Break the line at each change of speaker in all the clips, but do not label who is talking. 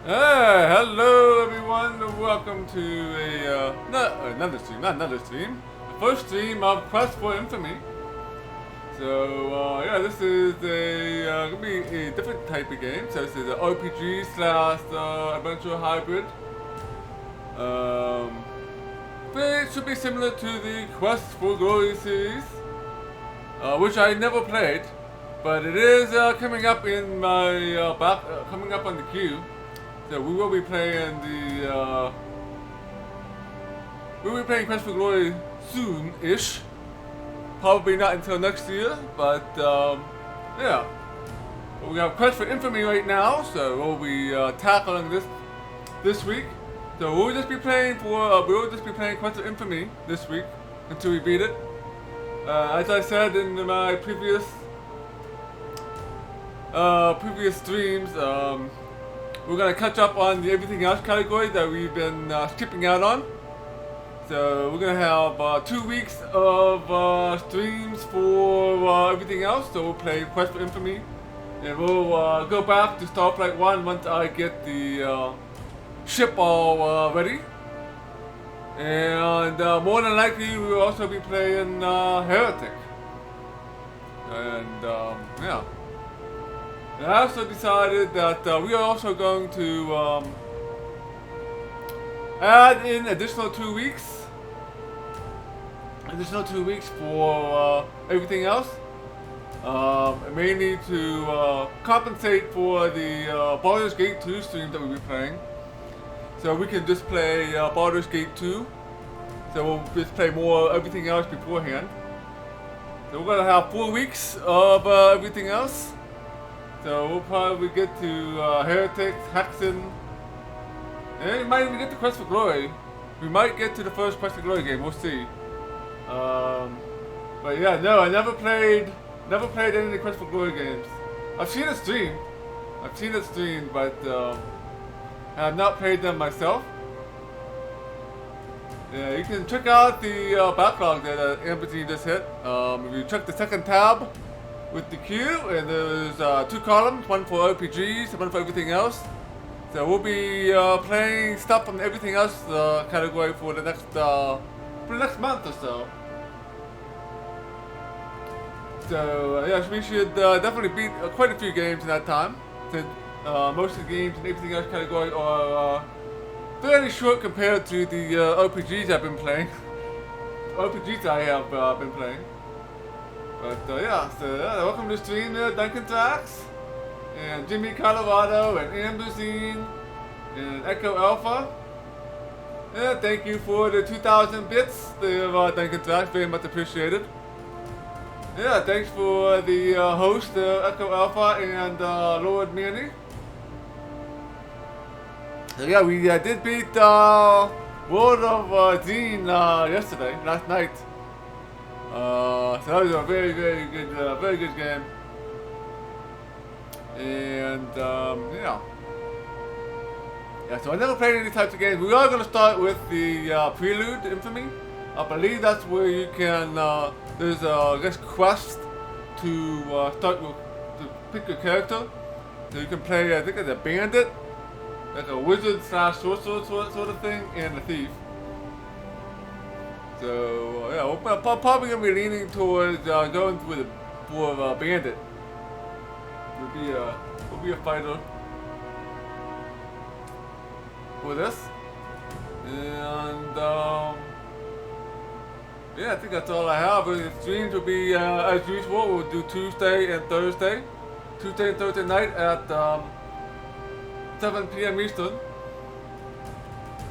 Hey, hello everyone, welcome to another stream, not another stream, the first stream of Quest for Infamy. So, yeah, this is gonna be a different type of game. So this is an RPG slash adventure hybrid. It should be similar to the Quest for Glory series, which I never played, but it is coming up in my coming up on the queue. So we will be playing Quest for Glory soon-ish. Probably not until next year, but yeah. But we have Quest for Infamy right now, so we'll be tackling this week. So we'll just be playing Quest for Infamy this week until we beat it. As I said in my previous streams, we're gonna catch up on the everything else category that we've been skipping out on. So we're gonna have 2 weeks of streams for everything else. So we'll play Quest for Infamy, and we'll go back to Starflight 1 once I get the ship all ready. And more than likely we'll also be playing Heretic. And yeah. I also decided that we are also going to add in additional 2 weeks. For everything else. Mainly to compensate for the Baldur's Gate 2 stream that we'll be playing. So we can just play Baldur's Gate 2. So we'll just play more everything else beforehand. So we're gonna have 4 weeks of everything else. So we'll probably get to Heretics, Hexen, and we might even get to Quest for Glory. We might get to the first Quest for Glory game, we'll see. But yeah, no, I never played any of the Quest for Glory games. I've seen it streamed, but I have not played them myself. Yeah, you can check out the backlog that Amberstein just hit. If you check the second tab with the queue, and there's 2 columns, one for RPGs, one for everything else. So we'll be playing stuff from everything else category for the next month or so. So yes, we should definitely beat quite a few games in that time, since most of the games in everything else category are fairly short compared to the RPGs I've been playing. RPGs I have been playing. But yeah, so welcome to the stream there, Duncan Trax, and Jimmy Colorado, and Amberzine, and Echo Alpha. Yeah, thank you for the 2,000 bits there, Duncan Trax, very much appreciated. Yeah, thanks for the host, Echo Alpha, and Lord Manny. So yeah, we did beat World of Zine last night. So that was a very good game. And yeah. Yeah, so I never played any types of games. We are going to start with the Prelude Infamy. I believe that's where you can, there's a quest to start with, to pick your character. So you can play, I think it's a bandit, like a wizard slash sorcerer sort of thing, and a thief. So yeah, we're probably gonna be leaning towards going for a bandit. We'll be a fighter for this, and yeah, I think that's all I have. The streams will be as usual. We'll do Tuesday and Thursday night at 7 p.m. Eastern,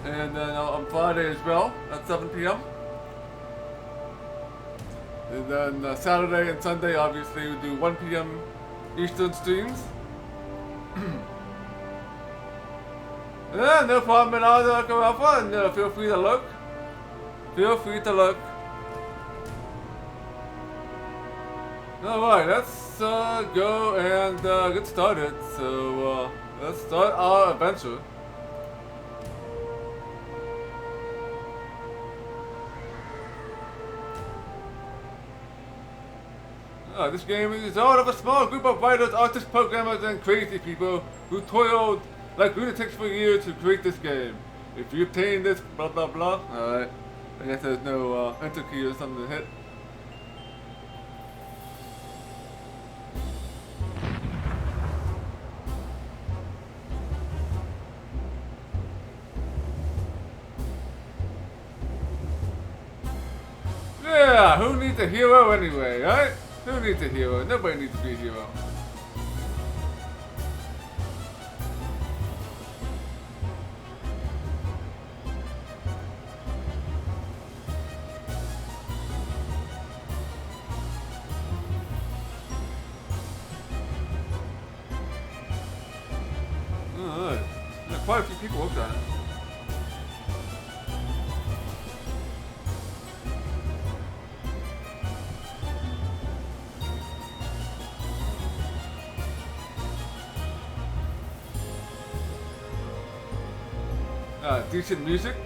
and then on Friday as well at 7 p.m. And then Saturday and Sunday, obviously, we do 1 p.m. Eastern streams. Yeah, no problem at all, Dr. Alpha, and feel free to look. Alright, let's go and get started. So, let's start our adventure. This game is all of a small group of writers, artists, programmers, and crazy people who toiled Like it takes for years to create this game. If you obtain this, blah blah blah. Alright. I guess there's no enter key or something to hit. Yeah, who needs a hero anyway, right? Who needs a hero? Nobody needs to be a hero. Alright. There's quite a few people worked on it. Decent music.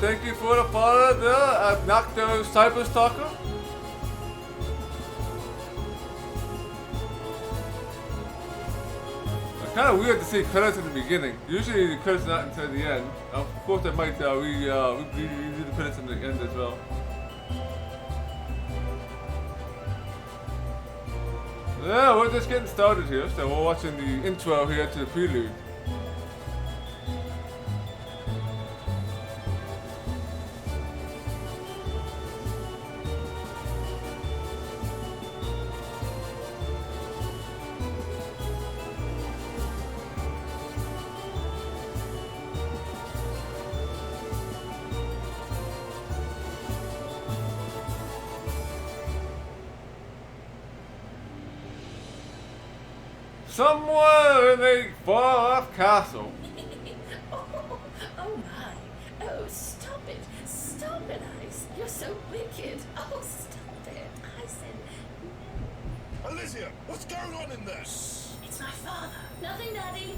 Thank you for the follow there. I've knocked those Cyber Stalker. Kind of weird to see credits in the beginning. Usually the credits are not until the end. Of course, I might we do the credits in the end as well. Yeah, we're just getting started here, so we're watching the intro here to the prelude. Somewhere in a far-off castle.
Oh my. Oh, stop it. Stop it, Ice. You're so wicked. Oh, stop it. I said...
Alicia, what's going on in there?
It's my father. Nothing, Daddy.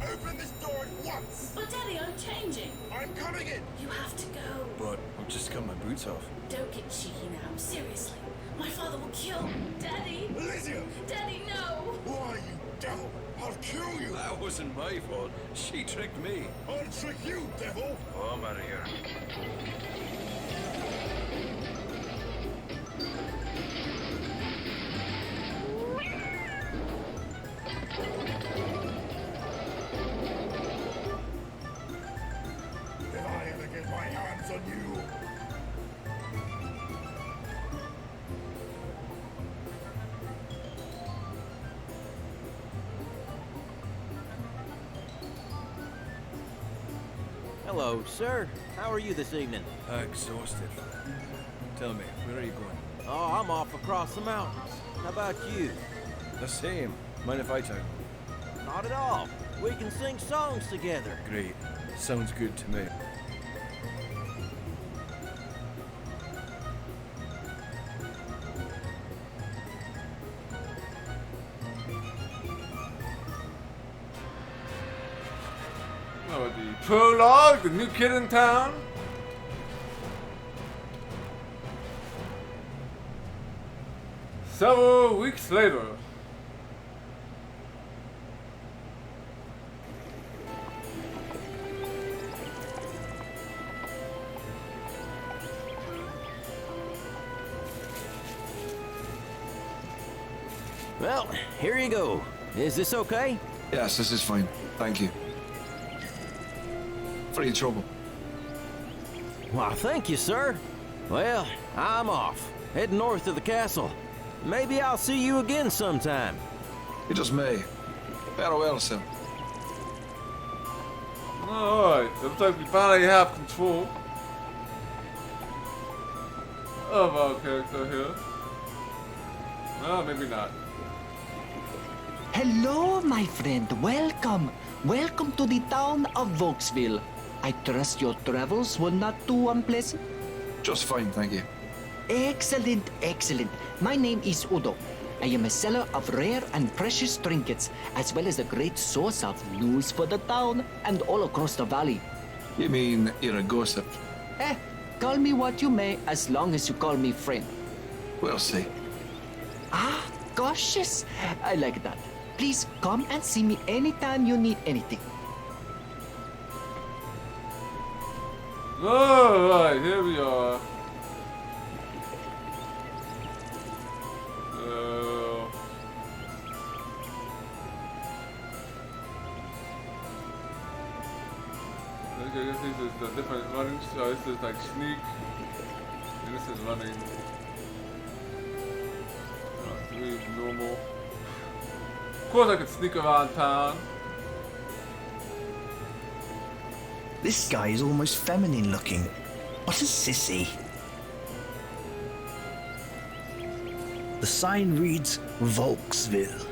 Open this door at once.
But, Daddy, I'm changing.
I'm coming in.
You have to go.
But I've just got my boots off.
Don't get cheeky now. Seriously. My father will kill... Daddy.
Alicia!
Daddy, no.
Why, you devil? I'll kill you.
That wasn't my fault. She tricked me.
I'll trick you, devil.
Oh, I'm out of here.
If I ever get my hands on you...
Hello, sir. How are you this evening?
Exhausted. Tell me, where are you going?
Oh, I'm off across the mountains. How about you?
The same. Mind if I tell?
Not at all. We can sing songs together.
Great. Sounds good to me.
Oh, the prologue, the new kid in town. Several weeks later.
Well, here you go. Is this okay?
Yes, this is fine. Thank you. For your trouble.
Why, thank you, sir. Well, I'm off. Heading north of the castle. Maybe I'll see you again sometime.
You just may. Farewell, sir.
Alright, looks like we finally have control of our character here. Oh, maybe not.
Hello, my friend. Welcome. Welcome to the town of Vauxville. I trust your travels were not too unpleasant.
Just fine, thank you.
Excellent, excellent. My name is Udo. I am a seller of rare and precious trinkets, as well as a great source of news for the town and all across the valley.
You mean you're a gossip?
Call me what you may, as long as you call me friend.
We'll see.
Ah, cautious. I like that. Please come and see me anytime you need anything.
Alright, here we are. I guess this is the different running. So this is like sneak, and this is running. 3 is normal. Of course, I could sneak around town.
This guy is almost feminine looking. What a sissy. The sign reads Volksville.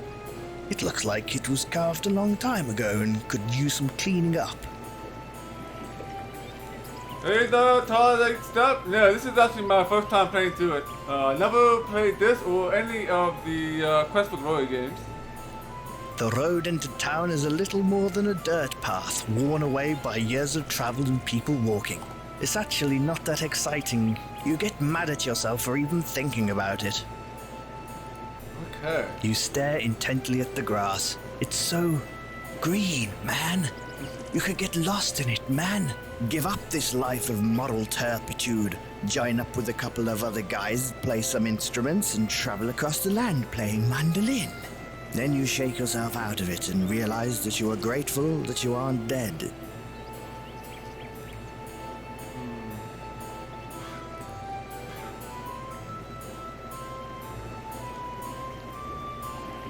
It looks like it was carved a long time ago and could use some cleaning up.
Hey there, Target Step. Yeah, this is actually my first time playing through it. Never played this or any of the Quest for Glory games.
The road into town is a little more than a dirt path, worn away by years of travel and people walking. It's actually not that exciting. You get mad at yourself for even thinking about it.
Okay.
You stare intently at the grass. It's so green, man. You could get lost in it, man. Give up this life of moral turpitude. Join up with a couple of other guys, play some instruments, and travel across the land playing mandolin. Then you shake yourself out of it and realize that you are grateful that you aren't dead.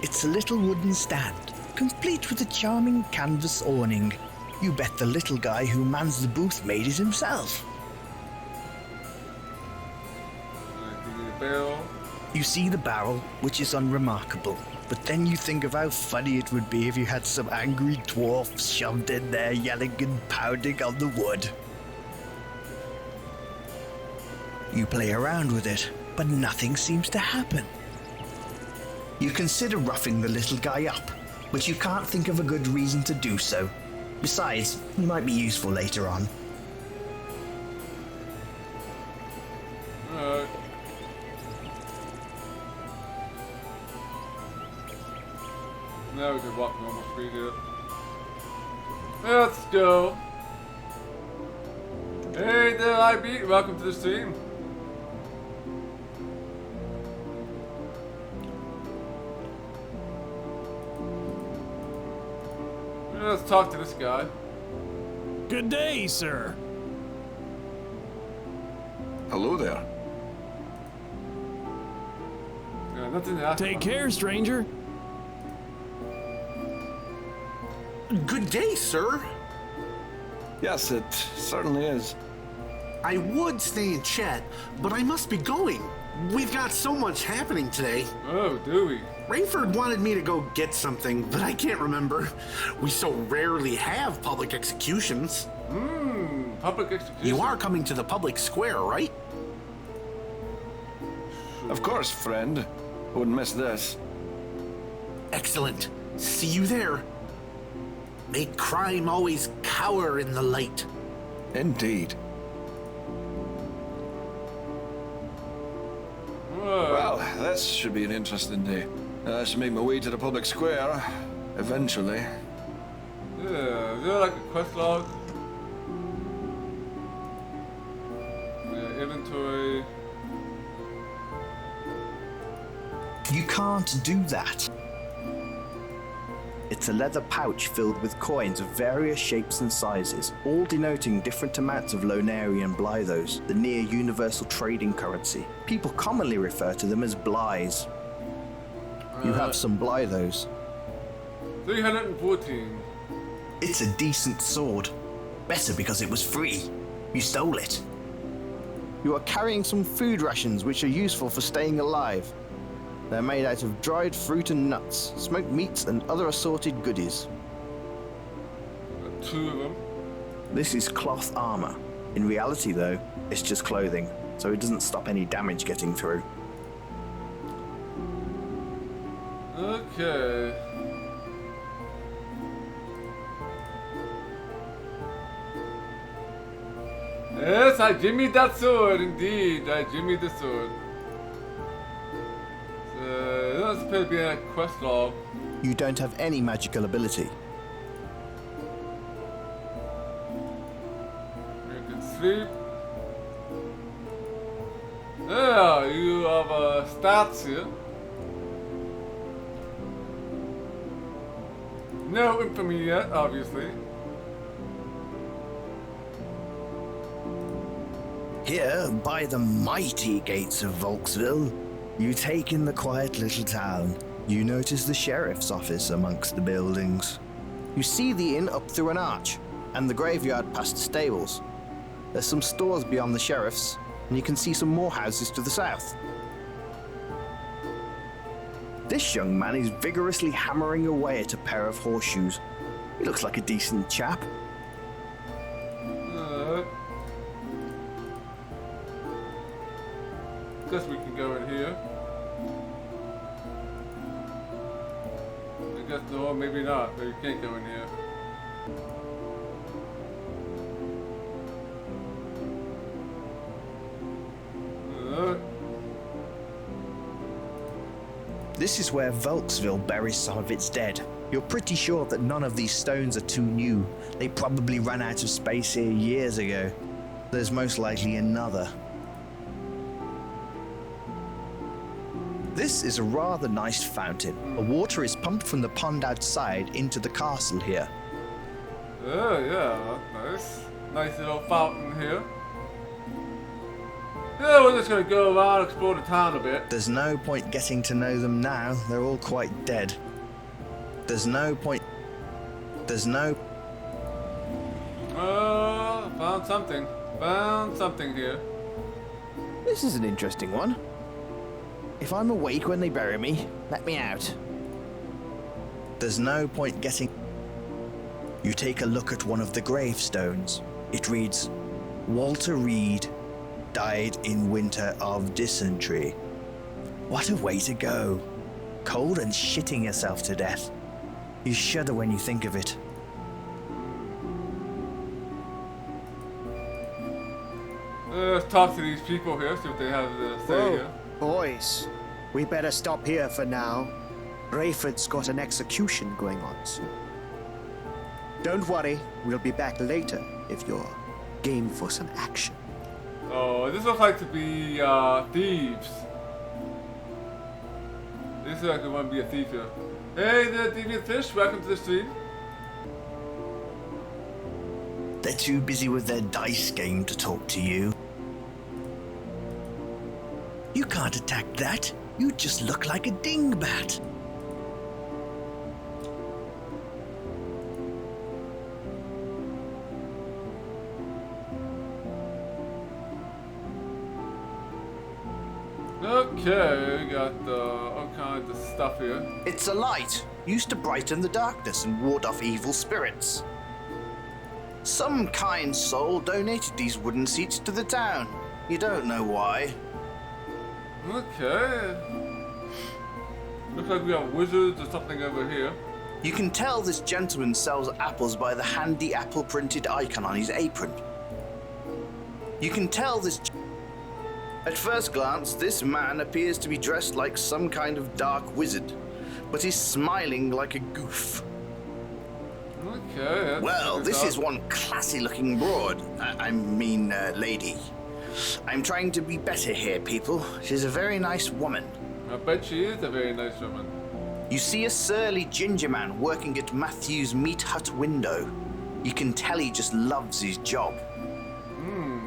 It's a little wooden stand, complete with a charming canvas awning. You bet the little guy who mans the booth made it himself.
Barrel.
You see the barrel, which is unremarkable, but then you think of how funny it would be if you had some angry dwarf shoved in there yelling and pounding on the wood. You play around with it, but nothing seems to happen. You consider roughing the little guy up, but you can't think of a good reason to do so. Besides, he might be useful later on.
Alright. Now we can walk normal speed here. Let's go. Hey there, IB. Welcome to the stream. Let's talk to this guy.
Good day, sir.
Hello there.
Yeah, nothing to ask
Take
about.
care, stranger.
Good day, sir.
Yes, it certainly is.
I would stay and chat, but I must be going. We've got so much happening today.
Oh, do we?
Rainford wanted me to go get something, but I can't remember. We so rarely have public executions.
Public execution.
You are coming to the public square, right?
Of course, friend. Wouldn't miss this.
Excellent. See you there. May crime always cower in the light.
Indeed.
Whoa.
Well, this should be an interesting day. I should make my way to the public square, eventually.
Yeah, is there like a quest log? Yeah, inventory.
You can't do that. It's a leather pouch filled with coins of various shapes and sizes, all denoting different amounts of Lonarian Blythos, the near universal trading currency. People commonly refer to them as Blyes. You have some Blythos.
314.
It's a decent sword. Better because it was free. You stole it. You are carrying some food rations which are useful for staying alive. They're made out of dried fruit and nuts, smoked meats and other assorted goodies.
Got 2 of them.
This is cloth armor. In reality though, it's just clothing. so it doesn't stop any damage getting through.
Okay. Yes, I jimmied that sword, indeed. I jimmied the sword. So, that's supposed to be a quest log.
You don't have any magical ability.
You can sleep. Yeah, you have stats here. No infamy yet, obviously.
Here, by the mighty gates of Volksville, you take in the quiet little town. You notice the sheriff's office amongst the buildings. You see the inn up through an arch, and the graveyard past the stables. There's some stores beyond the sheriff's, and you can see some more houses to the south. This young man is vigorously hammering away at a pair of horseshoes. He looks like a decent chap.
Guess we can go in here. I guess no, maybe not. But you can't go in here.
This is where Volksville buries some of its dead. You're pretty sure that none of these stones are too new. They probably ran out of space here years ago. There's most likely another. This is a rather nice fountain. The water is pumped from the pond outside into the castle here.
Oh yeah, nice. Nice little fountain here. Yeah, we're just gonna go around, explore the town a bit.
There's no point getting to know them now. They're all quite dead. There's no point...
Found something. Found something here.
This is an interesting one. If I'm awake when they bury me, let me out. There's no point getting... You take a look at one of the gravestones. It reads, Walter Reed died in winter of dysentery. What a way to go. Cold and shitting yourself to death. You shudder when you think of it.
Let's talk to these people here, see what they have to say here.
Boys, we better stop here for now. Rayford's got an execution going on soon. Don't worry, we'll be back later if you're game for some action.
Oh, this looks like to be thieves. This looks like we want to be a thief here. Hey there, deviant fish, welcome to the stream.
They're too busy with their dice game to talk to you. You can't attack that. You just look like a dingbat.
Okay, we got all kinds of stuff here.
It's a light, used to brighten the darkness and ward off evil spirits. Some kind soul donated these wooden seats to the town. You don't know why.
Okay. Looks like we have wizards or something over here.
You can tell this gentleman sells apples by the handy apple printed icon on his apron. You can tell this... At first glance, this man appears to be dressed like some kind of dark wizard, but he's smiling like a goof.
Okay.
Well, this is one classy-looking broad. I mean, lady. I'm trying to be better here, people. She's a very nice woman.
I bet she is a very nice woman.
You see a surly ginger man working at Matthew's meat hut window. You can tell he just loves his job.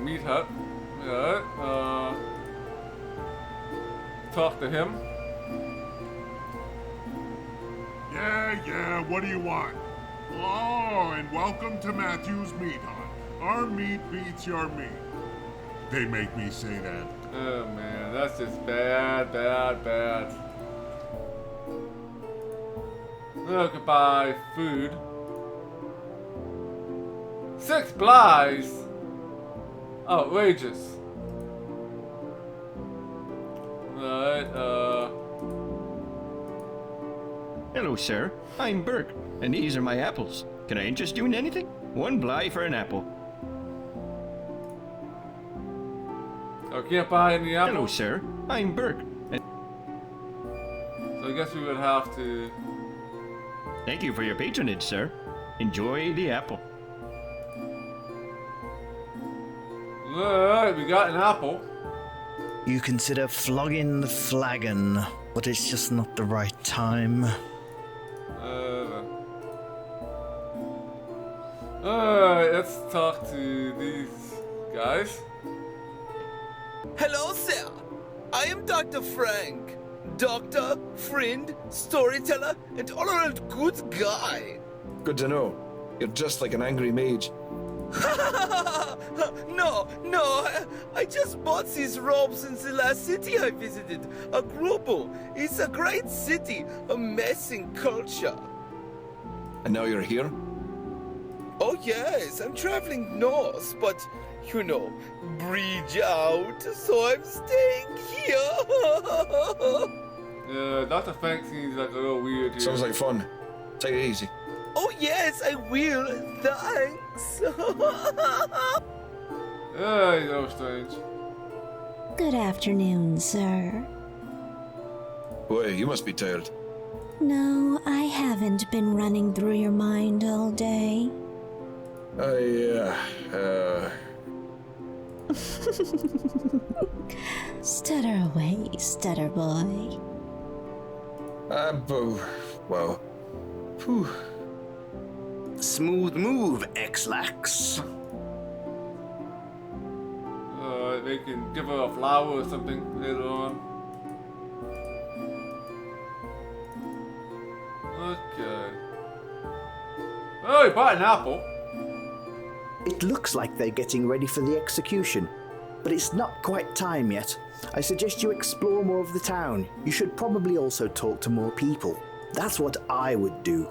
Meat hut. Yeah. Talk to him.
Yeah, what do you want? Oh, and welcome to Matthew's Meat Hut. Our meat beats your meat. They make me say that.
Oh man, that's just bad. Look, could buy food. 6 blighs. Outrageous. Alright,
Hello, sir. I'm Burke, and these are my apples. Can I interest you in anything? One bly for an apple.
I can't buy any apples.
Hello, sir. I'm Burke.
So I guess we would have to...
Thank you for your patronage, sir. Enjoy the apple.
Alright, we got an apple.
You consider flogging the flagon, but it's just not the right time.
Alright, let's talk to these guys.
Hello, sir. I am Dr. Frank. Doctor, friend, storyteller, and all-around good guy.
Good to know. You're just like an angry mage.
No, I just bought these robes in the last city I visited, Agrubo. It's a great city, amazing culture.
And now you're here?
Oh yes, I'm traveling north, but, you know, bridge out, so I'm staying here.
Dr. Frank seems like a little weird here.
Sounds like fun. Take it easy.
Oh yes, I will, thanks.
Hey, that was strange.
Good afternoon, sir.
Boy, you must be tired.
No, I haven't been running through your mind all day. Stutter away, stutter boy.
Well. Whew.
Smooth move, X-Lax.
They can give her a flower or something later on. Okay. Oh, he bought an apple.
It looks like they're getting ready for the execution, but it's not quite time yet. I suggest you explore more of the town. You should probably also talk to more people. That's what I would do.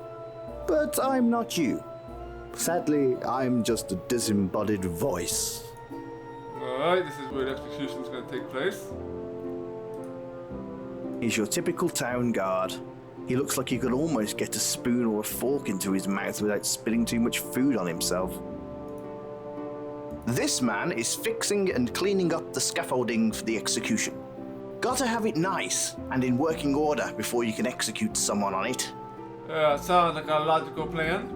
But I'm not you. Sadly, I'm just a disembodied voice.
Alright, this is where the execution's going to take place.
He's your typical town guard. He looks like he could almost get a spoon or a fork into his mouth without spilling too much food on himself. This man is fixing and cleaning up the scaffolding for the execution. Gotta have it nice and in working order before you can execute someone on it.
Sounds like a logical plan.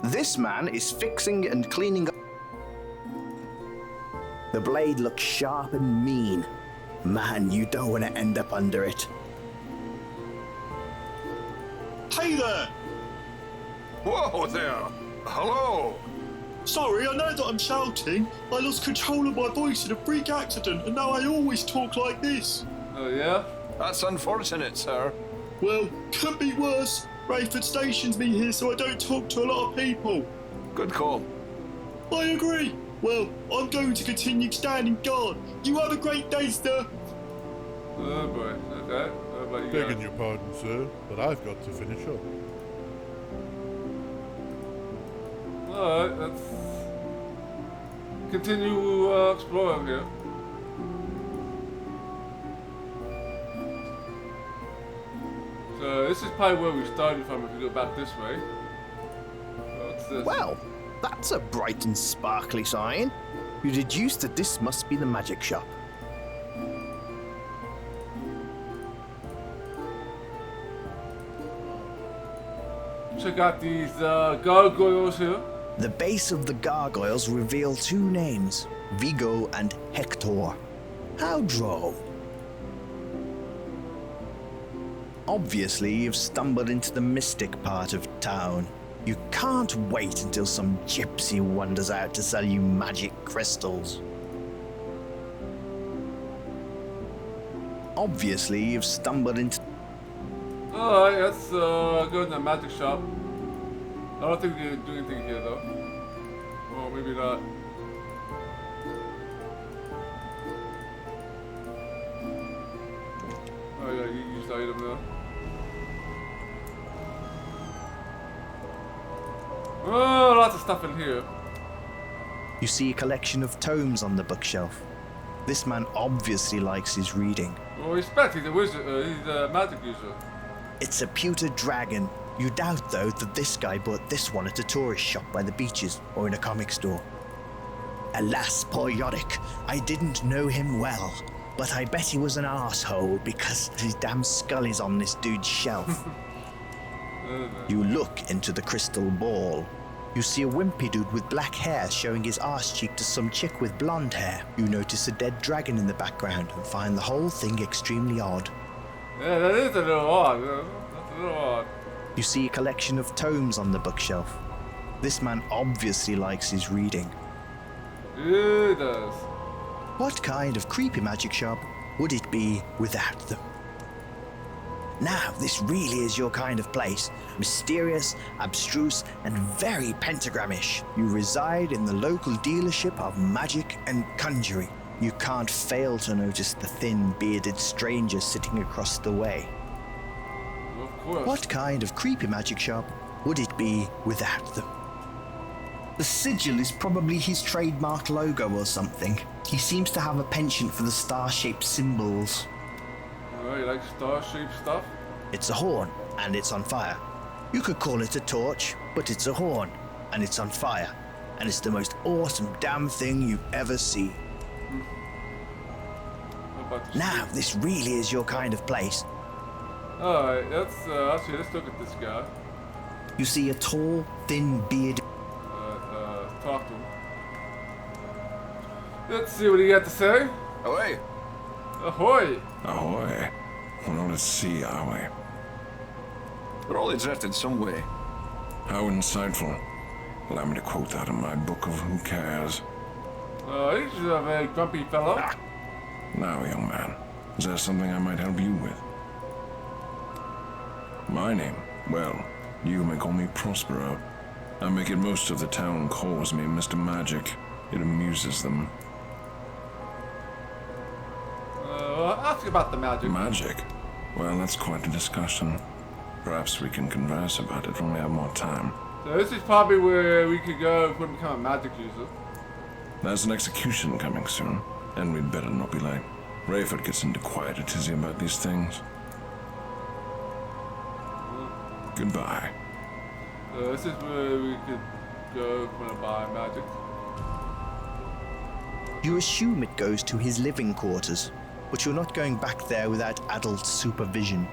This man is fixing and cleaning up. The blade looks sharp and mean. Man, you don't want to end up under it.
Hey there!
Whoa there! Hello!
Sorry, I know that I'm shouting. I lost control of my voice in a freak accident, and now I always talk like this.
Oh, yeah?
That's unfortunate, sir.
Well, could be worse. Rayford stations me here so I don't talk to a lot of people.
Good call.
I agree. Well, I'm going to continue standing guard. You have a great day, sir.
Oh boy, okay. What about you?
Begging your pardon, sir, but I've got to finish up.
Alright, let's continue exploring here. So this is probably where we started from if we go back this way. What's this?
Well, that's a bright and sparkly sign. You deduce that this must be the magic shop.
Check out these gargoyles here.
The base of the gargoyles reveal two names, Vigo and Hector. How droll. Obviously, you've stumbled into the mystic part of town. You can't wait until some gypsy wanders out to sell you magic crystals. Obviously, you've stumbled into...
Alright, let's go to the magic shop. I don't think we can do anything here though. Or maybe not. Oh yeah, you used the item now. Oh, lots of stuff in here.
You see a collection of tomes on the bookshelf. This man obviously likes his reading.
Well, respect, he's a wizard, he's a magic user.
It's a pewter dragon. You doubt, though, that this guy bought this one at a tourist shop by the beaches or in a comic store. Alas, poor Yorick, I didn't know him well, but I bet he was an arsehole because his damn skull is on this dude's shelf. You look into the crystal ball. You see a wimpy dude with black hair showing his arse cheek to some chick with blonde hair. You notice a dead dragon in the background and find the whole thing extremely odd.
Yeah, that is a little odd. That's a little odd.
You see a collection of tomes on the bookshelf. This man obviously likes his reading.
He does.
What kind of creepy magic shop would it be without them? Now, this really is your kind of place. Mysterious, abstruse, and very pentagramish. You reside in the local dealership of magic and conjuring. You can't fail to notice the thin, bearded stranger sitting across the way.
Of course.
What kind of creepy magic shop would it be without them? The sigil is probably his trademark logo or something. He seems to have a penchant for the star-shaped symbols.
Oh, you like star-shaped stuff?
It's a horn, and it's on fire. You could call it a torch, but it's a horn, and it's on fire. And it's the most awesome damn thing you ever see. Now, this really is your kind of place.
Alright, let's look at this guy.
You see a tall, thin beard.
Talk to him. Let's see what he got to say.
Ahoy!
Ahoy!
Ahoy. Well, let's see, are we? We're all adrift some way.
How insightful. Allow me to quote that in my book of Who Cares.
He's a very grumpy fellow.
Now, young man, is there something I might help you with? My name? Well, you may call me Prospero. I make it most of the town calls me Mr. Magic. It amuses them.
Ask about the magic.
Magic? Well, that's quite a discussion. Perhaps we can converse about it when we have more time.
So this is probably where we could go if we become a magic user.
There's an execution coming soon, and we'd better not be late. Rayford gets into quite a tizzy about these things. Goodbye.
So this is where we could go if we want to buy magic.
You assume it goes to his living quarters, but you're not going back there without adult supervision.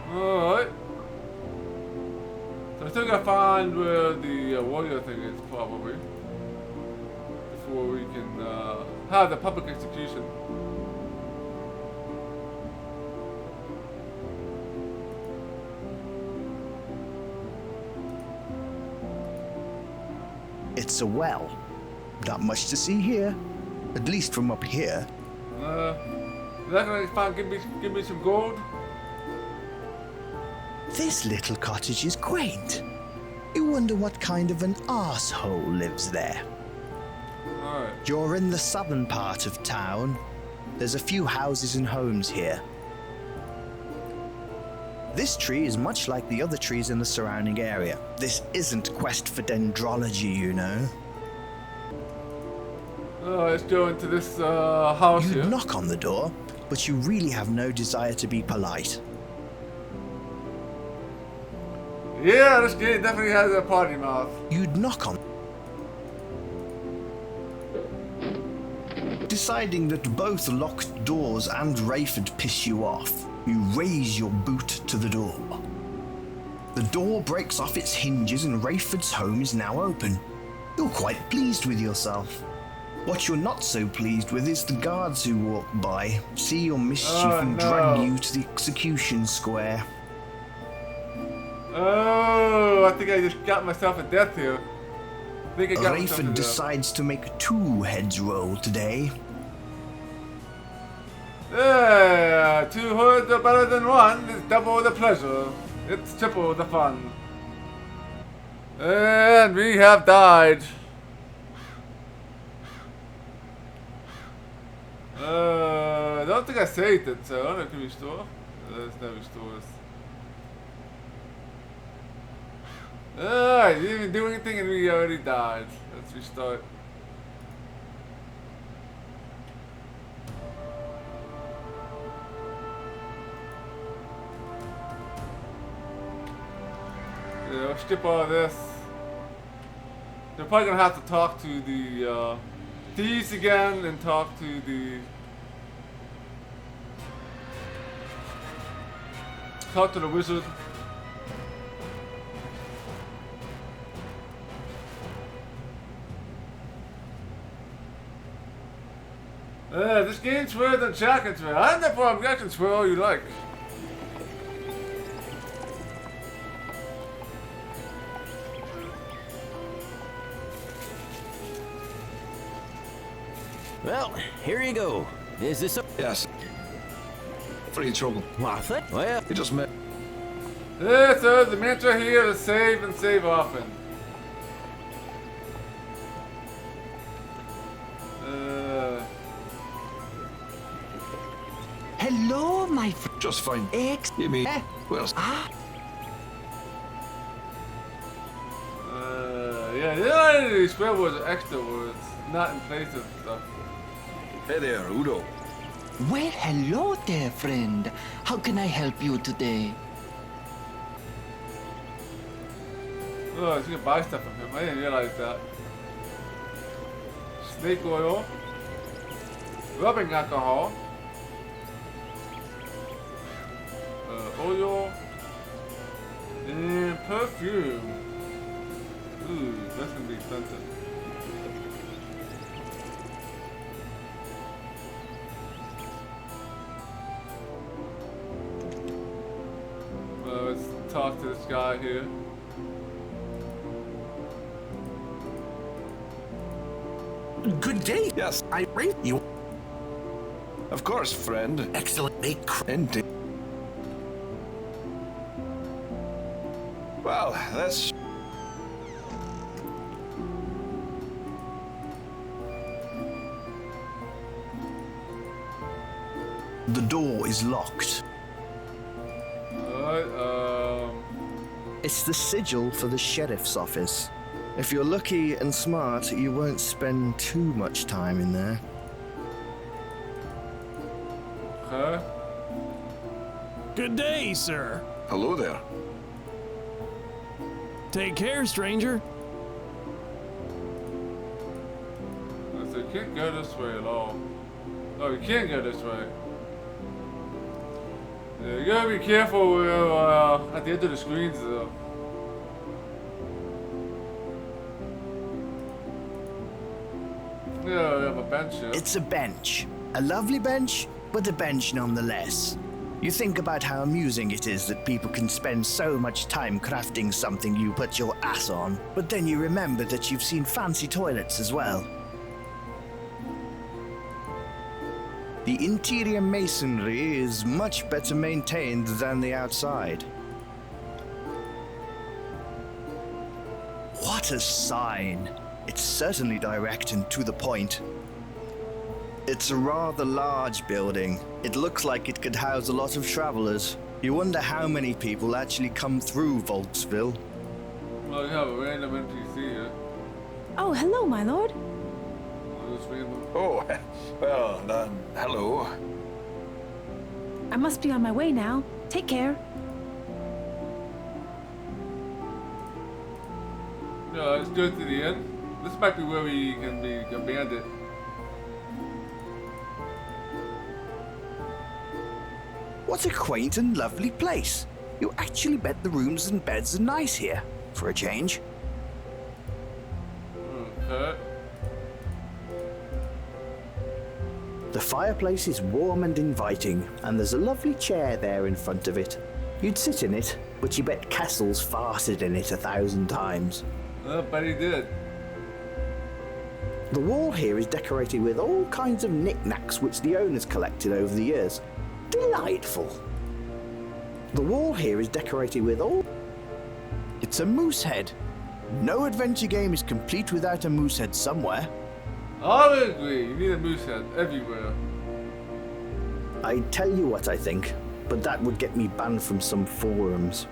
Alright. So I still gotta find where the warrior thing is, probably. Before we can have the public execution.
It's a well. Not much to see here, at least from up here.
Is that gonna find, give me some gold?
This little cottage is quaint. You wonder what kind of an arsehole lives there.
Alright.
You're in the southern part of town. There's a few houses and homes here. This tree is much like the other trees in the surrounding area. This isn't quest for dendrology, you know.
Let's go into this house here.
You'd knock on the door, but you really have no desire to be polite.
Yeah, this game definitely has a party mouth.
You'd knock on. Deciding that both locked doors and Rayford piss you off, you raise your boot to the door. The door breaks off its hinges and Rayford's home is now open. You're quite pleased with yourself. What you're not so pleased with is the guards who walk by, see your mischief and drag you to the execution square.
Oh, I think I just got myself a death here.
Rayford decides to make 2 heads roll today.
Yeah, 2 hoods are better than 1. It's double the pleasure. It's triple the fun. And we have died. don't think I saved it, so I don't know if it can restore. There's no restores. I didn't even do anything and we already died. Let's restart. Yeah, we'll skip all of this. They're probably gonna have to talk to the thieves again and talk to the wizard. This game's swearer than Jack and swear. I have no problem. You can swear all you like.
Well, here you go. Is this a...
Yes. Free trouble.
What? Well,
you just met.
Yeah, so the mantra here is save and save often.
Hello, my friend.
Just fine.
You
mean? Well.
Yeah, the only swear words are extra words, not in place of stuff.
Hey there, Udo.
Well, hello there, friend. How can I help you today?
Oh, you can buy stuff from him. I didn't realize that. Snake oil. Rubbing alcohol. Oil. And perfume. Ooh, that's gonna be expensive. Let's talk to this guy here.
Good day.
Yes,
I rate you.
Of course, friend.
Excellent.
Indeed. Well, that's...
The door is locked.
It's
the sigil for the sheriff's office. If you're lucky and smart, you won't spend too much time in there.
Huh?
Good day, sir.
Hello there.
Take care, stranger.
I said, you can't go this way at all. Oh, you can't go this way. Yeah, you gotta be careful at the end of the screens, though. Yeah, we have a bench here.
It's a bench. A lovely bench, but a bench nonetheless. You think about how amusing it is that people can spend so much time crafting something you put your ass on, but then you remember that you've seen fancy toilets as well. The interior masonry is much better maintained than the outside. What a sign! It's certainly direct and to the point. It's a rather large building. It looks like it could house a lot of travelers. You wonder how many people actually come through Volksville.
Well, you have a random NPC here.
Oh, hello, my lord.
Oh, well, hello.
I must be on my way now. Take care.
No, let's go to the end. This might be where we can be a bandit.
What a quaint and lovely place. You actually bet the rooms and beds are nice here, for a change.
Okay.
The fireplace is warm and inviting, and there's a lovely chair there in front of it. You'd sit in it, but you bet Castle's farted in it 1,000 times.
But he did.
The wall here is decorated with all kinds of knickknacks which the owners collected over the years. Delightful. The wall here is decorated with all...
It's a moose head. No adventure game is complete without a moose head somewhere.
I agree. You need a moose head everywhere.
I'd tell you what I think, but that would get me banned from some forums.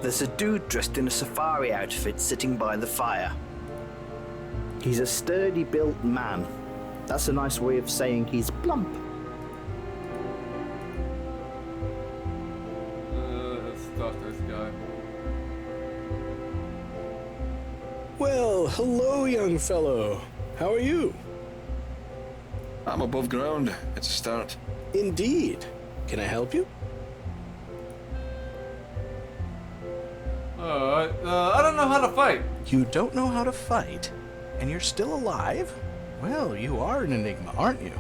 There's a dude dressed in a safari outfit sitting by the fire. He's a sturdy built man. That's a nice way of saying he's plump.
Let's talk to this guy.
Well, hello, young fellow. How are you?
I'm above ground. It's a start.
Indeed. Can I help you?
Alright, I don't know how to fight.
You don't know how to fight? And you're still alive? Well, you are an enigma, aren't you?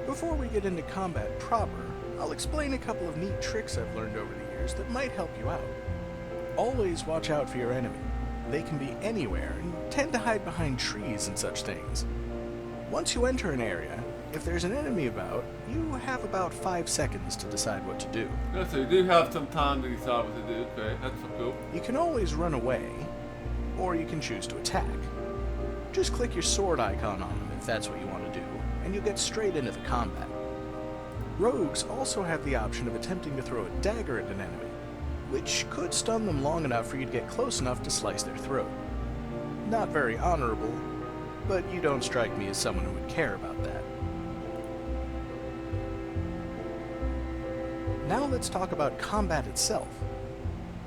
Before we get into combat proper, I'll explain a couple of neat tricks I've learned over the years that might help you out. Always watch out for your enemy. They can be anywhere and tend to hide behind trees and such things. Once you enter an area, if there's an enemy about, you have about 5 seconds to decide what to do.
Yeah, so you do have some time to decide what to do. Okay, that's cool.
You can always run away, or you can choose to attack. Just click your sword icon on them if that's what you want to do, and you'll get straight into the combat. Rogues also have the option of attempting to throw a dagger at an enemy, which could stun them long enough for you to get close enough to slice their throat. Not very honorable, but you don't strike me as someone who would care about that. Now let's talk about combat itself.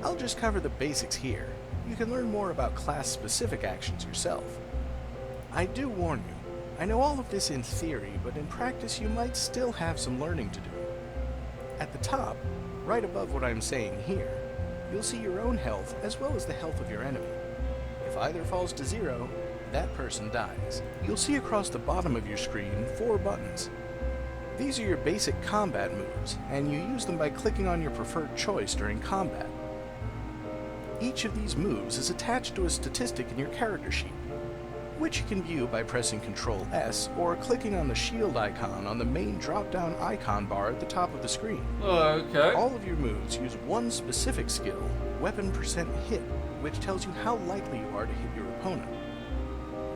I'll just cover the basics here. You can learn more about class-specific actions yourself. I do warn you, I know all of this in theory, but in practice you might still have some learning to do. At the top, right above what I'm saying here, you'll see your own health as well as the health of your enemy. If either falls to 0, that person dies. You'll see across the bottom of your screen 4 buttons. These are your basic combat moves, and you use them by clicking on your preferred choice during combat. Each of these moves is attached to a statistic in your character sheet, which you can view by pressing Ctrl S or clicking on the shield icon on the main drop-down icon bar at the top of the screen.
Okay.
All of your moves use one specific skill, weapon percent hit, which tells you how likely you are to hit your opponent.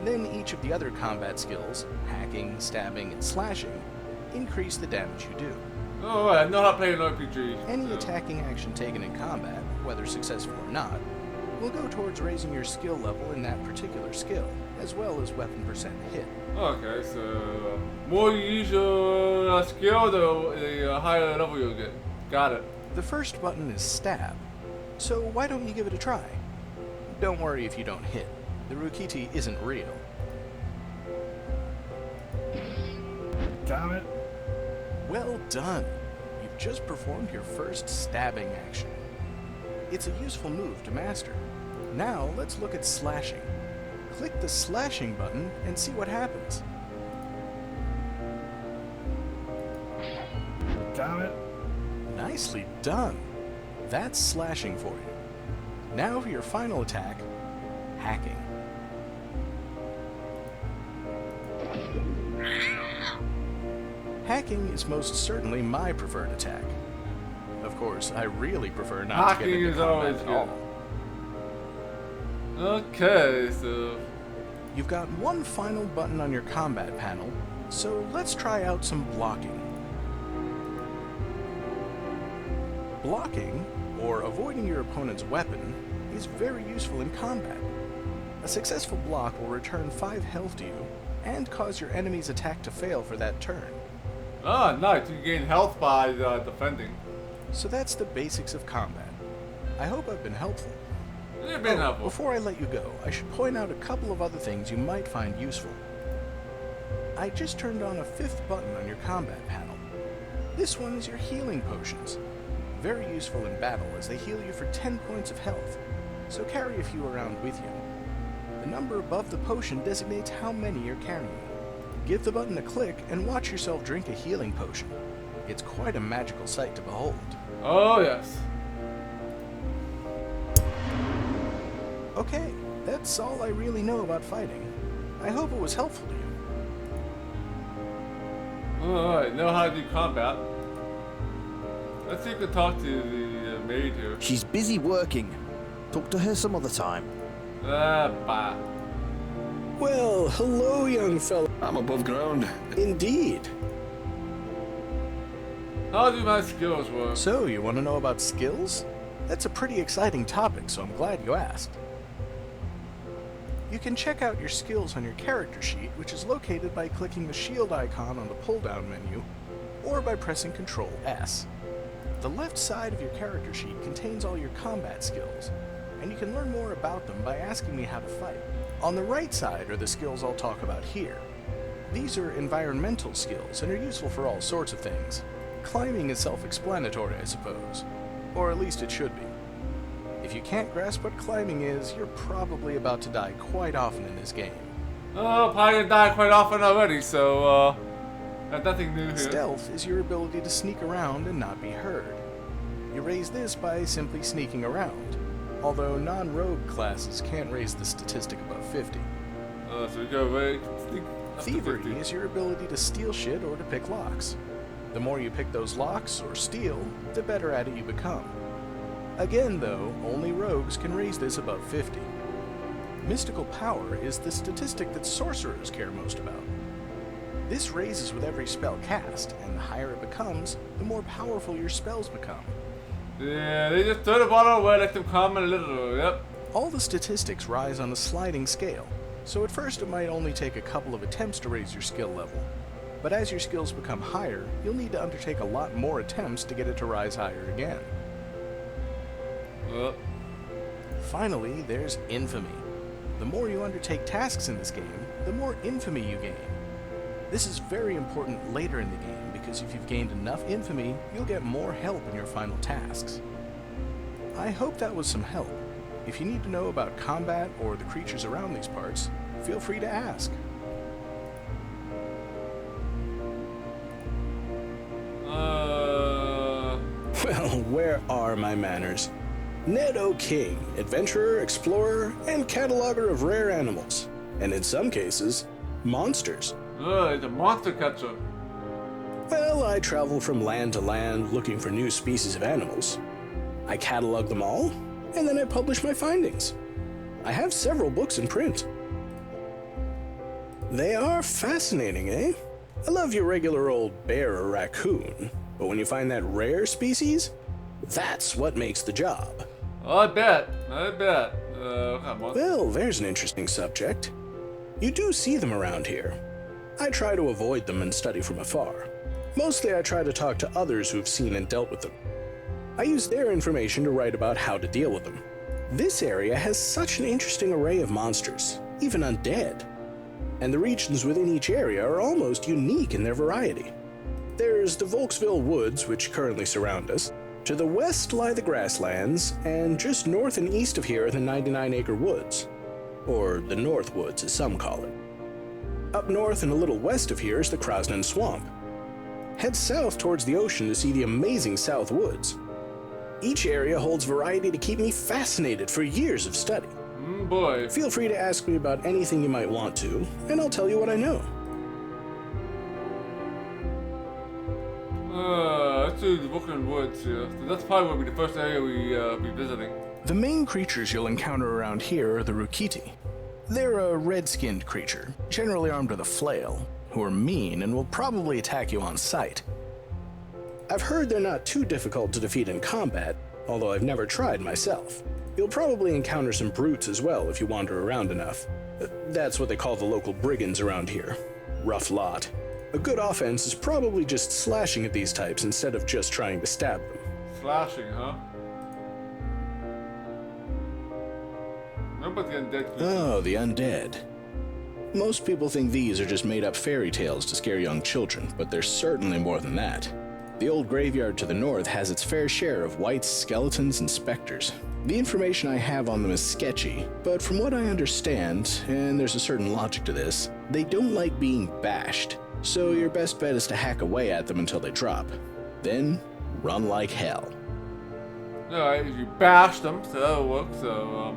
Then each of the other combat skills, hacking, stabbing, and slashing, increase the damage you do.
Oh, I know how to play an RPG.
Any attacking action taken in combat, whether successful or not, will go towards raising your skill level in that particular skill, as well as weapon percent hit.
Okay, so more you use your skill, the higher level you'll get. Got it.
The first button is stab, so why don't you give it a try? Don't worry if you don't hit. The Rukiti isn't real.
Damn it.
Well done. You've just performed your first stabbing action. It's a useful move to master. Now let's look at slashing. Click the slashing button and see what happens.
Damn it.
Nicely done. That's slashing for you. Now for your final attack, hacking. Hacking is most certainly my preferred attack. Of course, I really prefer not to get into combat at all.
Okay, so
you've got one final button on your combat panel, so let's try out some blocking. Blocking, or avoiding your opponent's weapon, is very useful in combat. A successful block will return 5 health to you, and cause your enemy's attack to fail for that turn.
Ah, nice. You gain health by defending.
So that's the basics of combat. I hope I've been helpful.
You've been helpful.
Before I let you go, I should point out a couple of other things you might find useful. I just turned on a 5th button on your combat panel. This one is your healing potions. Very useful in battle as they heal you for 10 points of health, so carry a few around with you. The number above the potion designates how many you're carrying. Give the button a click and watch yourself drink a healing potion. It's quite a magical sight to behold.
Oh, yes.
Okay, that's all I really know about fighting. I hope it was helpful to you.
Alright, know how to do combat. Let's see if we can talk to the maid here.
She's busy working. Talk to her some other time.
Bye.
Well, hello, young fellow.
I'm above ground.
Indeed.
How do my skills work?
So, you want to know about skills? That's a pretty exciting topic, so I'm glad you asked. You can check out your skills on your character sheet, which is located by clicking the shield icon on the pull-down menu, or by pressing Ctrl S. The left side of your character sheet contains all your combat skills, and you can learn more about them by asking me how to fight. On the right side are the skills I'll talk about here. These are environmental skills and are useful for all sorts of things. Climbing is self-explanatory, I suppose. Or at least it should be. If you can't grasp what climbing is, you're probably about to die quite often in this game.
Oh, probably gonna die quite often already, so, nothing new here.
Stealth is your ability to sneak around and not be heard. You raise this by simply sneaking around, although non-rogue classes can't raise the statistic above 50.
So we go right.
Thievery is your ability to steal shit or to pick locks. The more you pick those locks or steal, the better at it you become. Again, though, only rogues can raise this above 50. Mystical power is the statistic that sorcerers care most about. This raises with every spell cast, and the higher it becomes, the more powerful your spells become.
Yeah, they just throw the bottle away like them common little, yep.
All the statistics rise on a sliding scale, so at first it might only take a couple of attempts to raise your skill level. But as your skills become higher, you'll need to undertake a lot more attempts to get it to rise higher again. Finally, there's Infamy. The more you undertake tasks in this game, the more infamy you gain. This is very important later in the game, because if you've gained enough infamy, you'll get more help in your final tasks. I hope that was some help. If you need to know about combat or the creatures around these parts, feel free to ask.
Well, where are my manners? Ned O'King, adventurer, explorer, and cataloger of rare animals. And in some cases, monsters.
It's a monster catcher.
Well, I travel from land to land looking for new species of animals. I catalog them all, and then I publish my findings. I have several books in print. They are fascinating, eh? I love your regular old bear or raccoon, but when you find that rare species, that's what makes the job.
I bet.
Well, there's an interesting subject. You do see them around here. I try to avoid them and study from afar. Mostly I try to talk to others who've seen and dealt with them. I use their information to write about how to deal with them. This area has such an interesting array of monsters, even undead. And the regions within each area are almost unique in their variety. There's the Volksville Woods, which currently surround us. To the west lie the grasslands, and just north and east of here are the 99-acre woods. Or the North Woods, as some call it. Up north and a little west of here is the Krosnan Swamp. Head south towards the ocean to see the amazing South Woods. Each area holds variety to keep me fascinated for years of study.
Boy.
Feel free to ask me about anything you might want to, and I'll tell you what I know.
Let's do the Brooklyn Woods here. So that's probably will be the first area we be visiting.
The main creatures you'll encounter around here are the Rukiti. They're a red-skinned creature, generally armed with a flail, who are mean and will probably attack you on sight. I've heard they're not too difficult to defeat in combat, although I've never tried myself. You'll probably encounter some brutes as well if you wander around enough. That's what they call the local brigands around here. Rough lot. A good offense is probably just slashing at these types instead of just trying to stab them.
Slashing, huh? What about the undead?
Oh, the undead. Most people think these are just made-up fairy tales to scare young children, but they're certainly more than that. The old graveyard to the north has its fair share of wights, skeletons, and specters. The information I have on them is sketchy, but from what I understand, and there's a certain logic to this, they don't like being bashed, so your best bet is to hack away at them until they drop. Then, run like hell.
Alright, you bash them, so that'll work, so,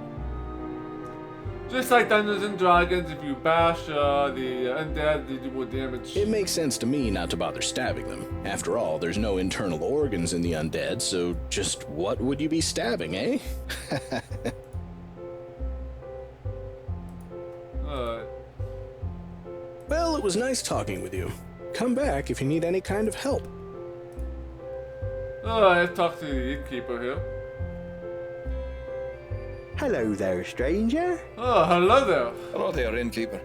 just like Dungeons and Dragons, if you bash the undead, they do more damage.
It makes sense to me not to bother stabbing them. After all, there's no internal organs in the undead, so just what would you be stabbing, eh? Well, it was nice talking with you. Come back if you need any kind of help.
Let's talk to the innkeeper here.
Hello there, stranger.
Oh, hello there.
Hello there, innkeeper.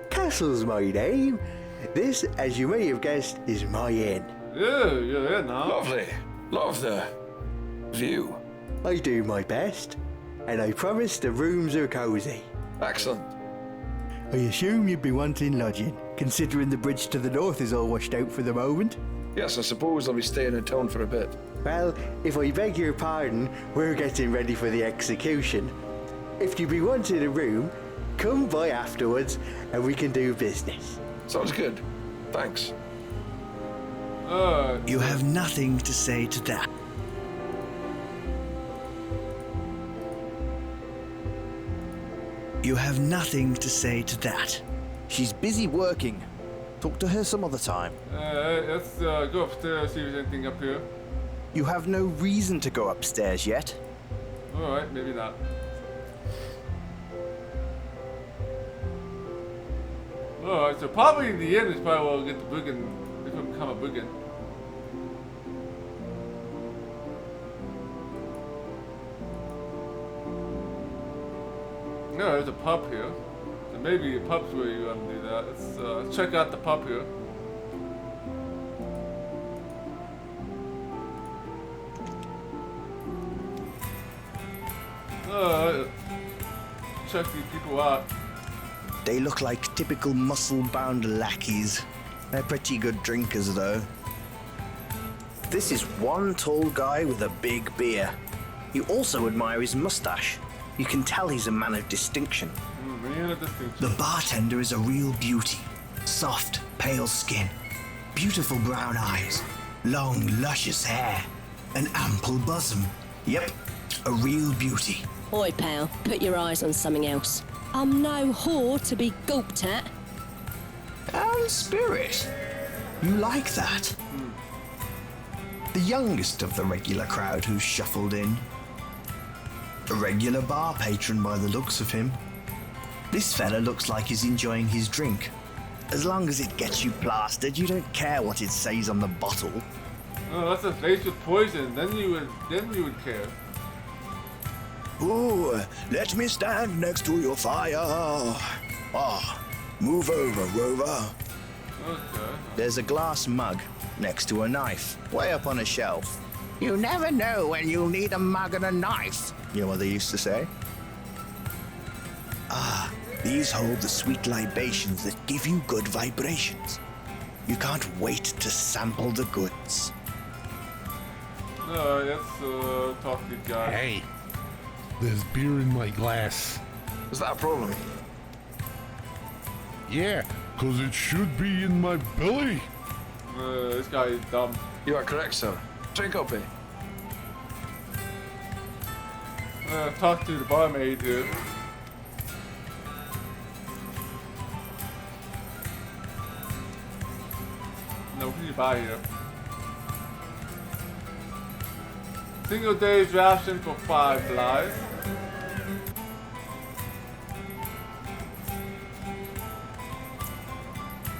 Castle's my name. This, as you may have guessed, is my inn.
Yeah, you're in, huh?
Lovely. Love the view.
I do my best, and I promise the rooms are cozy.
Excellent.
I assume you'd be wanting lodging, considering the bridge to the north is all washed out for the moment.
Yes, I suppose I'll be staying in town for a bit.
Well, if I beg your pardon, we're getting ready for the execution. If you be wanting a room, come by afterwards and we can do business.
Sounds good. Thanks.
You have nothing to say to that. You have nothing to say to that.
She's busy working. Talk to her some other time.
Let's go upstairs, see if there's anything up here.
You have no reason to go upstairs yet.
Alright, maybe not. Alright, so probably in the end is probably where we'll get the brigand, if I become a brigand. No, there's a pub here. So maybe the pub's where you want to do that. Let's check out the pub here. Check these people out.
They look like typical muscle-bound lackeys. They're pretty good drinkers, though. This is one tall guy with a big beer. You also admire his mustache. You can tell he's a man of distinction.
Man of distinction.
The bartender is a real beauty. Soft, pale skin, beautiful brown eyes, long, luscious hair, an ample bosom. Yep, a real beauty.
Oi, pal, put your eyes on something else. I'm no whore to be gulped at.
And spirit. You like that? The youngest of the regular crowd who's shuffled in. A regular bar patron by the looks of him. This fella looks like he's enjoying his drink. As long as it gets you plastered, you don't care what it says on the bottle.
Oh, that's a laced with poison. Then you would care.
Ooh, let me stand next to your fire. Ah, move over, Rover.
Okay.
There's a glass mug next to a knife, way up on a shelf. You never know when you'll need a mug and a knife, your mother used to say. Ah, these hold the sweet libations that give you good vibrations. You can't wait to sample the goods.
Alright, let's talk to the guy.
Hey, there's beer in my glass.
Is that a problem?
Yeah, 'cause it should be in my belly.
This guy is dumb.
You are correct, sir. Drink up, eh?
Talk to the barmaid here. No, what can you buy here? Single day's ration for 5 lives.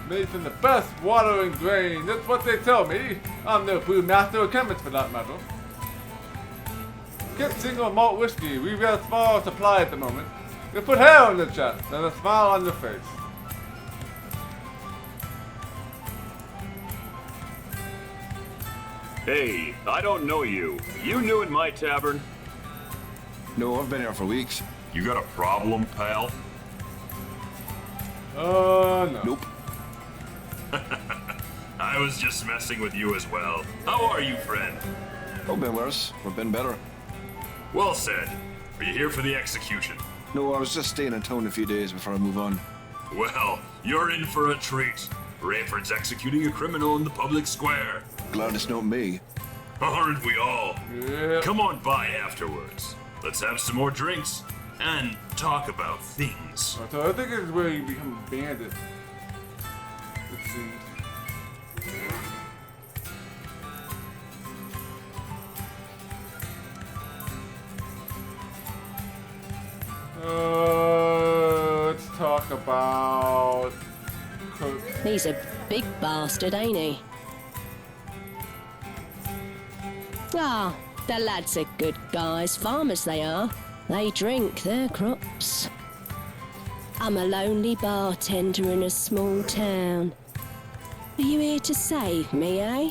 Made from the best water and grain. That's what they tell me. I'm no brewmaster or chemist for that matter. Get single malt whiskey. We've got a small supply at the moment. You put hair on the chest and a smile on your face.
Hey, I don't know you. You new in my tavern?
No, I've been here for weeks.
You got a problem, pal?
No.
Nope.
I was just messing with you as well. How are you, friend?
We've been worse. We've been better.
Well said. Are you here for the execution?
No, I was just staying in town a few days before I move on.
Well, you're in for a treat. Rayford's executing a criminal in the public square.
Glad it's not me.
Aren't we all?
Yeah.
Come on by afterwards. Let's have some more drinks and talk about things.
So I think this is where you become a bandit. It seems. Let's talk about Cook.
He's a big bastard, ain't he? Ah, the lads are good guys, farmers they are. They drink their crops. I'm a lonely bartender in a small town. Are you here to save me, eh?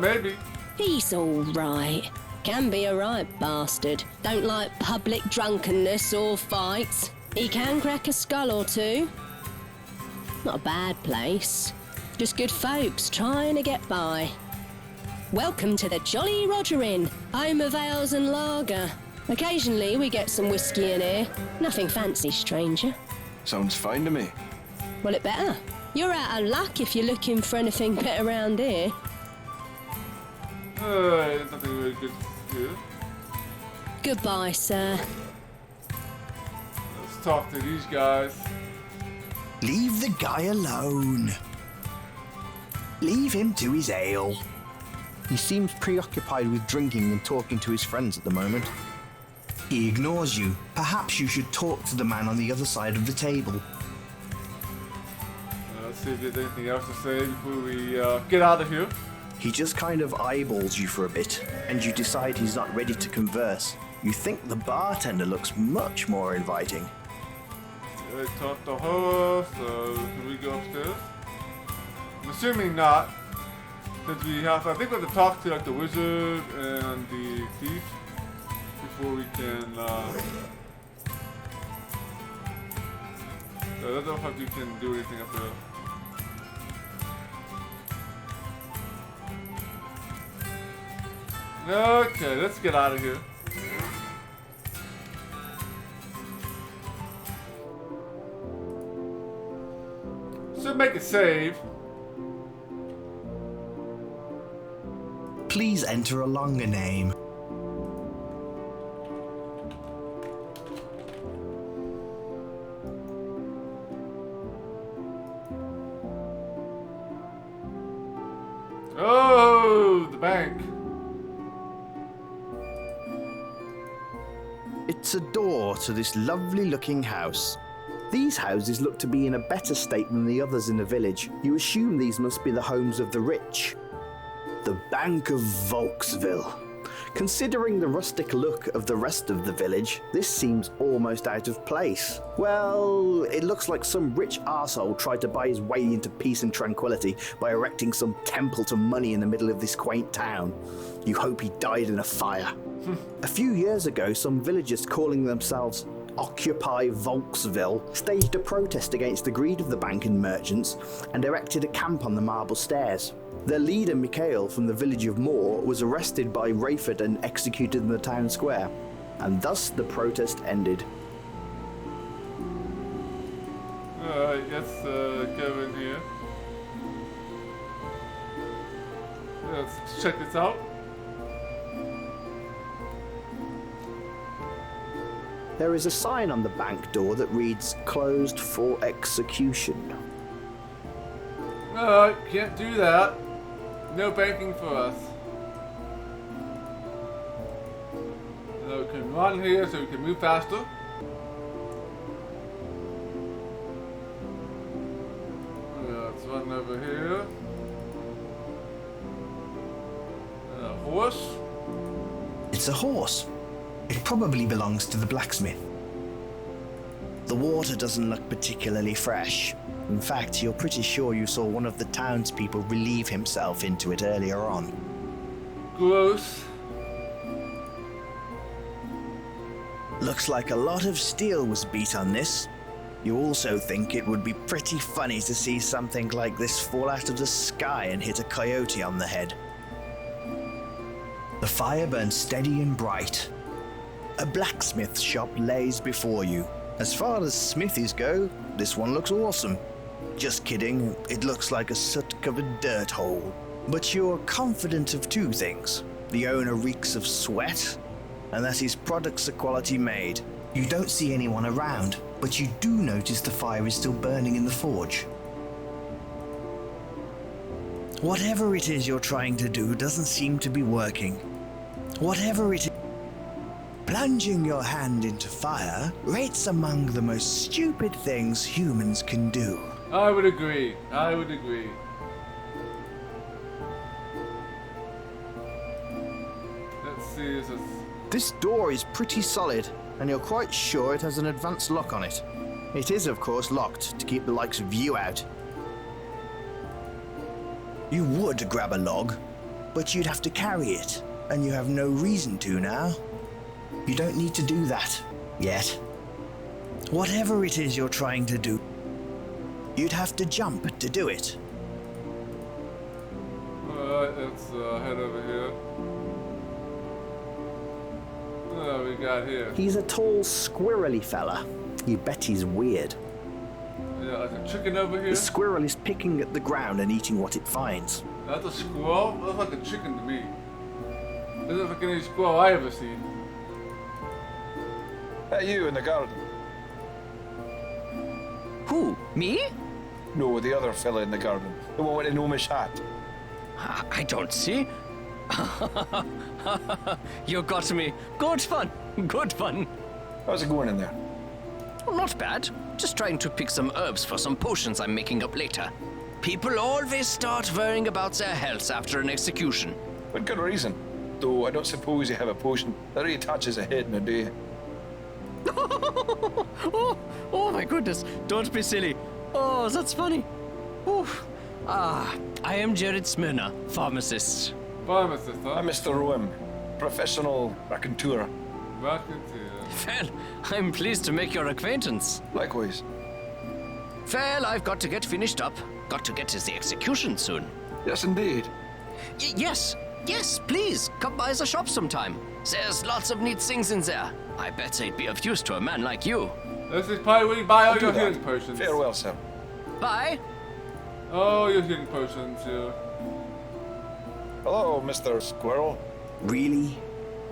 Maybe.
He's all right. Can be a right bastard. Don't like public drunkenness or fights. He can crack a skull or two. Not a bad place. Just good folks trying to get by. Welcome to the Jolly Roger Inn, home of ales and lager. Occasionally we get some whiskey in here. Nothing fancy, stranger.
Sounds fine to me.
Well, it better. You're out of luck if you're looking for anything better around here.
Nothing really good here.
Goodbye, sir.
Let's talk to these guys.
Leave the guy alone. Leave him to his ale.
He seems preoccupied with drinking and talking to his friends at the moment.
He ignores you. Perhaps you should talk to the man on the other side of the table.
Let's see if there's anything else to say before we get out of here.
He just kind of eyeballs you for a bit, and you decide he's not ready to converse. You think the bartender looks much more inviting.
I talked to her, so can we go upstairs? I'm assuming not, since we have, I think we have to talk to like the wizard and the thief before we can, I don't know if you can do anything up there. Okay, let's get out of here. Should make a save.
Please enter a longer name.
Oh, the bank.
It's a door to this lovely looking house. These houses look to be in a better state than the others in the village. You assume these must be the homes of the rich. The Bank of Volksville. Considering the rustic look of the rest of the village, this seems almost out of place. Well, it looks like some rich arsehole tried to buy his way into peace and tranquility by erecting some temple to money in the middle of this quaint town. You hope he died in a fire. A few years ago, some villagers calling themselves Occupy Volksville staged a protest against the greed of the bank and merchants and erected a camp on the marble stairs. Their leader, Mikhail, from the village of Moor, was arrested by Rayford and executed in the town square, and thus the protest ended.
Alright, let's go in here. Let's check this out.
There is a sign on the bank door that reads, "Closed for execution."
Alright, can't do that. No banking for us. We can run here so we can move faster. Let's run over here. A horse?
It's a horse. It probably belongs to the blacksmith. The water doesn't look particularly fresh. In fact, you're pretty sure you saw one of the townspeople relieve himself into it earlier on.
Gross.
Looks like a lot of steel was beat on this. You also think it would be pretty funny to see something like this fall out of the sky and hit a coyote on the head. The fire burns steady and bright. A blacksmith shop lays before you. As far as smithies go, this one looks awesome. Just kidding, it looks like a soot-covered dirt hole. But you're confident of two things. The owner reeks of sweat, and that his products are quality made. You don't see anyone around, but you do notice the fire is still burning in the forge. Whatever it is you're trying to do doesn't seem to be working. Whatever it is, plunging your hand into fire rates among the most stupid things humans can do.
I would agree. I would agree. this?
This door is pretty solid, and you're quite sure it has an advanced lock on it. It is, of course, locked to keep the likes of you out.
You would grab a log, but you'd have to carry it, and you have no reason to now. You don't need to do that yet. Whatever it is you're trying to do, you'd have to jump to do it.
Alright, let's head over here. What we got here?
He's a tall, squirrely fella. You bet he's weird.
Yeah, like a chicken over here.
The squirrel is picking at the ground and eating what it finds.
That's a squirrel? That looks like a chicken to me. This looks like any squirrel I ever seen.
Hey, you in the garden.
Who? Me?
No, the other fella in the garden. The one with the gnomish hat.
I don't see. You got me. Good fun. Good fun.
How's it going in there?
Not bad. Just trying to pick some herbs for some potions I'm making up later. People always start worrying about their health after an execution.
With good reason. Though I don't suppose you have a potion that reattaches a head in a day.
Oh my goodness. Don't be silly. Oh, that's funny. Oof. I am Jared Smyrna, pharmacist.
Pharmacist, huh?
I'm Mr. Roem, professional raconteur.
Raconteur.
Well, I'm pleased to make your acquaintance.
Likewise.
Well, I've got to get finished up. Got to get to the execution soon.
Yes, indeed.
Yes, please, come by the shop sometime. There's lots of neat things in there. I bet they'd be of use to a man like you.
This is probably where you buy all
I'll
your
do
healing
that.
potions.
Farewell, sir.
Bye.
Oh, your healing potions, yeah.
Hello, Mr. Squirrel.
Really?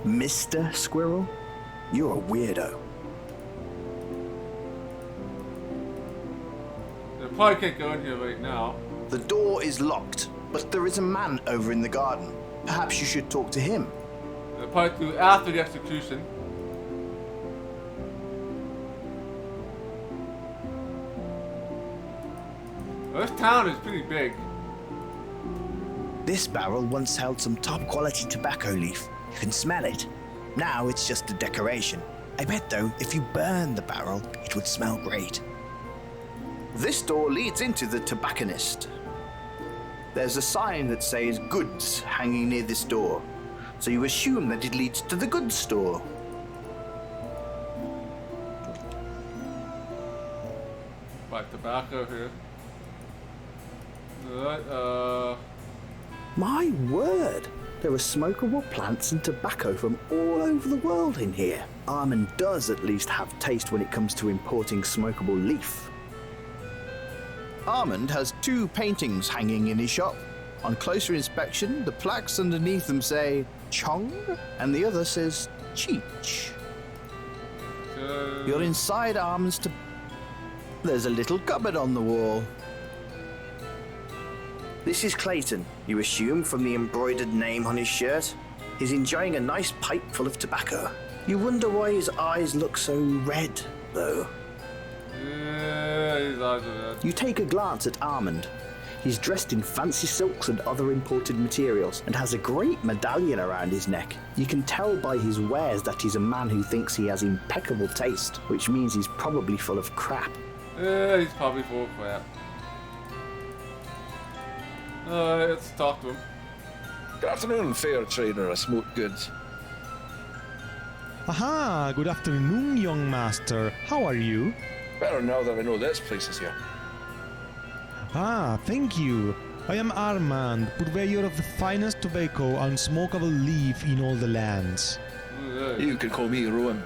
Mr. Squirrel? You're a weirdo.
You probably can't go in here right now.
The door is locked, but there is a man over in the garden. Perhaps you should talk to him.
They'll probably do after the execution. Well, this town is pretty big.
This barrel once held some top-quality tobacco leaf. You can smell it. Now it's just a decoration. I bet, though, if you burn the barrel, it would smell great.
This door leads into the tobacconist. There's a sign that says goods hanging near this door, so you assume that it leads to the goods store.
Like tobacco here. Alright,
My word! There are smokable plants and tobacco from all over the world in here. Armand does at least have taste when it comes to importing smokable leaf. Armand has 2 paintings hanging in his shop. On closer inspection, the plaques underneath them say Chong, and the other says Cheech. You're inside Armand's There's a little cupboard on the wall. This is Clayton, you assume from the embroidered name on his shirt. He's enjoying a nice pipe full of tobacco. You wonder why his eyes look so red, though.
yeah, his eyes are red.
You take a glance at Armand. He's dressed in fancy silks and other imported materials, and has a great medallion around his neck. You can tell by his wares that he's a man who thinks he has impeccable taste, which means he's probably full of crap.
Yeah, he's probably full of crap. Alright, let's talk to him.
Good afternoon, fair trader of smoked goods.
Aha, good afternoon, young master. How are you?
Better now that I know this place is here.
Ah, thank you. I am Armand, purveyor of the finest tobacco and smokable leaf in all the lands.
You can call me Rowan.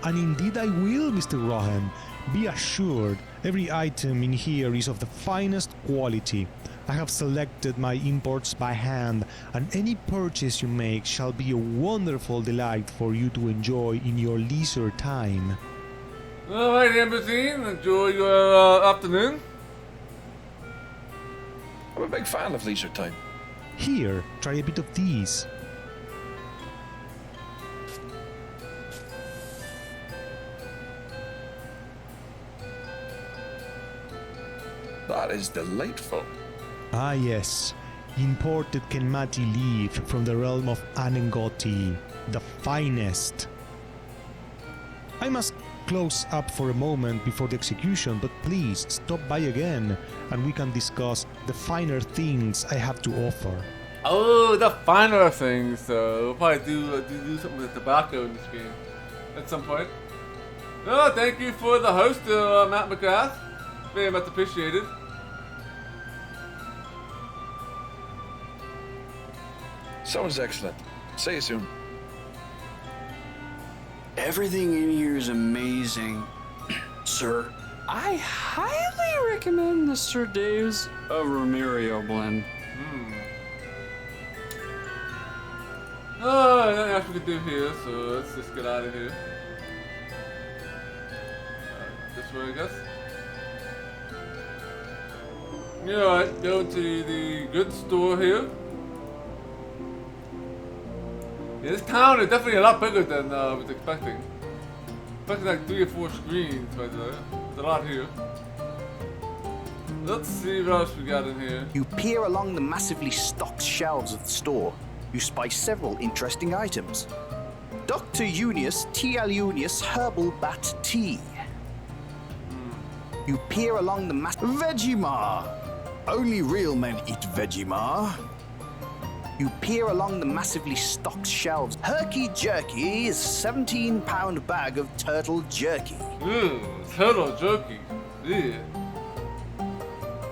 And indeed I will, Mr. Rohan. Be assured, every item in here is of the finest quality. I have selected my imports by hand, and any purchase you make shall be a wonderful delight for you to enjoy in your leisure time.
Alright, Amazine, enjoy your afternoon.
I'm a big fan of leisure time.
Here, try a bit of these.
That is delightful.
Ah yes, imported Kenmati leaf from the realm of Anengoti. the finest. I must close up for a moment before the execution, but please stop by again and we can discuss the finer things I have to offer.
Oh, the finer things. So we'll probably do something with tobacco in this game at some point. Oh, thank you for the host, Matt McGrath. Very much appreciated.
Sounds excellent. See you soon.
Everything in here is amazing, sir. I highly recommend the Sir Dave's Romerio blend.
Oh, nothing else we can do here, so let's just get out of here. This way, I guess. Yeah, alright, go to the goods store here. Yeah, this town is definitely a lot bigger than I was expecting. Expecting like 3 or 4 screens, but it's a lot here. Let's see what else we got in here.
You peer along the massively stocked shelves of the store. You spy several interesting items. Dr. Unius Tialunius Herbal Bat Tea. You peer along the Vegemar. Only real men eat Vegemar. You peer along the massively stocked shelves. Herky Jerky is 17-pound bag of turtle jerky.
Ooh, turtle jerky. Yeah.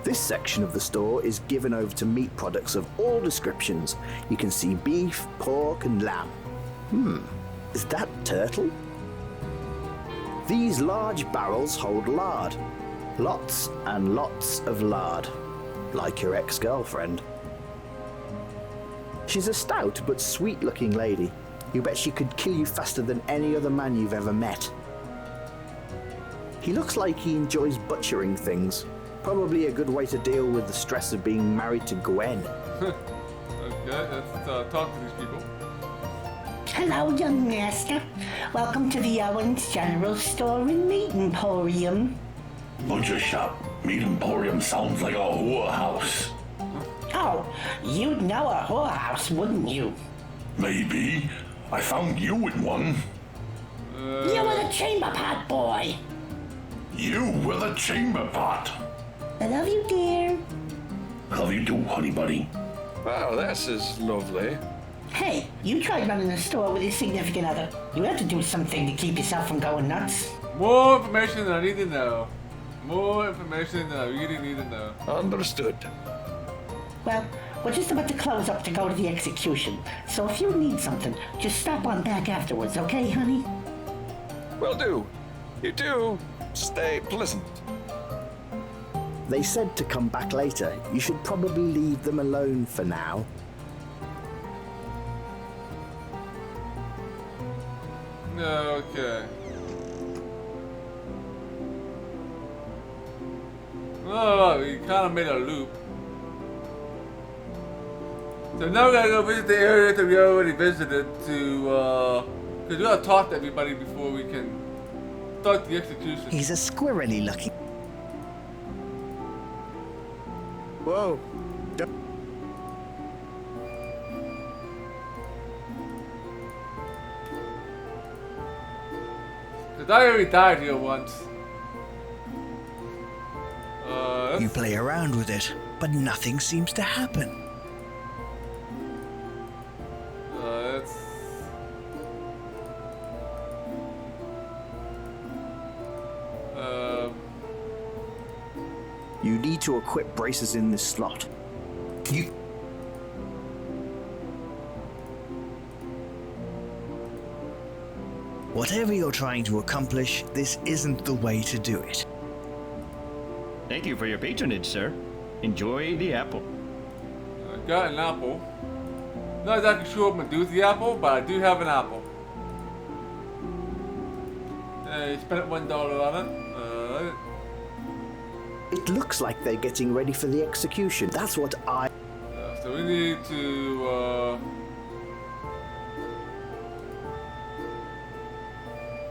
This section of the store is given over to meat products of all descriptions. You can see beef, pork, and lamb. Is that turtle? These large barrels hold lard. Lots and lots of lard. Like your ex-girlfriend. She's a stout but sweet-looking lady. You bet she could kill you faster than any other man you've ever met. He looks like he enjoys butchering things. Probably a good way to deal with the stress of being married to Gwen.
Okay, let's talk to these people.
Hello, young master. Welcome to the Owens General Store and Meat Emporium.
Butcher shop. Meat Emporium sounds like a whorehouse.
Oh, you'd know a whorehouse, wouldn't you?
Maybe. I found you in one.
You were the chamber pot boy.
You were the chamber pot.
I love you, dear.
I love you too, honey buddy.
Wow, this is lovely.
Hey, you tried running a store with your significant other. You have to do something to keep yourself from going nuts.
More information than I need to know. More information than I really need to know.
Understood.
Well, we're just about to close up to go to the execution. So if you need something, just stop on back afterwards, okay, honey?
Will do. You too. Stay pleasant.
They said to come back later. You should probably leave them alone for now.
Okay. Oh, we kind of made a loop. So now we gotta go visit the area that we already visited to, because we gotta talk to everybody before we can start the execution.
He's a squirrely looking.
Whoa.
Because I already died here once.
You play around with it, but nothing seems to happen.
You need to equip braces in this slot.
Whatever you're trying to accomplish, this isn't the way to do it.
Thank you for your patronage, sir. Enjoy the apple.
I got an apple. Not exactly sure what I'm gonna do with the apple, but I do have an apple. Hey, spent $1 on it.
It looks like they're getting ready for the execution. That's what I...
So we need to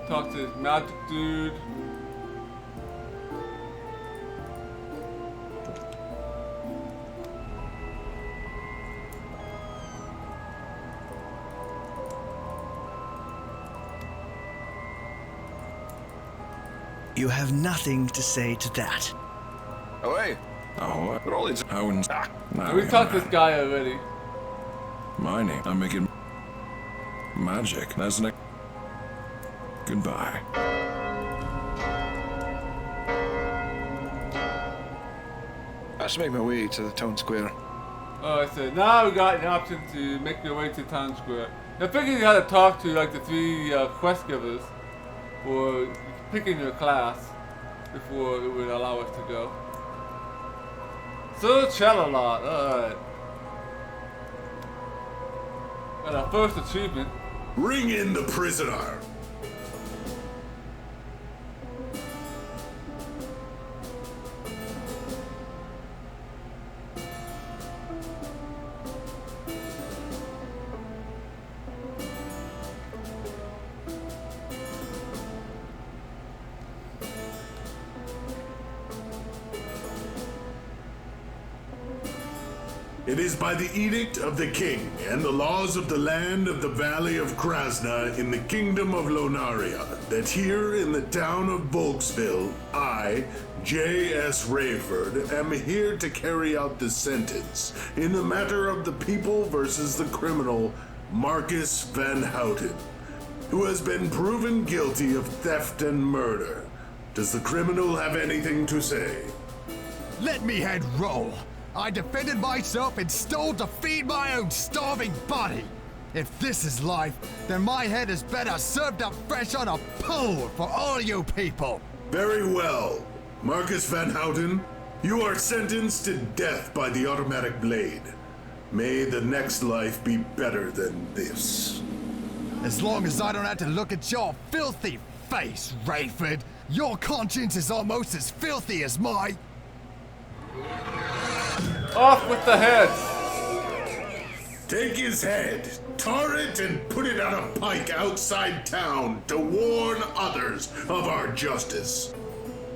talk to this magic dude.
You have nothing to say to that.
Away.
Oh, what? All it's how in.
We talked to this guy already.
My name. I'm making magic. That's next. Goodbye.
Let's make my way to the town square.
Oh, I said, now we got an option to make your way to town square. I figured you had to talk to like the 3 quest givers for picking your class before it would allow us to go. So chat a lot, alright. Got our first achievement.
Bring in the prisoner. It is by the edict of the king and the laws of the land of the valley of Krasna in the kingdom of Lonaria that here in the town of Volksville, I, J.S. Rayford, am here to carry out the sentence in the matter of the people versus the criminal Marcus Van Houten, who has been proven guilty of theft and murder. Does the criminal have anything to say?
Let me head roll. I defended myself and stole to feed my own starving body. If this is life, then my head is better served up fresh on a pole for all you people.
Very well. Marcus Van Houten, you are sentenced to death by the automatic blade. May the next life be better than this.
As long as I don't have to look at your filthy face, Rayford, your conscience is almost as filthy as my...
Off with the head!
Take his head, tar it, and put it on a pike outside town to warn others of our justice.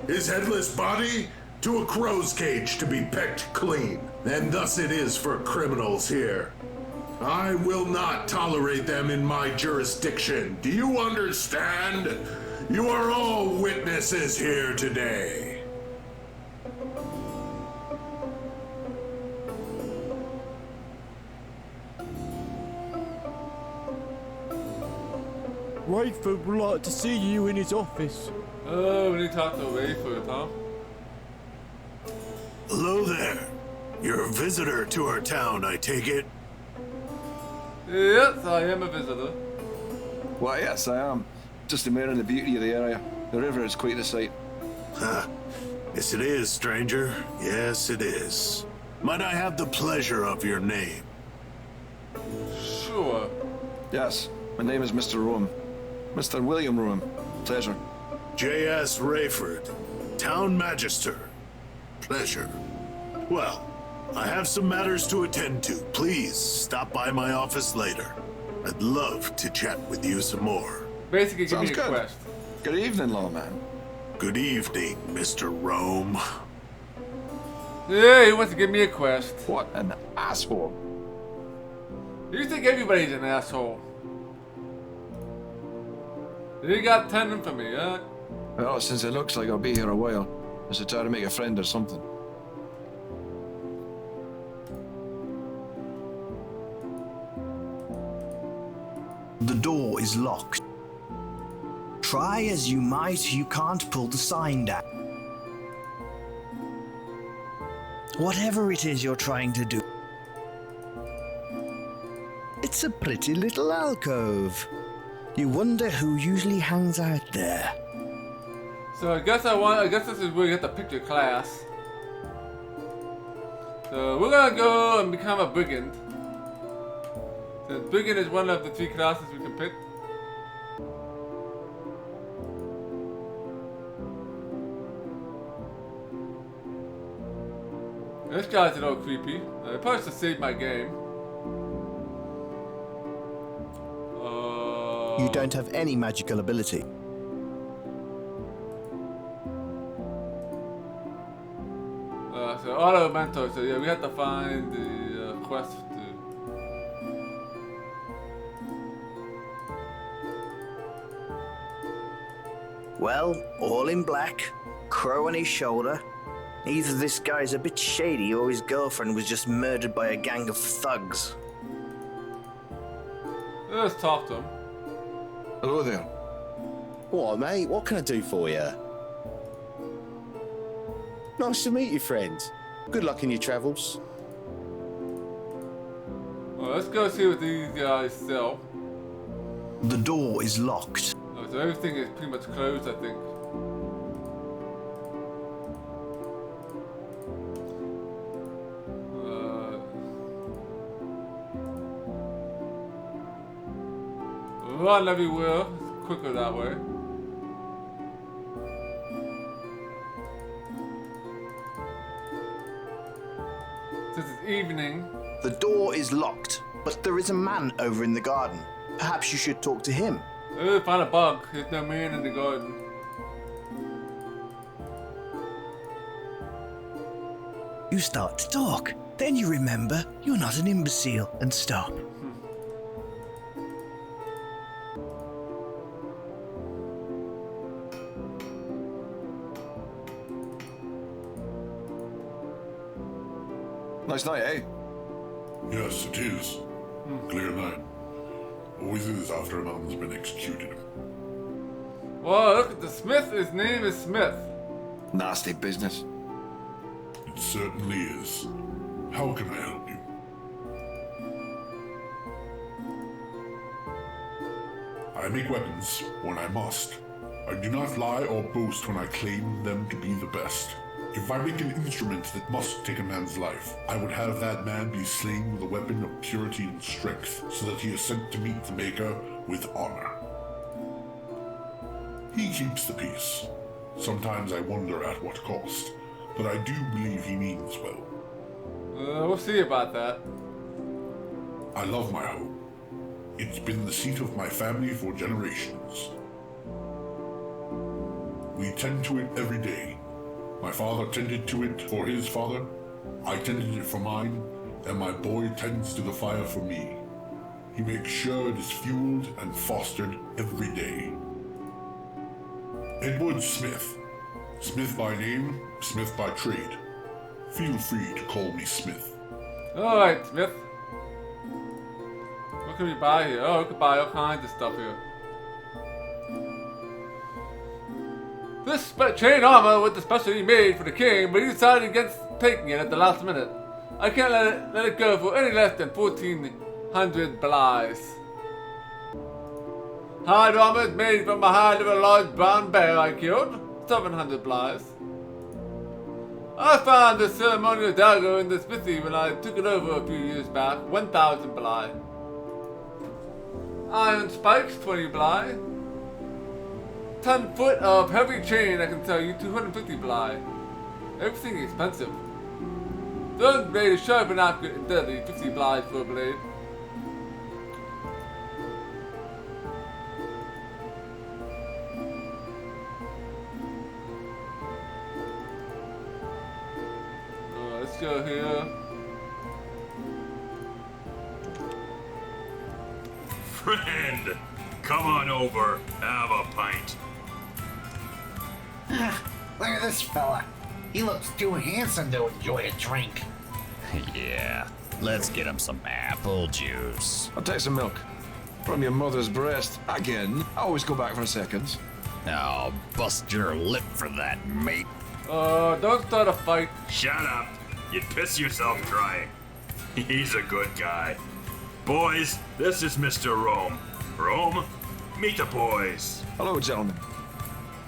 His headless body to a crow's cage to be pecked clean, and thus it is for criminals here. I will not tolerate them in my jurisdiction. Do you understand? You are all witnesses here today.
Rayford would like to see you in his office.
Oh, we need to talk to Rayford, huh?
Hello there. You're a visitor to our town, I take it?
Yes, I am a visitor.
Why, yes, I am. Just admiring the beauty of the area. The river is quite the sight.
Huh. Yes, it is, stranger. Yes, it is. Might I have the pleasure of your name?
Sure.
Yes, my name is Mr. Rome. Mr. William Rome. Pleasure.
J.S. Rayford, Town Magister. Pleasure. Well, I have some matters to attend to. Please stop by my office later. I'd love to chat with you some more.
Basically, give
Sounds
me a
good.
quest.
Good evening, lawman.
Good evening, Mr. Rome.
Yeah, he wants to give me a quest.
What an asshole.
You think everybody's an asshole. You got 10 infamy, huh?
Well, since it looks like I'll be here a while, I should try to make a friend or something.
The door is locked. Try as you might, you can't pull the sign down. Whatever it is you're trying to do. It's a pretty little alcove. You wonder who usually hangs out there.
So I guess this is where you have to pick your class. So we're gonna go and become a brigand. Since brigand is one of the 3 classes we can pick. This guy's a little creepy. I probably should save my game.
You don't have any magical ability.
So auto mentor. So yeah, we have to find the quest to.
Well, all in black, crow on his shoulder. Either this guy's a bit shady or his girlfriend was just murdered by a gang of thugs.
Let's talk to him.
Hello there.
What, mate? What can I do for you? Nice to meet you, friend. Good luck in your travels.
Well, let's go see what these guys sell.
The door is locked.
Oh, so everything is pretty much closed, I think. Run everywhere. It's quicker that way. Since it's evening.
The door is locked, but there is a man over in the garden. Perhaps you should talk to him.
Find a bug. There's no man in the garden.
You start to talk. Then you remember you're not an imbecile and stop.
Nice night, eh?
Yes, it is. Clear night. Always is after a man's been executed.
Whoa, look at the Smith. His name is Smith.
Nasty business.
It certainly is. How can I help you? I make weapons when I must. I do not lie or boast when I claim them to be the best. If I make an instrument that must take a man's life, I would have that man be slain with a weapon of purity and strength, so that he is sent to meet the maker with honor. He keeps the peace. Sometimes I wonder at what cost, but I do believe he means well.
We'll see about that.
I love my home. It's been the seat of my family for generations. We tend to it every day. My father tended to it for his father, I tended it for mine, and my boy tends to the fire for me. He makes sure it is fueled and fostered every day. Edward Smith. Smith by name, Smith by trade. Feel free to call me Smith.
Alright, Smith. What can we buy here? Oh, we can buy all kinds of stuff here. This chain armor was especially made for the king, but he decided against taking it at the last minute. I can't let it go for any less than 1,400 blyes. Hide armor is made from a hide of a large brown bear I killed. 700 blyes. I found the ceremonial dagger in the smithy when I took it over a few years back. 1,000 bly. Iron spikes, 20 bly. 10 foot of heavy chain, I can tell you, 250 bly. Everything is expensive. Third blade is sharp and accurate and deadly, 50 bly for a blade. Let's go here.
Friend, come on over, have a pint.
Look at this fella. He looks too handsome to enjoy a drink.
Yeah, let's get him some apple juice.
I'll take some milk. From your mother's breast. Again. I always go back for seconds.
I'll bust your lip for that, mate.
Don't start a fight.
Shut up. You'd piss yourself trying. He's a good guy. Boys, this is Mr. Rome. Rome, meet the boys.
Hello, gentlemen.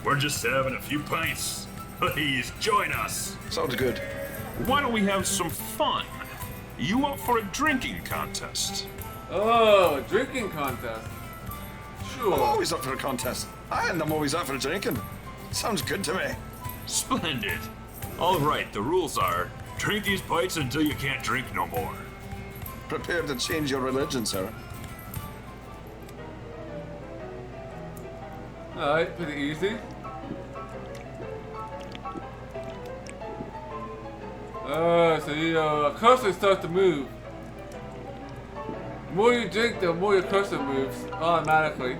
We're just having a few pints. Please join us.
Sounds good.
Why don't we have some fun? You up for a drinking contest?
Oh, a drinking contest. Sure.
I'm always up for a contest. And I'm always up for drinking. Sounds good to me.
Splendid. All right, the rules are, drink these pints until you can't drink no more.
Prepare to change your religion, sir.
Alright, pretty easy. So your cursor starts to move. The more you drink, the more your cursor moves automatically.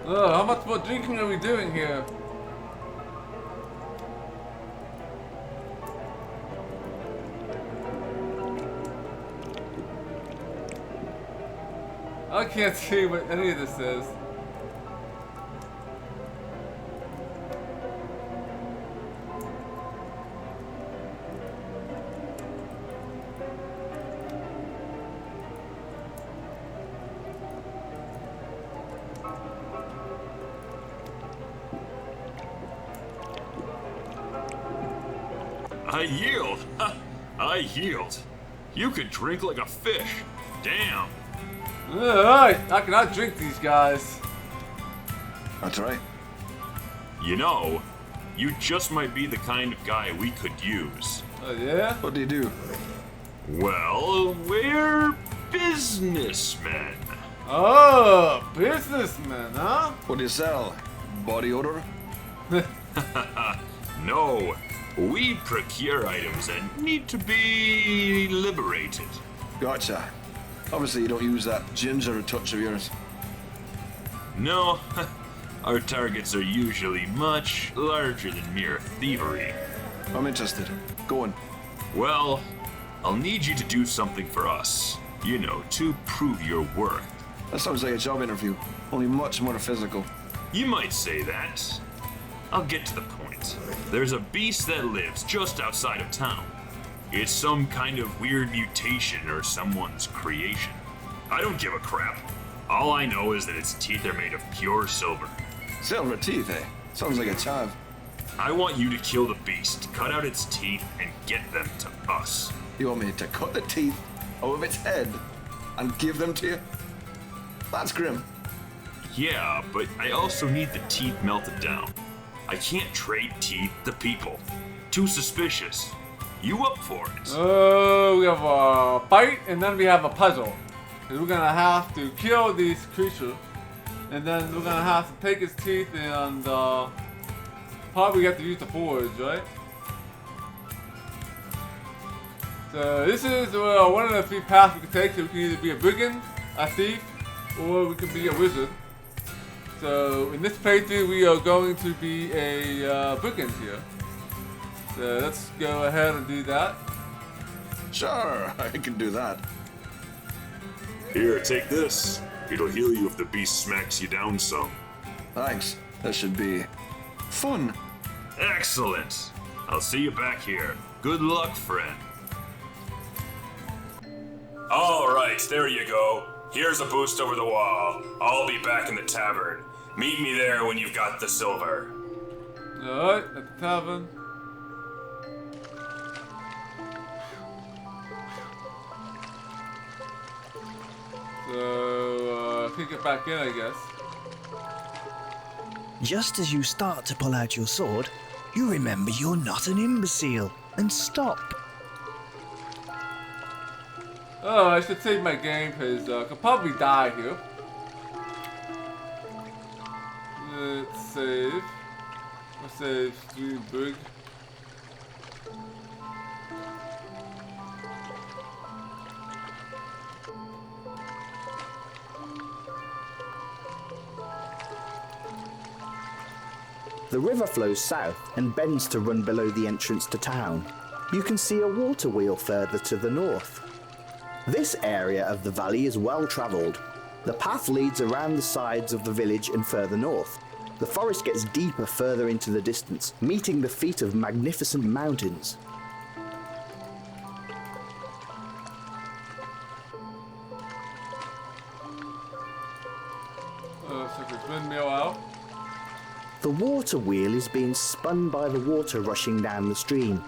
How much more drinking are we doing here? I can't see what any of this is.
I yield. I yield. You could drink like a fish. Damn.
Alright, I cannot drink these guys.
That's right.
You know, you just might be the kind of guy we could use.
Oh, yeah?
What do you do?
Well, we're businessmen.
Oh, businessmen, huh?
What do you sell? Body odor?
No, we procure items that need to be liberated.
Gotcha. Obviously you don't use that ginger touch of yours.
No, our targets are usually much larger than mere thievery.
I'm interested. Go on.
Well, I'll need you to do something for us. You know, to prove your worth.
That sounds like a job interview, only much more physical.
You might say that. I'll get to the point. There's a beast that lives just outside of town. It's some kind of weird mutation or someone's creation. I don't give a crap. All I know is that its teeth are made of pure silver.
Silver teeth, eh? Sounds like a chav.
I want you to kill the beast, cut out its teeth, and get them to us.
You want me to cut the teeth out of its head and give them to you? That's grim.
Yeah, but I also need the teeth melted down. I can't trade teeth to people. Too suspicious. You up for it?
Oh, we have a fight and then we have a puzzle. We're gonna have to kill these creatures, and then we're gonna have to take its teeth and probably have to use the forge, right? So this is one of the three paths we can take. So we can either be a brigand, a thief, or we can be a wizard. So in this playthrough, we are going to be a brigand here. So let's go ahead and do that.
Sure, I can do that.
Here, take this. It'll heal you if the beast smacks you down some.
Thanks. That should be fun.
Excellent. I'll see you back here. Good luck, friend. All right, there you go. Here's a boost over the wall. I'll be back in the tavern. Meet me there when you've got the silver.
Alright, at the tavern. So, I can get back in, I guess.
Just as you start to pull out your sword, you remember you're not an imbecile and stop.
Oh, I should save my game because I could probably die here. Let's save. Let's save Stream Brig.
The river flows south and bends to run below the entrance to town. You can see a water wheel further to the north. This area of the valley is well travelled. The path leads around the sides of the village and further north. The forest gets deeper further into the distance, meeting the feet of magnificent mountains.
So there's windmill out.
The water wheel is being spun by the water rushing down the stream.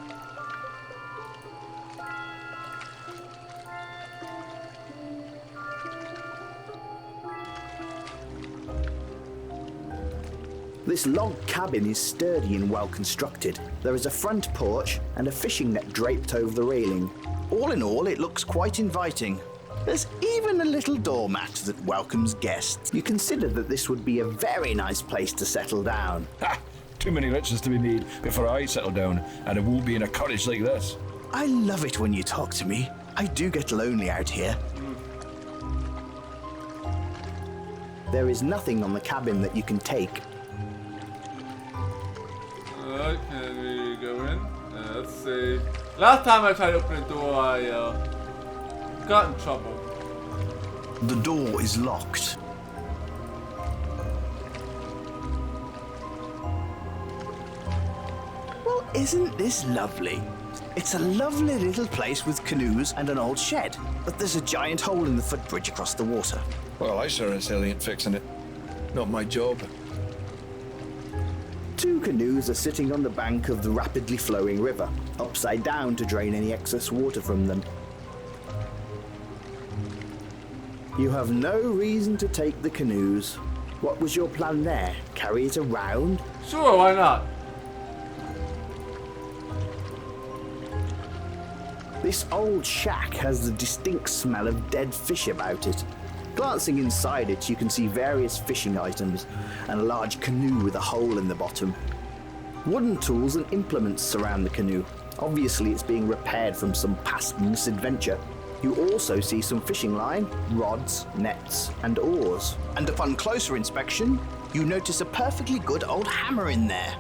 This log cabin is sturdy and well constructed. There is a front porch and a fishing net draped over the railing. All in all, it looks quite inviting. There's even a little doormat that welcomes guests. You consider that this would be a very nice place to settle down.
Ha! Too many riches to be made before I settle down, and it won't be in a cottage like this.
I love it when you talk to me. I do get lonely out here. There is nothing on the cabin that you can take.
Can we go in? Let's see. Last time I tried to open the door, I got in trouble.
The door is locked. Well, isn't this lovely? It's a lovely little place with canoes and an old shed, but there's a giant hole in the footbridge across the water.
Well, I sure as hell ain't fixing it. Not my job.
Two canoes are sitting on the bank of the rapidly flowing river, upside down to drain any excess water from them. You have no reason to take the canoes. What was your plan there? Carry it around?
Sure, why not?
This old shack has the distinct smell of dead fish about it. Glancing inside it, you can see various fishing items and a large canoe with a hole in the bottom. Wooden tools and implements surround the canoe. Obviously, it's being repaired from some past misadventure. You also see some fishing line, rods, nets, and oars. And upon closer inspection, you notice a perfectly good old hammer in there.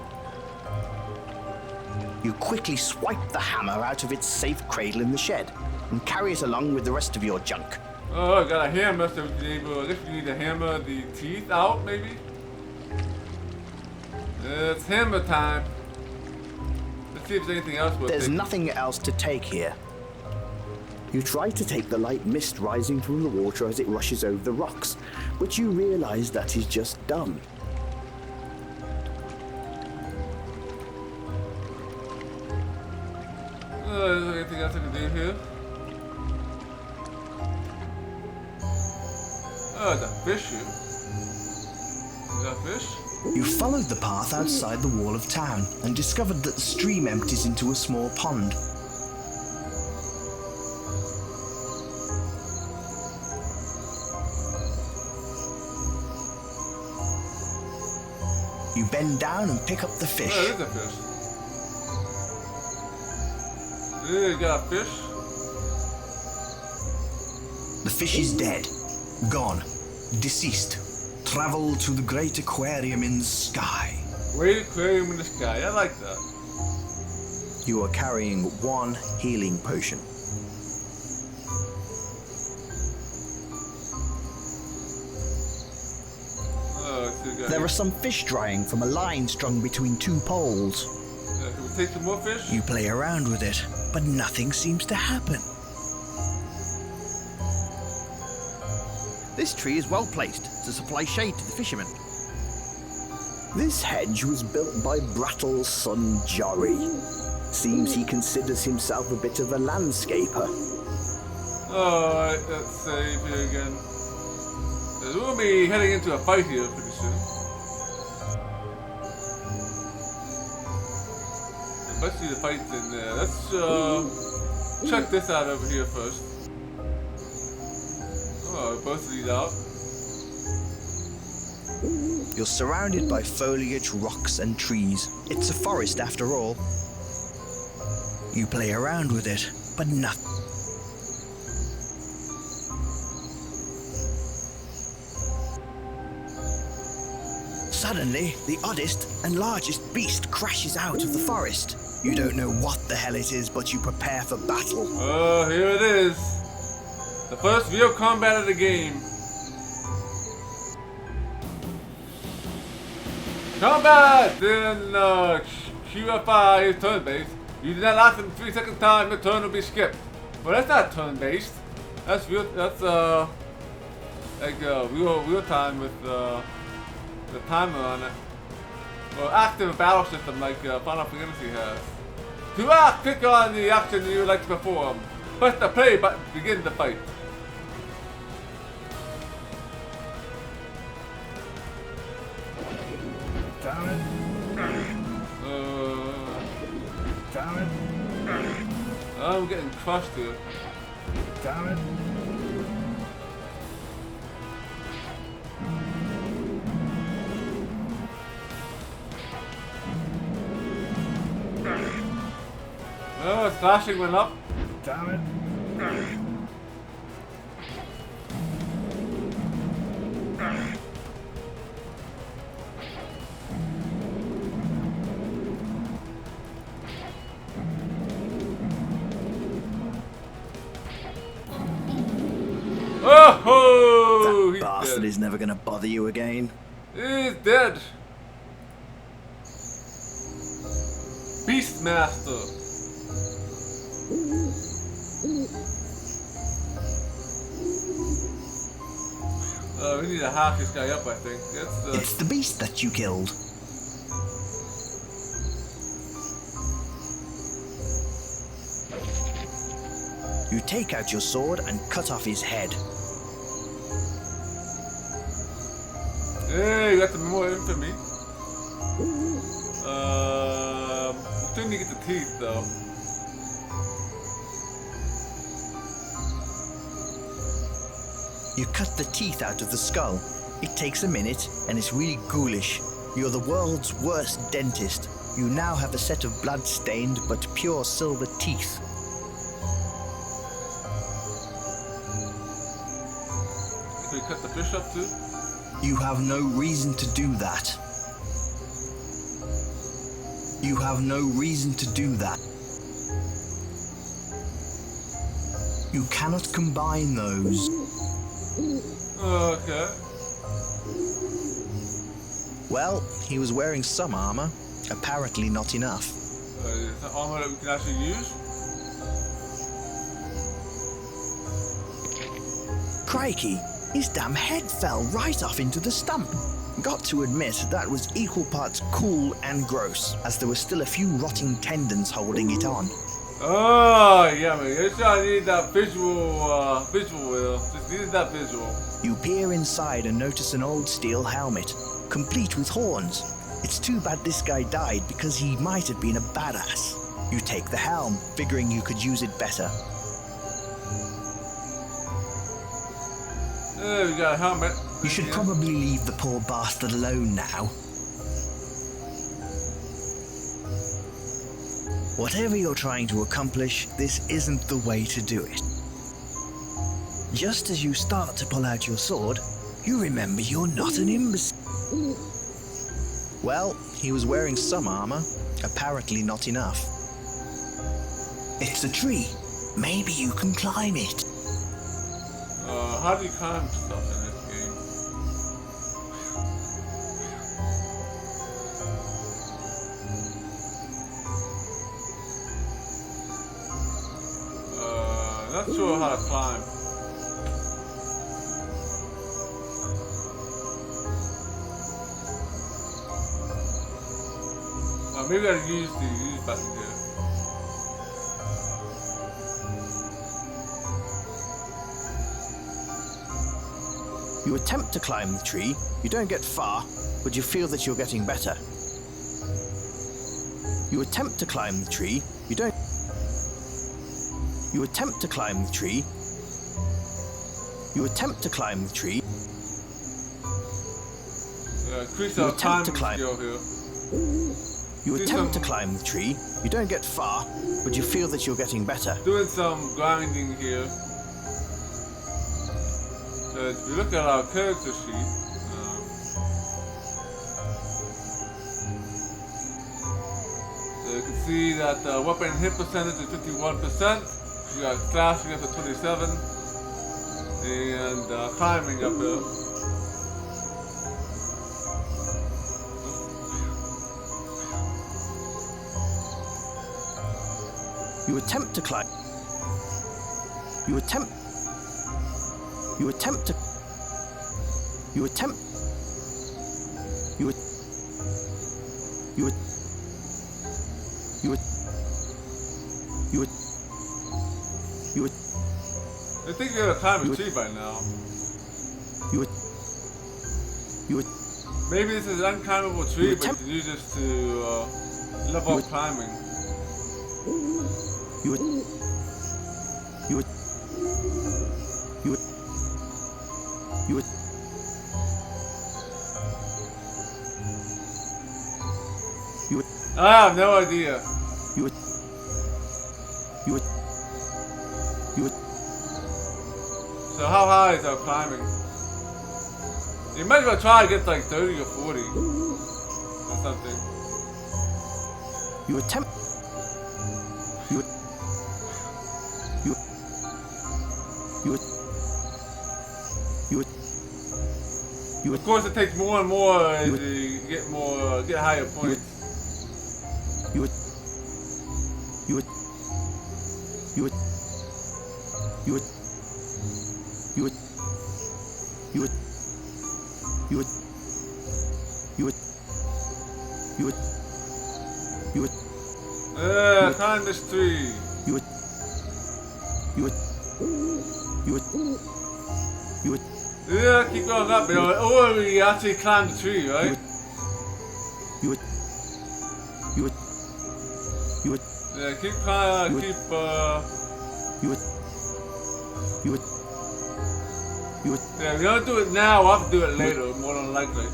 You quickly swipe the hammer out of its safe cradle in the shed and carry it along with the rest of your junk.
Oh, I got a hammer, so I guess we need to hammer the teeth out, maybe? It's hammer time. Let's see if there's anything else.
There's nothing else to take here. You try to take the light mist rising from the water as it rushes over the rocks, but you realize that is just dumb.
Is there anything else I can do here? Oh, it's a fish here. Is that a fish?
You followed the path outside the wall of town and discovered that the stream empties into a small pond. You bend down and pick up the fish.
Oh, there's a fish. You got a fish?
The fish is dead, gone, deceased. Travel to the great aquarium in the sky.
Great aquarium in the sky. I like that.
You are carrying one healing potion. There are some fish drying from a line strung between two poles.
Can we take some more fish?
You play around with it, but nothing seems to happen.
This tree is well placed to supply shade to the fishermen.
This hedge was built by Brattle's son Jory. Seems he considers himself a bit of a landscaper.
Alright, let's save here again. We'll be heading into a fight here pretty soon. Let's see the fights in there. Let's check this out over here first. Oh, both of these out.
You're surrounded by foliage, rocks, and trees. It's a forest after all. You play around with it, but nothing. Suddenly, the oddest and largest beast crashes out of the forest. You don't know what the hell it is, but you prepare for battle.
Oh, here it is. The first real combat of the game. Combat! Then QFI is turn-based. You do not last in 3 second time, your turn will be skipped. Well, that's not turn-based. That's real. That's like real time with the timer on it. Well, active battle system like Final Fantasy has. To act, click on the action you would like to perform. Press the play button to begin the fight.
Damn it. Damn it.
I'm getting crushed here.
Damn it.
Oh, slashing went up.
Damn it.
bastard is never gonna bother you again.
He's dead. Beastmaster. We need to hack this guy up, I think.
It's the beast that you killed. You take out your sword and cut off his head.
Hey, you got some more infamy. Still need to get the teeth, though.
You cut the teeth out of the skull. It takes a minute, and it's really ghoulish. You're the world's worst dentist. You now have a set of blood-stained but pure silver teeth.
Can we cut the fish up too?
You have no reason to do that. You have no reason to do that. You cannot combine those.
Okay.
Well, he was wearing some armor. Apparently not enough.
Is that armor that we can actually use?
Crikey, his damn head fell right off into the stump. Got to admit, that was equal parts cool and gross, as there were still a few rotting tendons holding it on.
Oh, yeah, man. Just I need that visual, Will. Just needed that visual.
You peer inside and notice an old steel helmet, complete with horns. It's too bad this guy died because he might have been a badass. You take the helm, figuring you could use it better.
We got a helmet.
You should probably leave the poor bastard alone now. Whatever you're trying to accomplish, this isn't the way to do it. Just as you start to pull out your sword, you remember you're not an imbecile. Well, he was wearing some armor, apparently not enough. It's a tree. Maybe you can climb it.
How do you climb stuff in this game? Not sure how to climb. Maybe I gotta use the use button here.
You attempt to climb the tree, you don't get far, but you feel that you're getting better. You attempt to climb the tree, you don't... You attempt to climb the tree. You attempt to climb the tree.
Increase our time skill here.
You attempt to climb the tree, you don't get far, but you feel that you're getting better.
Doing some grinding here. So if you look at our character sheet, so you can see that the weapon hit percentage is 51%. We got slashing up to 27, and climbing up here.
You attempt to climb. You attempt. You attempt to. You attempt. You. You. You. You. You.
I think you're gonna climb a tree by now.
You. You.
Maybe this is an unclimbable tree, but you can use this to level up climbing.
You would. You would. You would. You would. You would.
I have no idea.
You would. You would. You would.
So how high is our climbing? You might as well try to get like 30 or 40 or something.
You attempt. You would. You would. You would. You would.
Of course, it takes more and more as you get higher points.
You would.
Climb this tree. Yeah, keep going up, Bill. Oh, we actually climbed the tree, right? Yeah, keep climbing, Yeah, we don't do it now, we'll have to do it later, more than likely.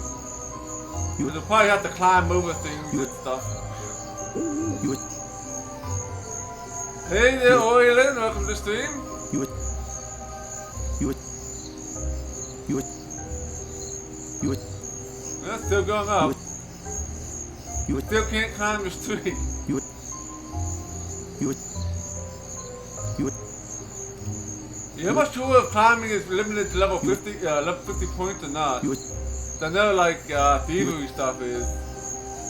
We'll probably have to climb over things and stuff. Hey there, Oilen, welcome to the stream. That's still going up. Still can't climb this tree. Yeah, I'm not sure if climbing is limited to level 50, level 50 points or not. I know, like, thievery stuff is.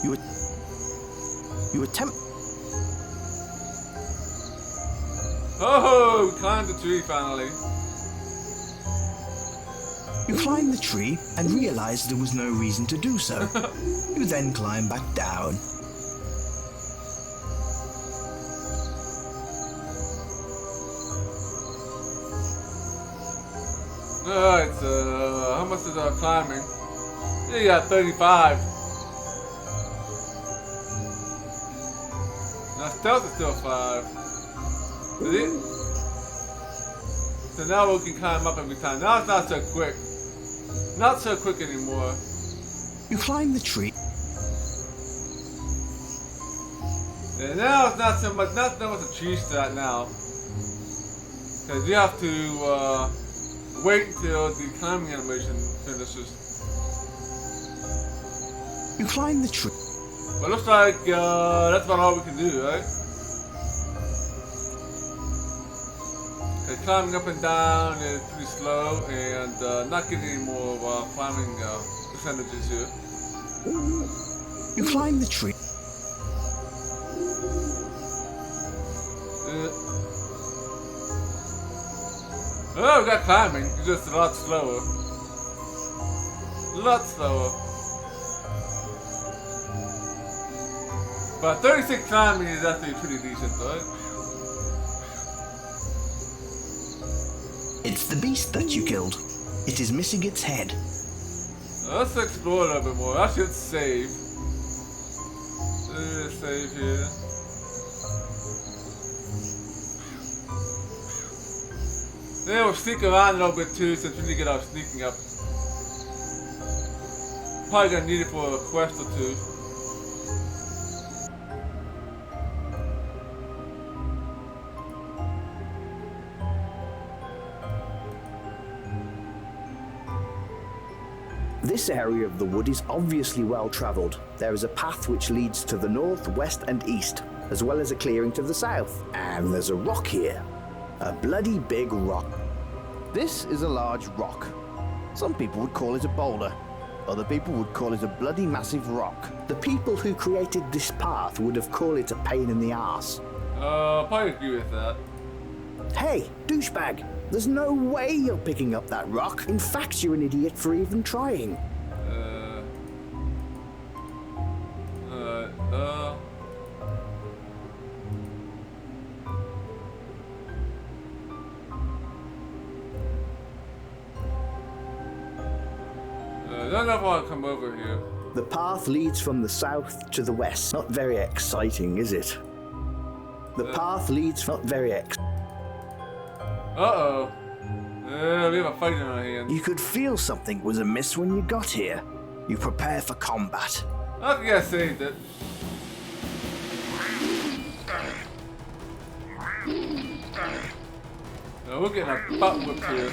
You attempt.
Oh, we climbed the tree finally.
You climbed the tree and realized there was no reason to do so. You then climb back down.
Alright, so how much is our climbing? Yeah, you got 35. Now stealth is still 5. Is it? So now we can climb up every time. Now it's not so quick. Not so quick anymore.
You climb the tree.
Yeah, now it's not so much, not so much a tree strat now. Because you have to wait until the climbing animation finishes.
You climb the tree.
But it looks like that's about all we can do, right? Okay, climbing up and down is pretty slow, and not getting any more climbing percentages here.
You climb the tree.
Oh, we got climbing. It's just a lot slower. A lot slower. But 36 climbing is actually pretty decent, right?
It's the beast that you killed. It is missing its head.
Let's explore a little bit more. I should save. Save here. Yeah, we'll sneak around a little bit too since we need to get our sneaking up. Probably gonna need it for a quest or two.
This area of the wood is obviously well travelled. There is a path which leads to the north, west and east, as well as a clearing to the south. And there's a rock here. A bloody big rock.
This is a large rock. Some people would call it a boulder. Other people would call it a bloody massive rock.
The people who created this path would have called it a pain in the arse.
Probably agree with that.
Hey, douchebag! There's no way you're picking up that rock. In fact, you're an idiot for even trying.
I don't know if I want to come over here.
The path leads from the south to the west. Not very exciting, is it? The path leads not very
Uh-oh. We have a fight in our hands.
You could feel something was amiss when you got here. You prepare for combat.
I think I saved it. We're getting our butt whipped here.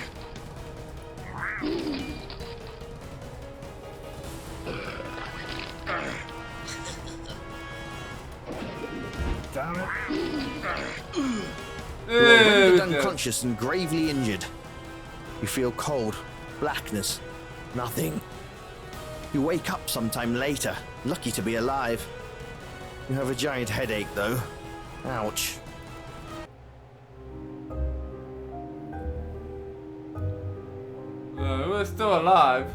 You are rendered unconscious and gravely injured. You feel cold, blackness,
Nothing. You wake up sometime later, lucky to be alive. You have a giant headache, though. Ouch.
We're still alive.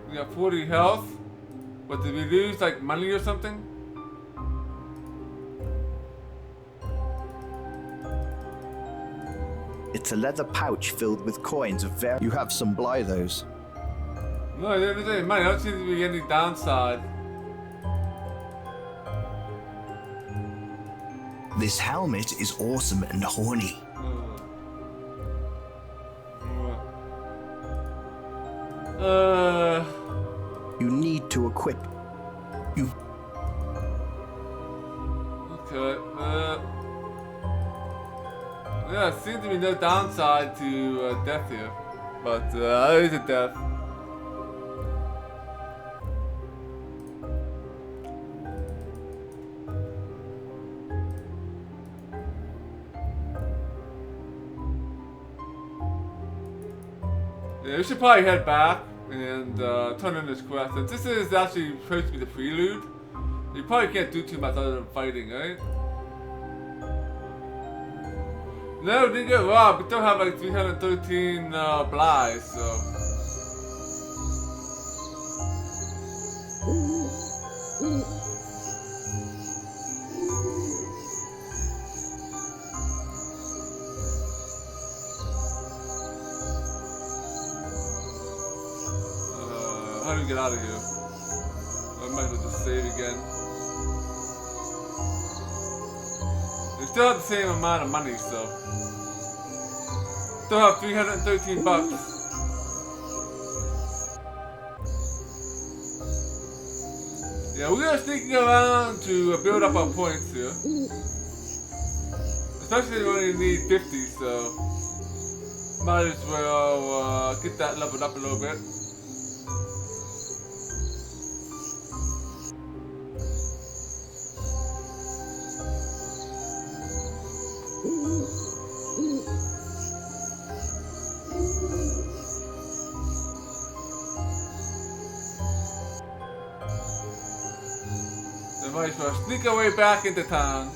We got 40 health. But did we lose like money or something?
It's a leather pouch filled with coins of various. You have some Blythos.
No, there isn't any money. I don't seem to be any downside.
This helmet is awesome and horny.
You need to equip. You.
Okay. Yeah, there seems to be no downside to death here. But there is a death. Yeah, we should probably head back and turn in this quest. And this is actually supposed to be the prelude. You probably can't do too much other than fighting, right? No, we didn't get robbed. We still have like 313 Blythe, so. How do we get out of here? I might as well just save again. We still have the same amount of money, so. Still have 313 bucks. Yeah, we are sneaking around to build up our points here. Especially when we only need 50, so. Might as well get that leveled up a little bit. Might as well sneak our way back into town.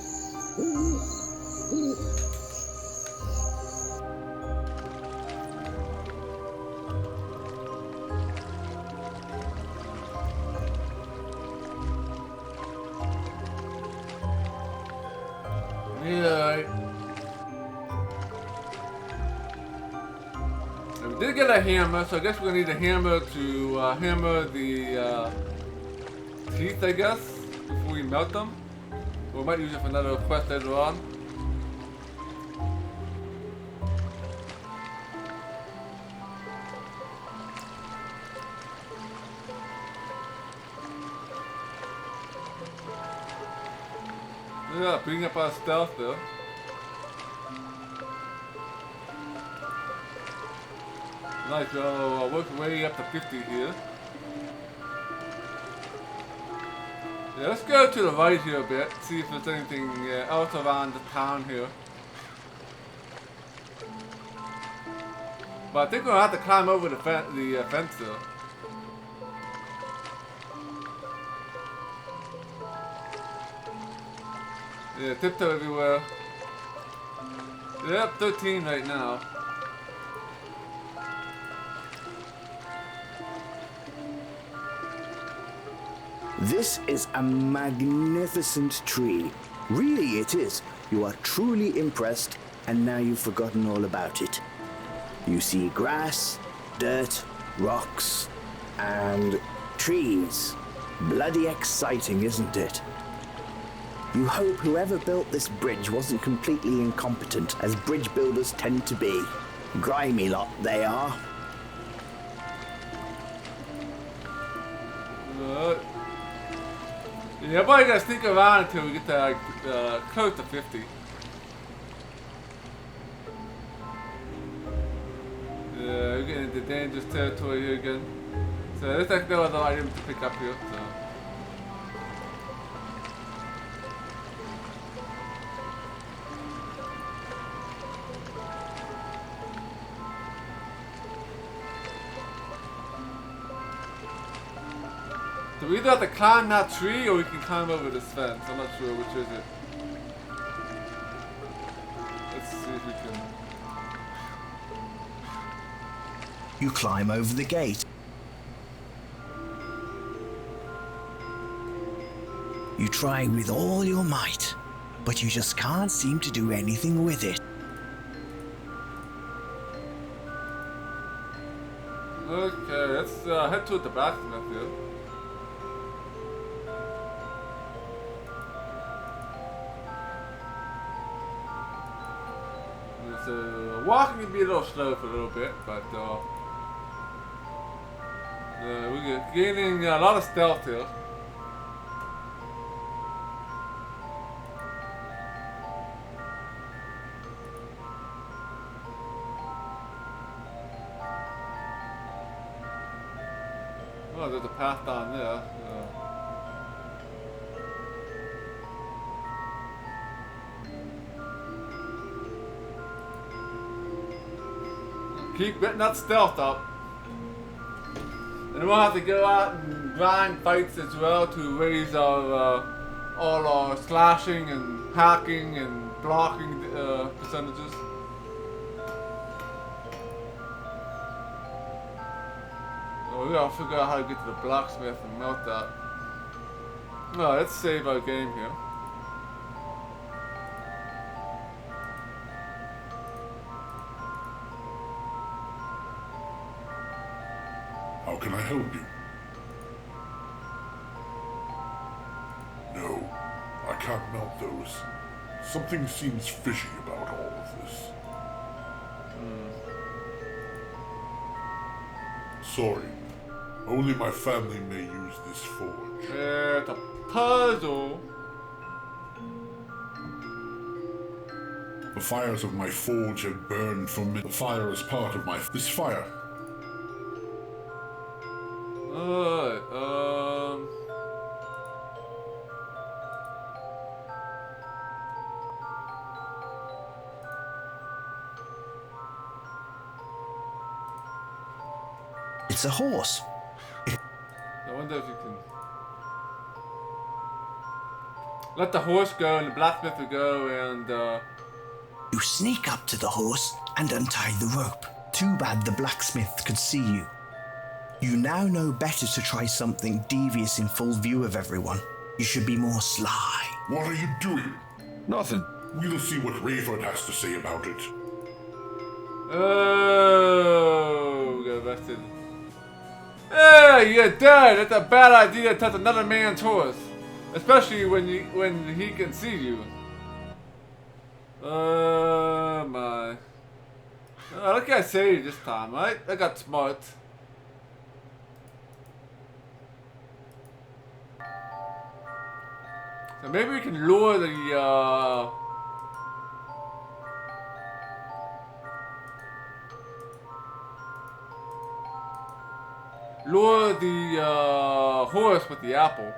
Yeah. We did get a hammer, so I guess we're gonna need a hammer to hammer the teeth, I guess. Before we melt them. We might use it for another quest later on. Yeah, bring up our stealth though. Nice, so work way up to 50 here. Yeah, let's go to the right here a bit, see if there's anything else around the town here. But I think we'll have to climb over the fence though. Yeah, tiptoe everywhere. Yep, 13 right now.
This is a magnificent tree. Really it is. You are truly impressed, and now you've forgotten all about it. You see grass, dirt, rocks, and trees. Bloody exciting, isn't it? You hope whoever built this bridge wasn't completely incompetent, as bridge builders tend to be. Grimy lot they are.
Yeah, probably gotta sneak around until we get to close to 50. Yeah, we're getting into dangerous territory here again. So there's like no other items to pick up here. So. So we either have to climb that tree or we can climb over this fence. I'm not sure which is it. Let's see if we can.
You climb over the gate. You try with all your might, but you just can't seem to do anything with it.
Okay, let's head to the blacksmith here. So walking can be a little slow for a little bit, but we're gaining a lot of stealth here. Oh, there's a path down there. Keep getting that stealth up. And we'll have to go out and grind fights as well to raise our all our slashing and hacking and blocking percentages. We gotta figure out how to get to the blacksmith and melt that. No, let's save our game here.
How can I help you? No, I can't melt those. Something seems fishy about all of this. Sorry. Only my family may use this forge.
It's a puzzle.
The fires of my forge have burned for me. The fire is part of this fire.
Alright,
It's a horse.
I wonder if you can let the horse go and the blacksmith will go and
You sneak up to the horse and untie the rope. Too bad the blacksmith could see you. You now know better to try something devious in full view of everyone. You should be more sly.
What are you doing?
Nothing.
We'll see what Rayford has to say about it.
oh, we got arrested. Hey, you're dead. That's a bad idea to touch another man's horse, especially when he can see you. Oh my! Oh, look, I saved this time, right? I got smart. So maybe we can lure the horse with the apple.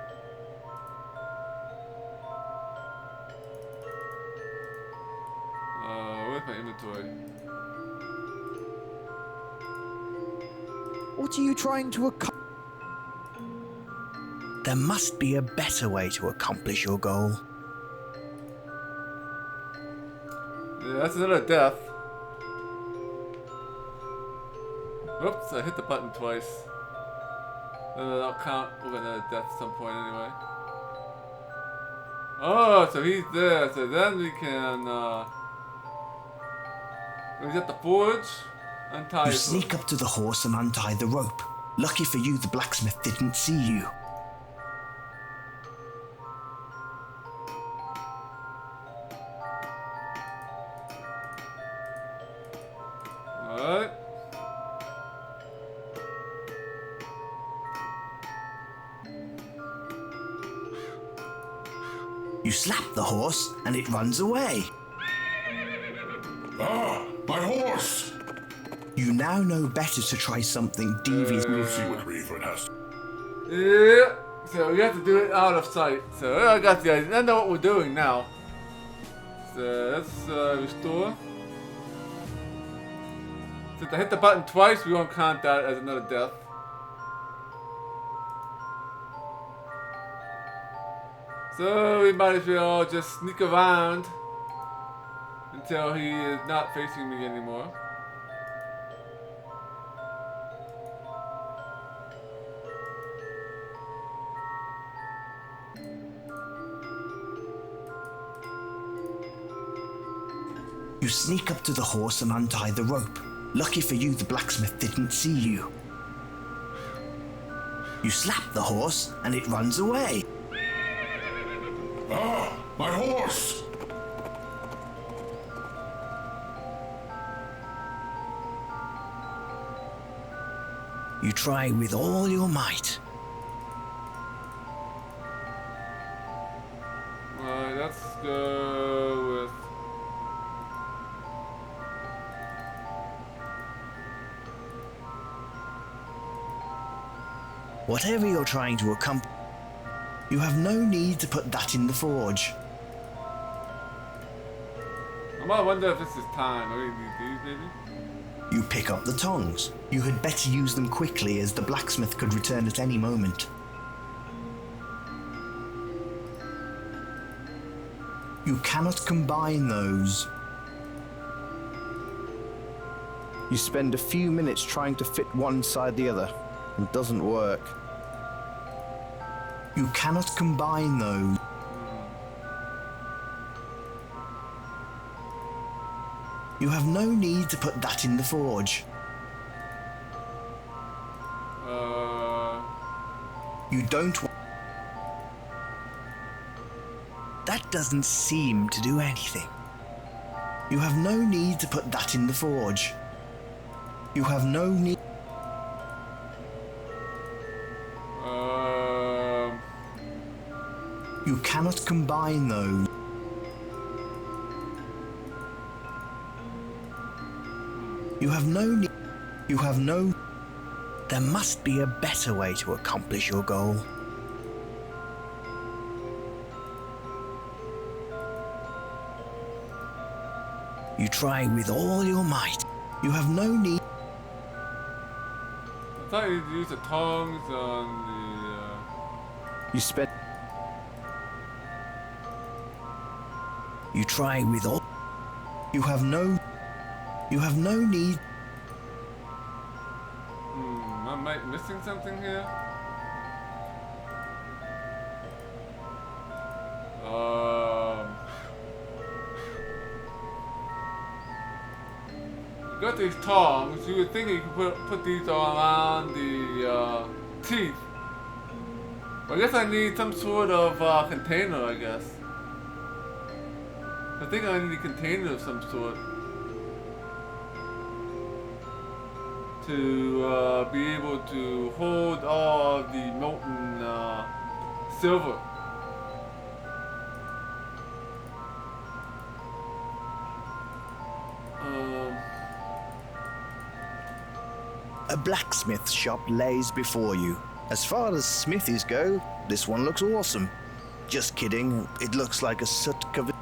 Where's my inventory?
What are you trying to accomplish?
There must be a better way to accomplish your goal.
Yeah, that's another death. Whoops, I hit the button twice. I'll count with another death at some point anyway. Oh, so he's there. So then we can we get the forge, untie
You
it.
sneak up to the horse and untie the rope. Lucky for you, the blacksmith didn't see you.
Alright.
You slap the horse and it runs away.
Ah, my horse!
You now know better to try something devious.
We'll see what Rayford has.
Yeah. So we have to do it out of sight. So I got the idea. I know what we're doing now. So let's restore. Since I hit the button twice, we won't count that as another death. So we might as well just sneak around until he is not facing me anymore.
You sneak up to the horse and untie the rope. Lucky for you, the blacksmith didn't see you. You slap the horse and it runs away.
Ah, my horse!
You try with all your might.
Alright, let's go with...
Whatever you're trying to accomplish, you have no need to put that in the forge.
I might wonder if this is time. I really need these, maybe?
You pick up the tongs. You had better use them quickly as the blacksmith could return at any moment. You cannot combine those.
You spend a few minutes trying to fit one inside the other. It doesn't work.
You cannot combine those. You have no need to put that in the forge. You don't. That doesn't seem to do anything. You have no need to put that in the forge. You have no need. You cannot combine those. You have no need. You have no. There must be a better way to accomplish your goal. You try with all your might. You have no need.
I thought you'd use the tongs on the...
You spent...
You try with all. You have no. You have no need.
Am I missing something here? You got these tongs. You would think you could put these around the teeth. But I guess I need some sort of container, I guess. I think I need a container of some sort to be able to hold all of the molten silver.
A blacksmith shop lays before you. As far as smithies go, this one looks awesome. Just kidding, it looks like a soot-covered...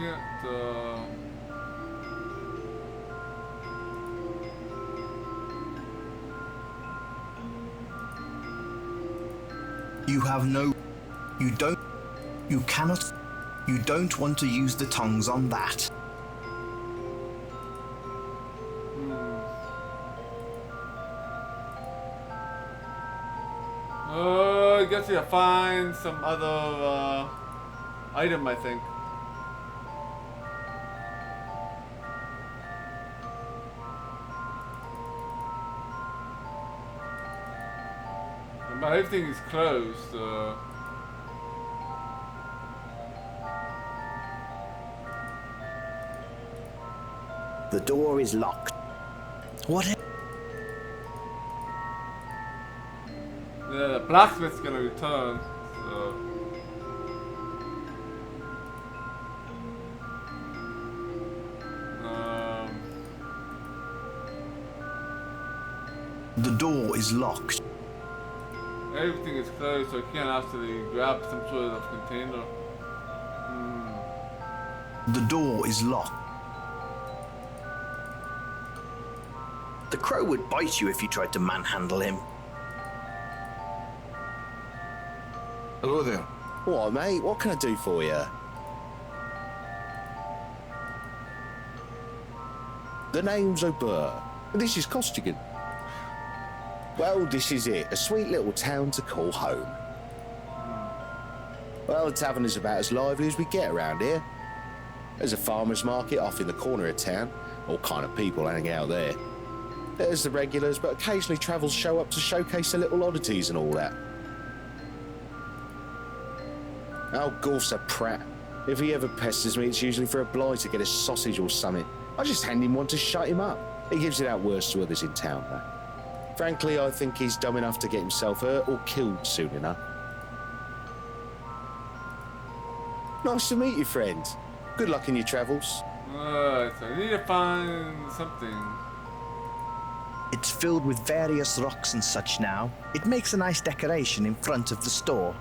We can't,
You have no... You don't... You cannot... You don't want to use the tongs on that.
I guess you gotta find some other item, I think. But everything is closed.
The door is locked. What?
Yeah, the blacksmith's gonna return. So.
The door is locked.
Everything is closed, so I can't actually grab some sort of container.
The door is locked. The crow would bite you if you tried to manhandle him.
Hello there. What, mate? What can I do for you? The name's O'Burr. This is Costigan. Well, this is it. A sweet little town to call home. Well, the tavern is about as lively as we get around here. There's a farmer's market off in the corner of town. All kind of people hang out there. There's the regulars, but occasionally travellers show up to showcase their little oddities and all that. Oh, Gorf's a prat. If he ever pesters me, it's usually for a blight to get a sausage or something. I just hand him one to shut him up. He gives it out worse to others in town, though. Frankly, I think he's dumb enough to get himself hurt or killed soon enough. Nice to meet you, friend. Good luck in your travels.
So I need to find something.
It's filled with various rocks and such now. It makes a nice decoration in front of the store.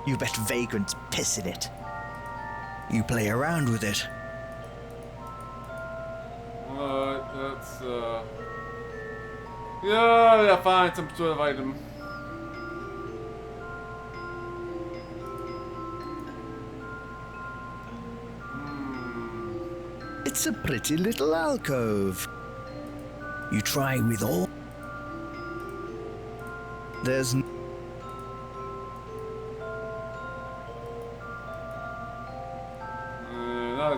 You bet vagrants piss in it. You play around with it.
That's yeah, find some sort of item.
It's a pretty little alcove. You try with all. There's
not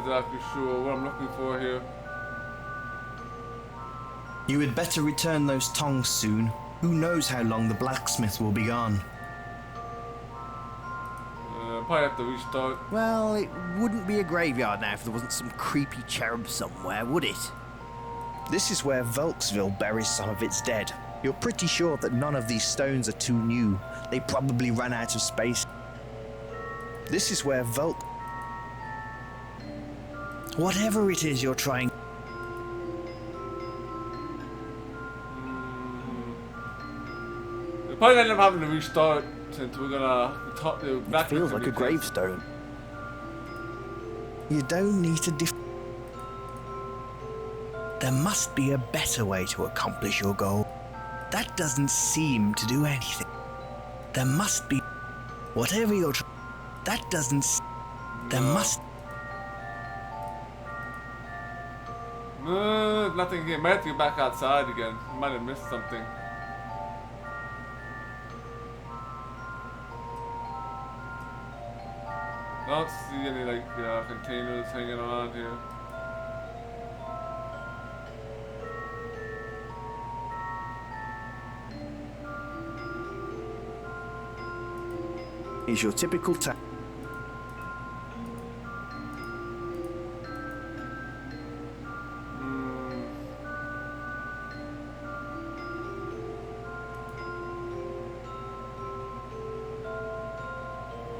exactly sure what I'm looking for here.
You had better return those tongs soon. Who knows how long the blacksmith will be gone.
Probably have to restart.
Well, it wouldn't be a graveyard now if there wasn't some creepy cherub somewhere, would it?
This is where Volksville buries some of its dead. You're pretty sure that none of these stones are too new. They probably ran out of space. This is where whatever it is you're trying.
We're probably gonna end up having to restart since we're gonna talk the
It feels like a gravestone.
You don't need to There must be a better way to accomplish your goal. That doesn't seem to do anything. There must be. Whatever you're that doesn't there must.
Nothing here. Might have to go back outside again. Might have missed something. I don't see any like containers hanging around here.
Is your typical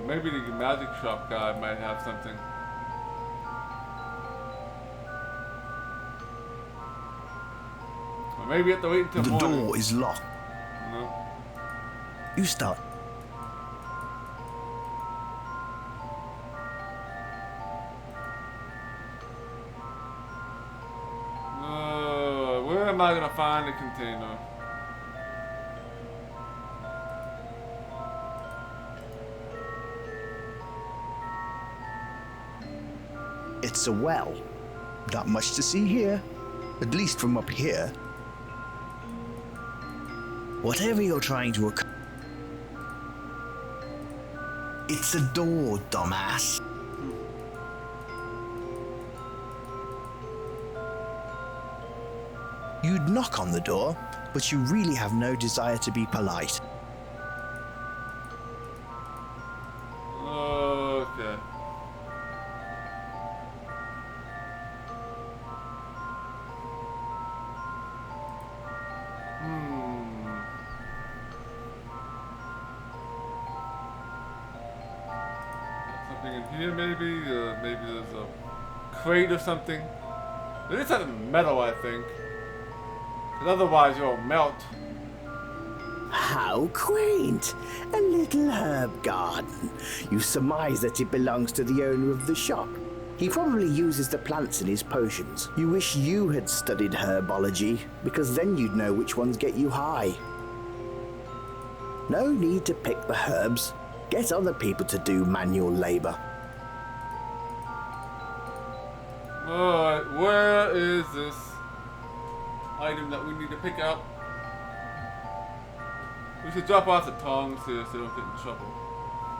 Maybe the magic shop guy might have something. Or maybe you have to wait until
The
morning.
door is locked.
No.
You start.
Where am I gonna find the container?
It's a well. Not much to see here. At least from up here. Whatever you're trying to accomplish. It's a door, dumbass. You'd knock on the door, but you really have no desire to be polite.
Okay. Something in here maybe? Maybe there's a crate or something. There is something metal, I think. Because otherwise you'll melt.
How quaint! A little herb garden. You surmise that it belongs to the owner of the shop. He probably uses the plants in his potions. You wish you had studied herbology, because then you'd know which ones get you high. No need to pick the herbs. Get other people to do manual labor.
Alright, where is this item that we need to pick up? We should drop off the tongs here so we don't get in trouble.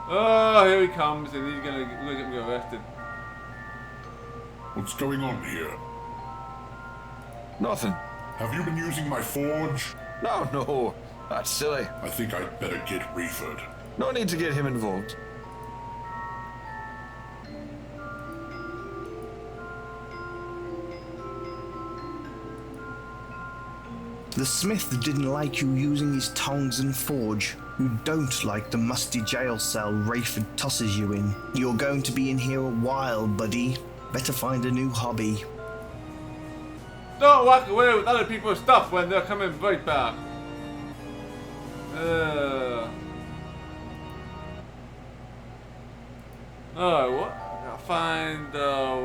Oh, here he comes, and he's gonna get me arrested.
What's going on here?
Nothing.
Have you been using my forge?
No, that's silly.
I think I'd better get Reeford.
No need to get him involved.
The smith didn't like you using his tongs and forge. You don't like the musty jail cell Rayford tosses you in. You're going to be in here a while, buddy. Better find a new hobby.
Don't walk away with other people's stuff when they're coming right back. Alright, what? I gotta find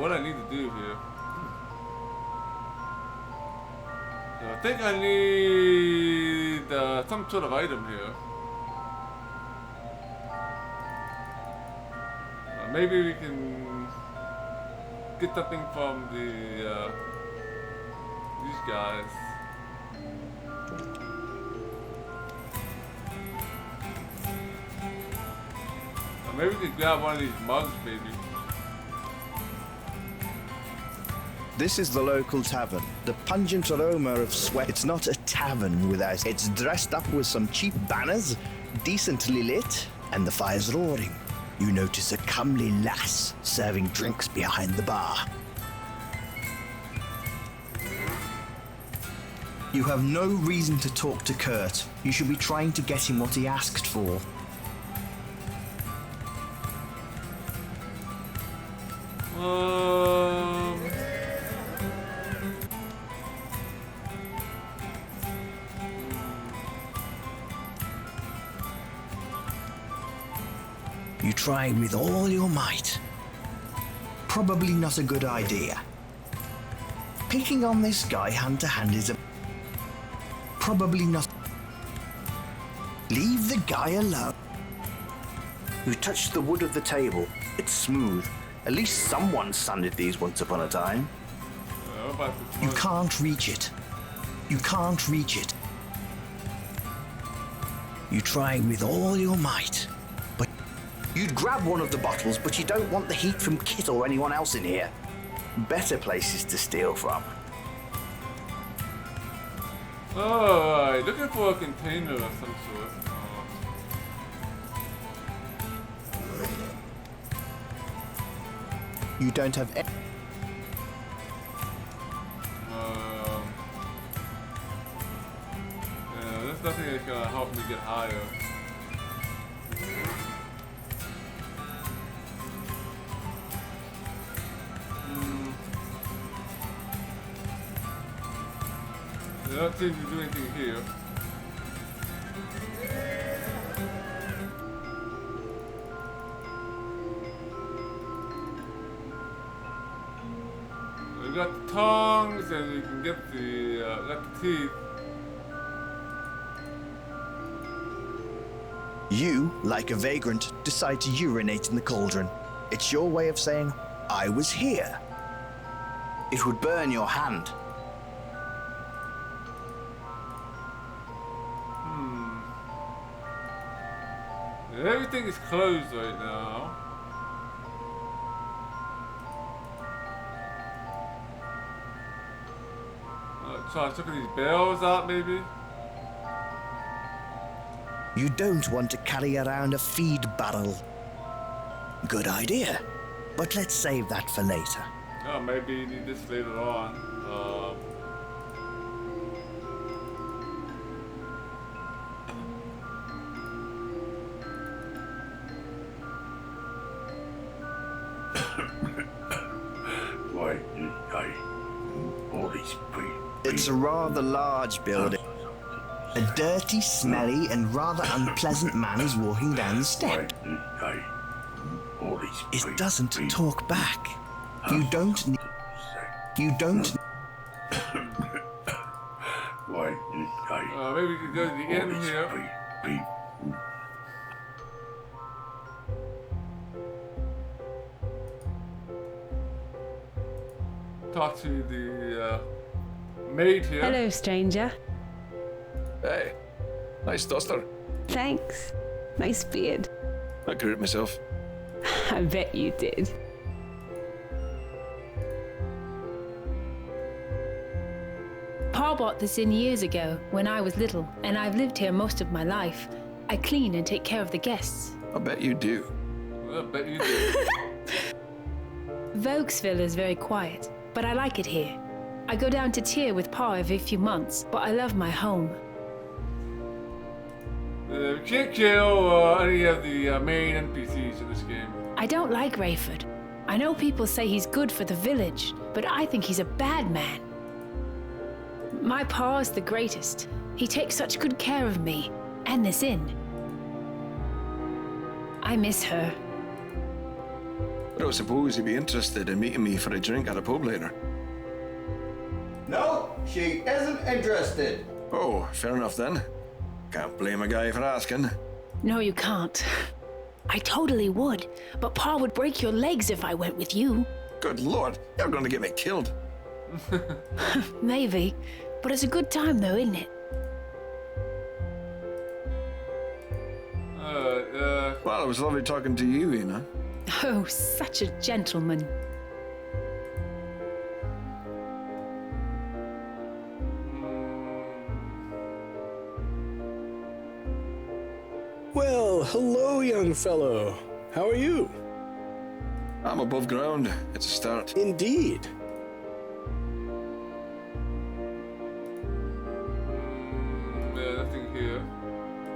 what I need to do here. So I think I need some sort of item here. Maybe we can get something from these guys. Maybe we could grab one of these mugs, maybe.
This is the local tavern. The pungent aroma of sweat. It's not a tavern without. It's dressed up with some cheap banners, decently lit, and the fire's roaring. You notice a comely lass serving drinks behind the bar. You have no reason to talk to Kurt. You should be trying to get him what he asked for. You try with all your might. Probably not a good idea. Picking on this guy hand to hand is probably not. Leave the guy alone. You touch the wood of the table. It's smooth. At least someone sanded these once upon a time. You can't reach it. You can't reach it. You try with all your might. But you'd grab one of the bottles, but you don't want the heat from Kit or anyone else in here. Better places to steal from.
Alright, looking for a container of some sort.
You don't have any.
Yeah, there's nothing that's gonna help me get higher. I don't seem to do anything here. We got the tongs and we can get the teeth.
You, like a vagrant, decide to urinate in the cauldron. It's your way of saying, I was here. It would burn your hand.
Everything is closed right now. Try checking these bells out, maybe?
You don't want to carry around a feed barrel. Good idea. But let's save that for later.
Oh, maybe you need this later on.
It's a rather large building. A dirty, smelly, and rather unpleasant man is walking down the step. It doesn't talk back. You don't need. You don't.
Why,
maybe we could go to the inn here. Talk to the maid here.
Hello, stranger.
Hey, nice duster.
Thanks. Nice beard.
I grew it myself.
I bet you did.
Pa bought this inn years ago when I was little, and I've lived here most of my life. I clean and take care of the guests.
I bet you do.
I bet you do.
Volksville is very quiet, but I like it here. I go down to Tyr with Pa every few months, but I love my home.
We can't kill any of the main NPCs in this game.
I don't like Rayford. I know people say he's good for the village, but I think he's a bad man. My Pa is the greatest. He takes such good care of me, and this inn. I miss her.
I don't suppose you'd be interested in meeting me for a drink at a pub later.
No, she isn't interested.
Oh, fair enough then. Can't blame a guy for asking.
No, you can't. I totally would, but Pa would break your legs if I went with you.
Good lord, you're going to get me killed.
Maybe, but it's a good time though, isn't it?
Well, it was lovely talking to you, Ina.
Oh, such a gentleman.
Well, hello, young fellow. How are you?
I'm above ground. It's a start.
Indeed.
Nothing here.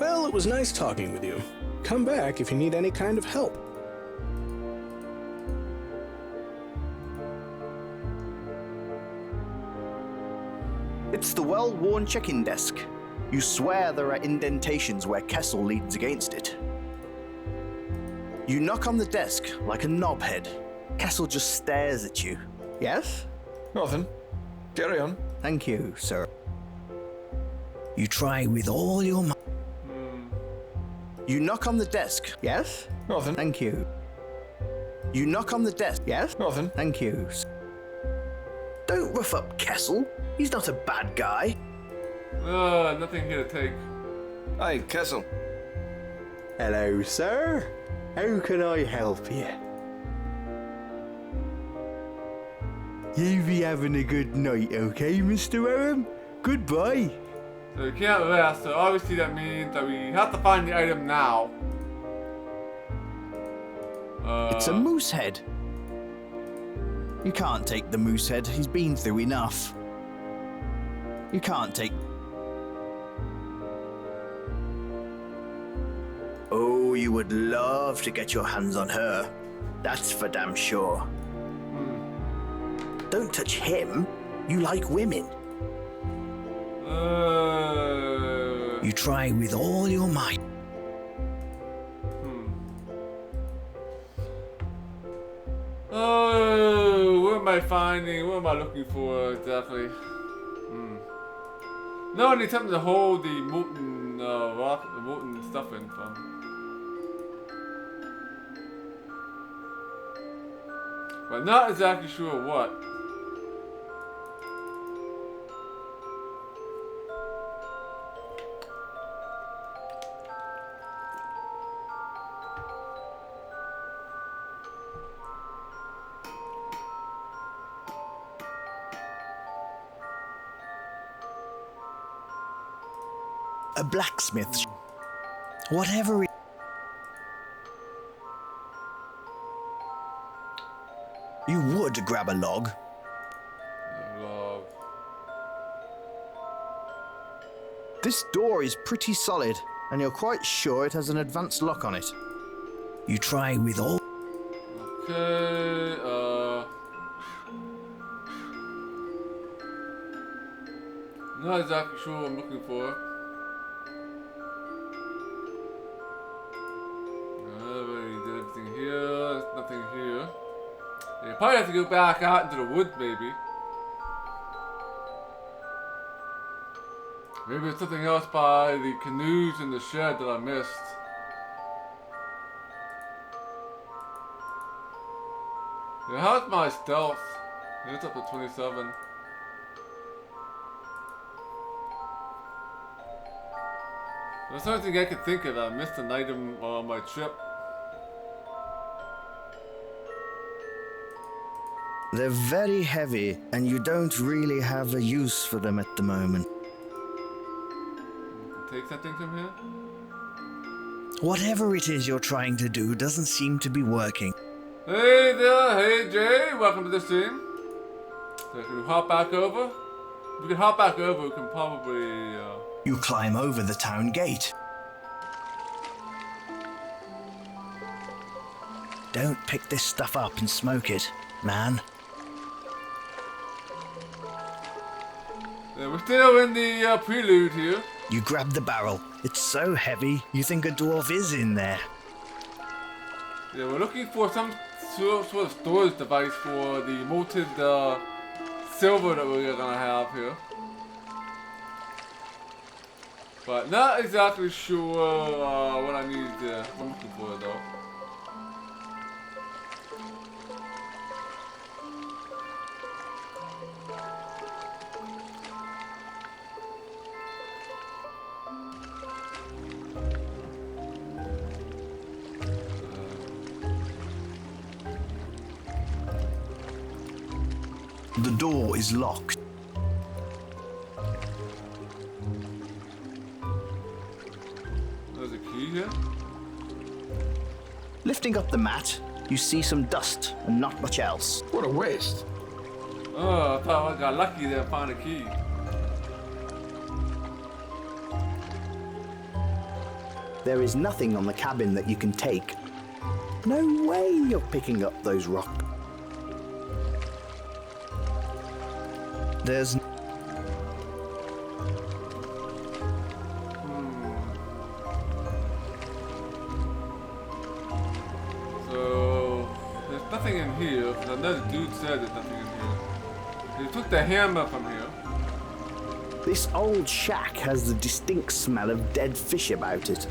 Well, it was nice talking with you. Come back if you need any kind of help.
It's the well-worn check-in desk. You swear there are indentations where Kessel leans against it. You knock on the desk like a knobhead. Kessel just stares at you. Yes?
Nothing. Carry on.
Thank you, sir.
You try with all your might.
You knock on the desk. Yes?
Nothing.
Thank you. You knock on the desk. Yes?
Nothing.
Thank you. Don't rough up Kessel. He's not a bad guy.
Nothing here to take.
Hi, Kessel.
Hello, sir. How can I help you? You be having a good night, okay, Mr. Owen? Goodbye.
So we can't rest, so obviously that means that we have to find the item now.
It's a moose head. You can't take the moose head. He's been through enough. You can't take... Oh, you would love to get your hands on her. That's for damn sure. Don't touch him. You like women.
You try with all your might.
Oh, what am I finding? What am I looking for exactly? No, I need something to hold the molten rock, the molten stuff in from. But not exactly sure what.
A blacksmith. Whatever it... You would grab a log. This door is pretty solid, and you're quite sure it has an advanced lock on it.
You try with all...
Okay, not exactly sure what I'm looking for. Anything here? There's nothing here. A probably have to go back out into the woods, maybe. Maybe it's something else by the canoes in the shed that I missed. Yeah, how's my stealth? It's up to 27. That's the only thing I could think of. I missed an item on my trip.
They're very heavy, and you don't really have a use for them at the moment.
Take something from here?
Whatever it is you're trying to do doesn't seem to be working.
Hey there, hey Jay, welcome to the stream. So can we hop back over? If we can hop back over, we can probably...
You climb over the town gate. Don't pick this stuff up and smoke it, man.
Yeah, we're still in the prelude here.
You grab the barrel. It's so heavy, you think a dwarf is in there.
Yeah, we're looking for some sort of storage device for the molten silver that we're gonna have here. But not exactly sure what I need I'm looking for though.
The door is locked.
There's a key here?
Lifting up the mat, you see some dust and not much else.
What a waste.
Oh, I thought I got lucky there and found a key.
There is nothing on the cabin that you can take. No way you're picking up those rocks.
There's...
So, there's nothing in here, because another dude said there's nothing in here. He took the hammer from here.
This old shack has the distinct smell of dead fish about it.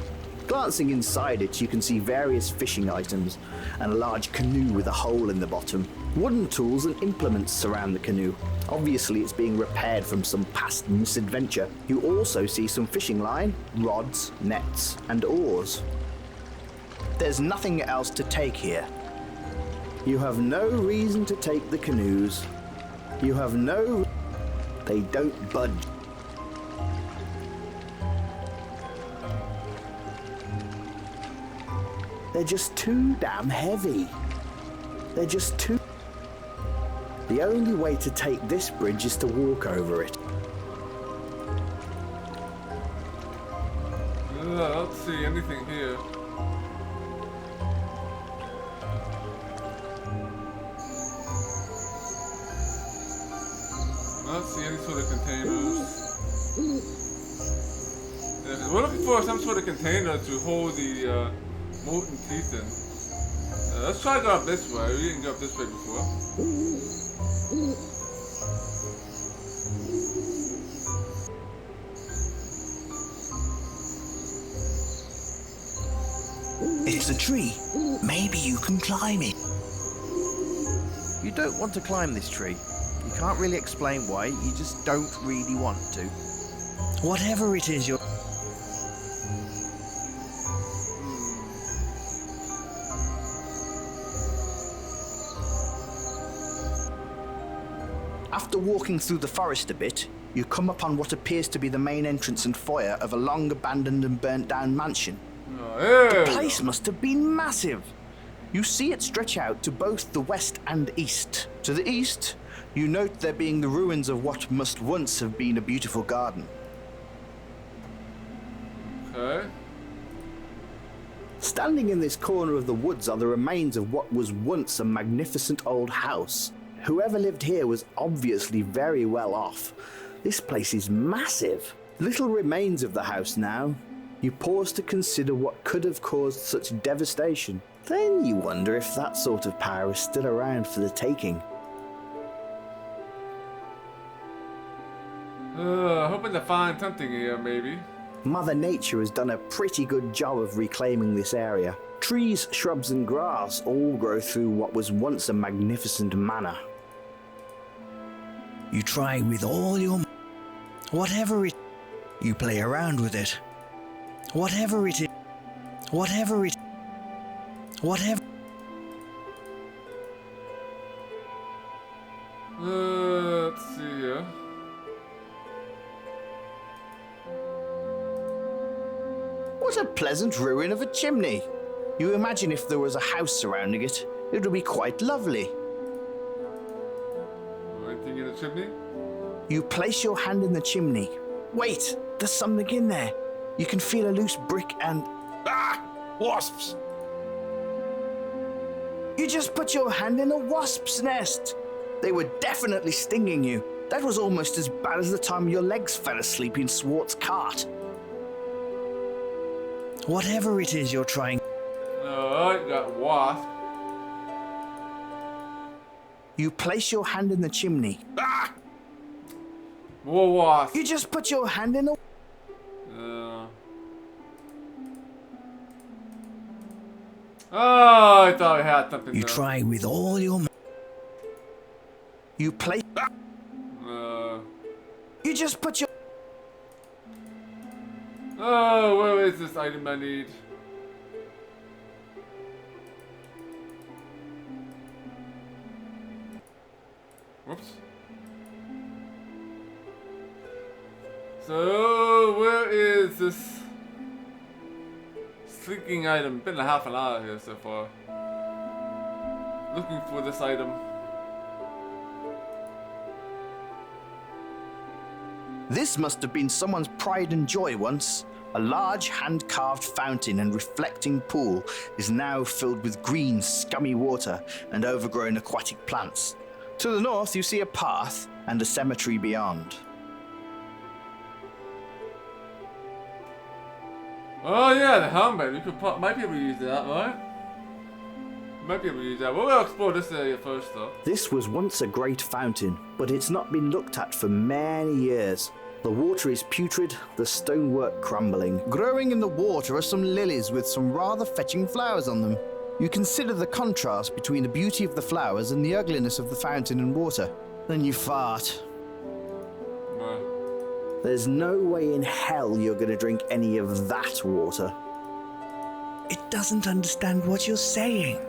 Glancing inside it, you can see various fishing items and a large canoe with a hole in the bottom. Wooden tools and implements surround the canoe. Obviously, it's being repaired from some past misadventure. You also see some fishing line, rods, nets, and oars. There's nothing else to take here. You have no reason to take the canoes. You have no... They don't budge. They're just too damn heavy. They're just too... The only way to take this bridge is to walk over it.
I don't see anything here. I don't see any sort of containers. Yeah, 'cause we're looking for some sort of container to hold the molten teeth in. Let's try to go up this way. We didn't go up this way before.
It's a tree. Maybe you can climb it.
You don't want to climb this tree. You can't really explain why, you just don't really want to.
Whatever it is you're...
After walking through the forest a bit, you come upon what appears to be the main entrance and foyer of a long abandoned and burnt down mansion. The place must have been massive. You see it stretch out to both the west and east. To the east, you note there being the ruins of what must once have been a beautiful garden.
Okay.
Standing in this corner of the woods are the remains of what was once a magnificent old house. Whoever lived here was obviously very well off. This place is massive. Little remains of the house now. You pause to consider what could have caused such devastation. Then you wonder if that sort of power is still around for the taking.
Hoping to find something here, maybe.
Mother Nature has done a pretty good job of reclaiming this area. Trees, shrubs and grass all grow through what was once a magnificent manor.
You try with all your... Whatever it... You play around with it. Whatever it is... Whatever it... Whatever...
Let's see here.
What a pleasant ruin of a chimney. You imagine if there was a house surrounding it, it would be quite lovely.
Anything in the chimney?
You place your hand in the chimney. Wait, there's something in there. You can feel a loose brick and...
Ah! Wasps!
You just put your hand in a wasp's nest. They were definitely stinging you. That was almost as bad as the time your legs fell asleep in Swart's cart.
Whatever it is you're trying...
Alright, got wasp.
You place your hand in the chimney.
Ah!
More wasp.
You just put your hand in a...
Oh, I thought I had something
You
there.
try with all your...
You place... You just put your...
Oh, where is this item I need? Whoops. So, where is this sleeping item? Been a half an hour here so far. Looking for this item.
This must have been someone's pride and joy once. A large hand-carved fountain and reflecting pool is now filled with green, scummy water and overgrown aquatic plants. To the north, you see a path and a cemetery beyond.
Oh yeah, the helmet. We might be able to use that, right? Might be able to use that. We'll explore this area first, though.
This was once a great fountain, but it's not been looked at for many years. The water is putrid, the stonework crumbling. Growing in the water are some lilies with some rather fetching flowers on them. You consider the contrast between the beauty of the flowers and the ugliness of the fountain and water. Then you fart. There's no way in hell you're going to drink any of that water.
It doesn't understand what you're saying.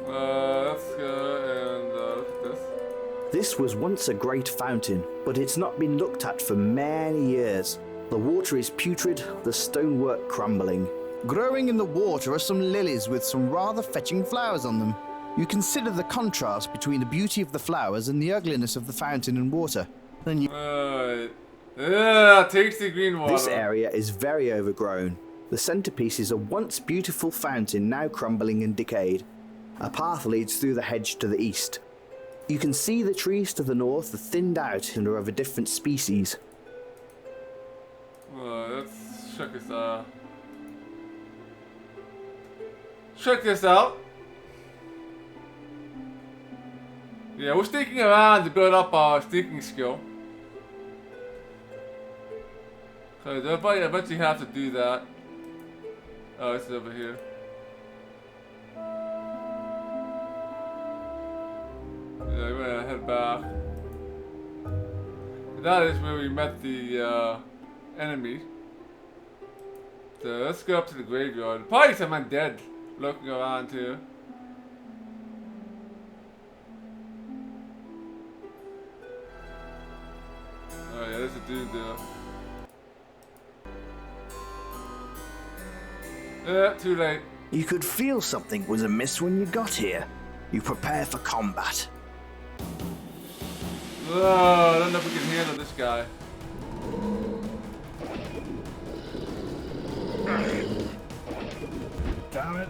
Let's go and look at this.
This was once a great fountain, but it's not been looked at for many years. The water is putrid, the stonework crumbling. Growing in the water are some lilies with some rather fetching flowers on them. You consider the contrast between the beauty of the flowers and the ugliness of the fountain and water. Then you...
tasty green water.
This area is very overgrown. The centerpiece is a once beautiful fountain now crumbling and decayed. A path leads through the hedge to the east. You can see the trees to the north are thinned out and are of a different species.
Let's check this out. Check this out. Yeah, we're sneaking around to build up our sneaking skill. So I bet you have to do that. Oh, it's over here. Yeah, we're gonna head back. That is where we met the enemy. So let's go up to the graveyard. Probably some undead looking around too. Oh yeah, there's a dude there. Too late.
You could feel something was amiss when you got here. You prepare for combat.
I don't know if we can handle this guy.
Damn it.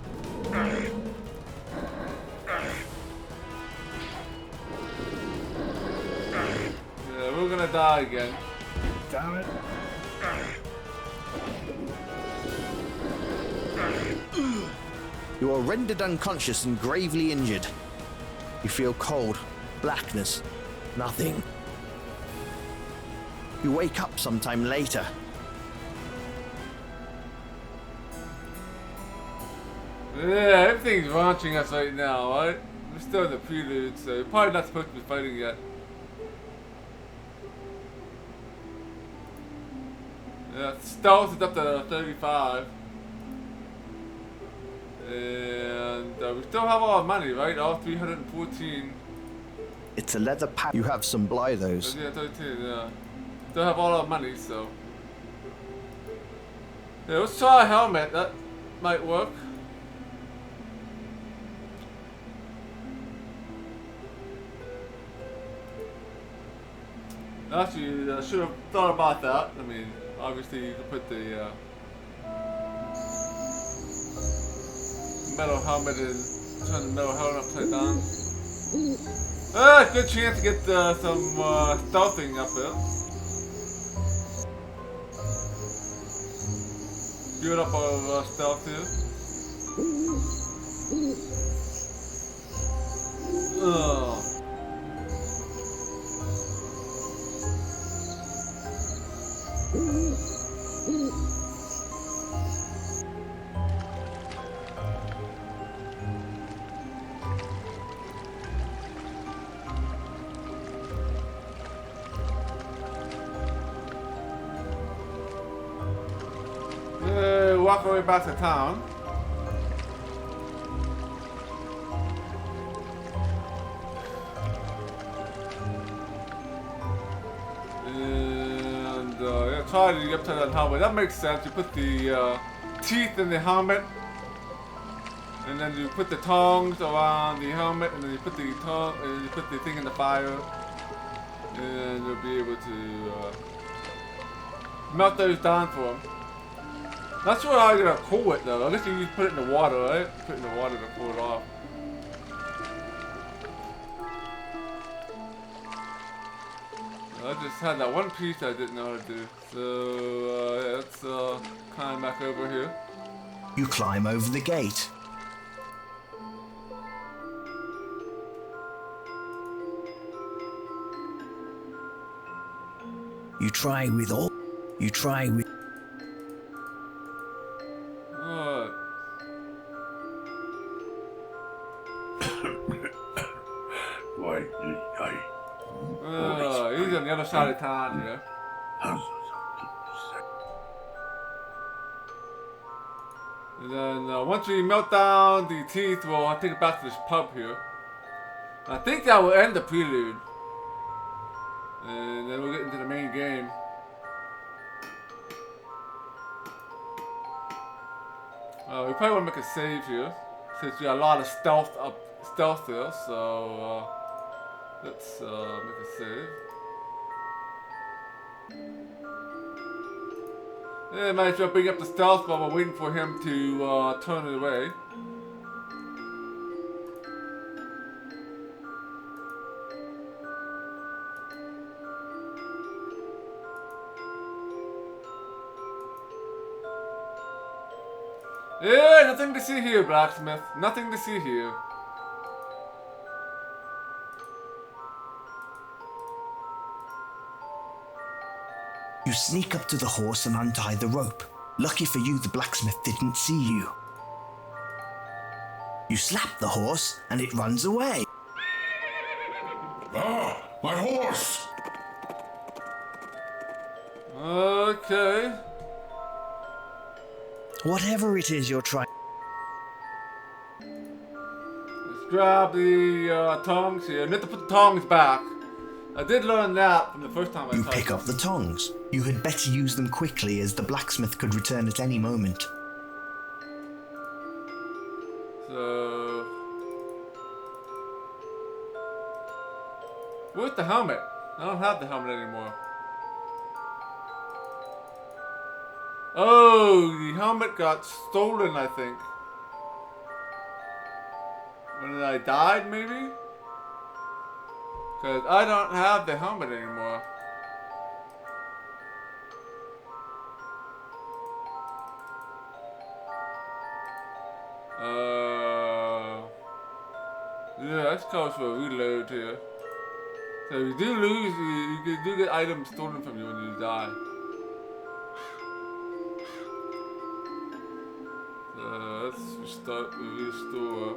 Yeah, we're gonna die again.
Damn it.
You are rendered unconscious and gravely injured. You feel cold, blackness, nothing. You wake up sometime later.
Yeah, everything's launching us right now, right? We're still in the prelude, so you're probably not supposed to be fighting yet. Yeah, stealth is up to 35. And we still have all our money, right? All 314.
It's a leather pack. You have some Blythos.
Yeah, 13, yeah. Still have all our money, so. Yeah, let's try a helmet. That might work. Actually, I should have thought about that. I mean, obviously you could put the metal helmet in, turn the metal helmet upside down. Good chance to get some stealthing up there. Build up our stealth here. Ugh. Walk our way back to town. And yeah, try to get up to that helmet. That makes sense. You put the teeth in the helmet, and then you put the tongs around the helmet, and then you put the thing in the fire, and you'll be able to melt those down for them. Not sure how you're gonna cool it though. I guess you just put it in the water, right? Put it in the water to cool it off. I just had that one piece I didn't know how to do. So yeah, let's climb back over here.
You climb over the gate. You try with
he's on the other side of town here. And then once we melt down the teeth, we'll take it back to this pub here. I think that will end the prelude. And then we'll get into the main game. We probably want to make a save here, since we got a lot of stealth there, so let's make a save. Yeah, might as well bring up the stealth while we're waiting for him to turn it away. Yeah, nothing to see here, blacksmith. Nothing to see here.
You sneak up to the horse and untie the rope. Lucky for you, the blacksmith didn't see you. You slap the horse and it runs away.
Ah, my horse!
Okay.
Whatever it is you're trying.
Let's grab the tongs here. You have to put the tongs back. I did learn that from the first time I tried.
You pick up the tongs. You had better use them quickly, as the blacksmith could return at any moment.
So, where's the helmet? I don't have the helmet anymore. Oh, the helmet got stolen, I think. When I died, maybe? Because I don't have the helmet anymore. X calls for a reload here. So if you do lose, you do get items stolen from you when you die. Let's restore.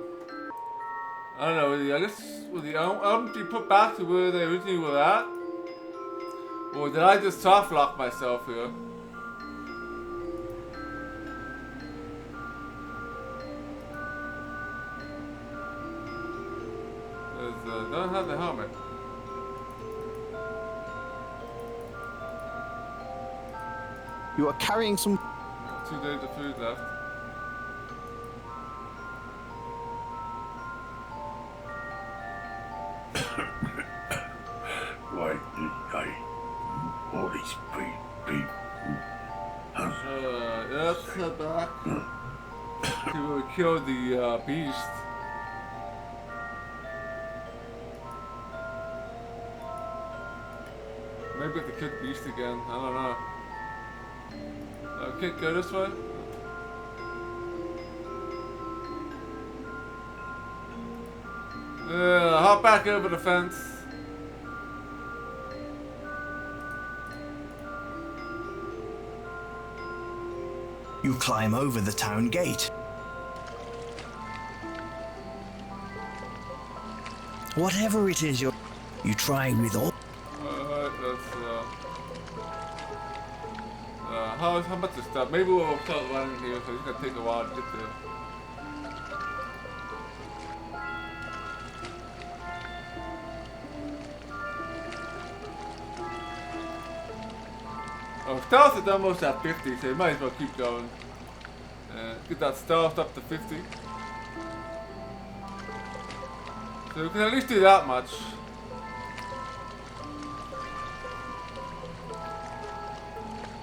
I don't know, I guess with the items be put back to where they originally were at? Or did I just soft lock myself here? Don't have the helmet.
You are carrying some...
2 days of food left.
Why did I... all these people...
Let's head back to kill the beast. Maybe we have to kill the beast again. I don't know. Okay, go this way. Hop back over the fence.
You climb over the town gate. Whatever it is you try with all...
How much is stuff? Maybe we'll start running here, so it's gonna take a while to get there. Oh, stealth is almost at 50, so you might as well keep going. Get that stealth up to 50. So we can at least do that much.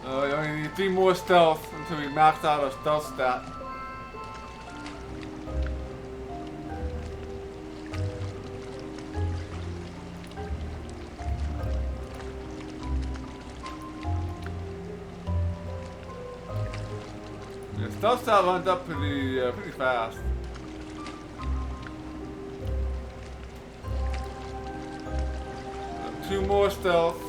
We only need 3 more stealth until we max out our stealth stat. Yeah, stealth stat runs up pretty fast. And 2 more stealth.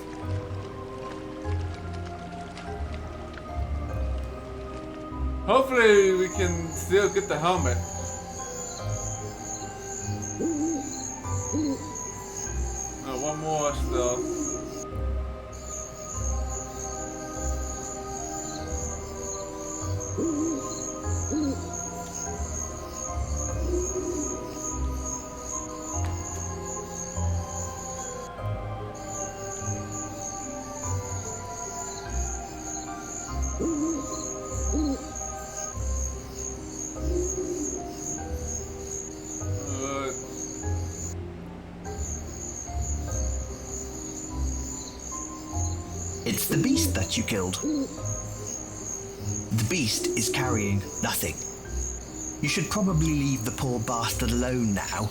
Hopefully we can still get the helmet. Oh, 1 more stealth.
It's the beast that you killed. The beast is carrying nothing. You should probably leave the poor bastard alone now.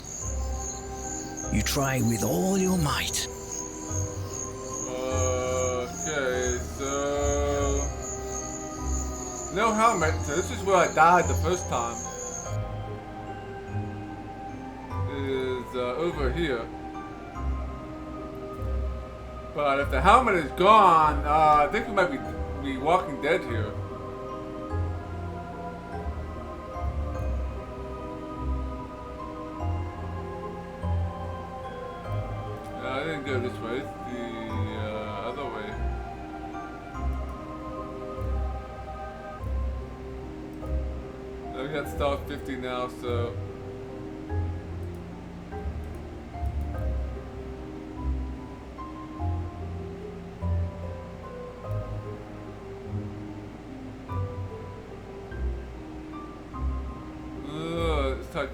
You try with all your might.
Okay, so... no helmet, so this is where I died the first time. Is over here. But if the helmet is gone, I think we might be Walking Dead here. I didn't go this way, it's the other way. We got stealth 50 now, so...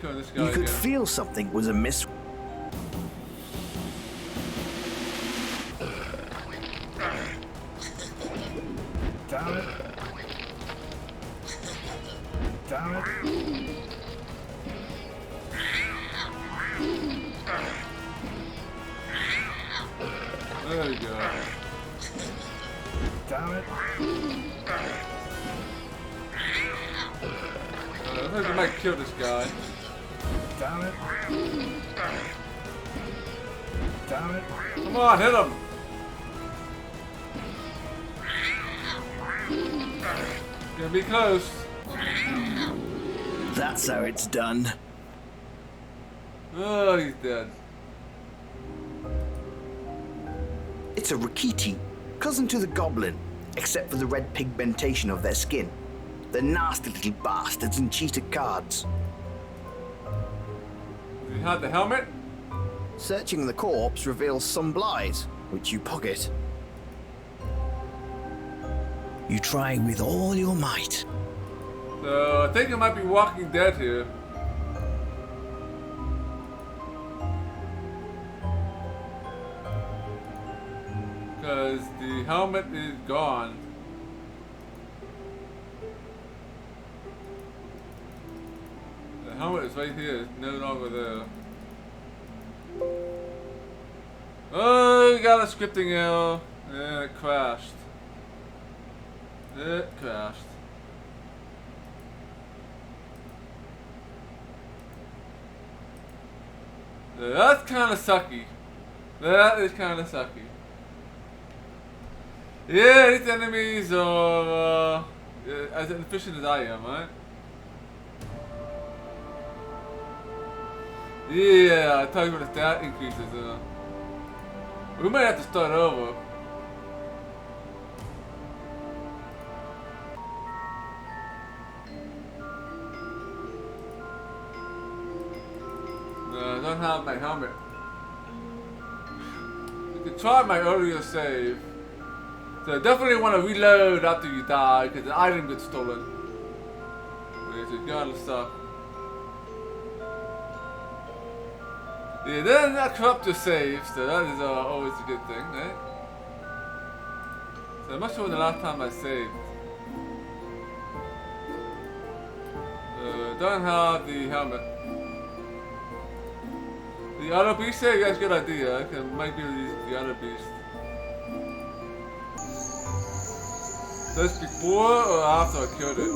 this guy
You could
again.
feel something was amiss.
Damn it. Damn it.
There we go.
Damn it.
I think I might kill this guy.
Damn it. Damn it.
Come on, hit him. Gonna be close.
That's how it's done.
Oh, he's dead.
It's a Rikiti, cousin to the goblin, except for the red pigmentation of their skin. They're nasty little bastards and cheated cards.
Did he have the helmet?
Searching the corpse reveals some lies, which you pocket.
You try with all your might.
So I think it might be Walking Dead here. Because the helmet is gone. The helmet is right here. It's no longer there. Oh, we got a scripting error. And it crashed. It crashed. That's kind of sucky. That is kind of sucky. Yeah, these enemies are as efficient as I am, right? Yeah, I tell you what the stat increases. We might have to start over. I don't have my helmet. You can try my earlier save. So definitely want to reload after you die because the item gets stolen. Which is gonna suck. Yeah, then that corrupt your save, so that is always a good thing, right? So I'm not sure when the last time I saved. Don't have the helmet. The other beast here, that's a good idea. I might be able to use the other beast. This before or after I killed it?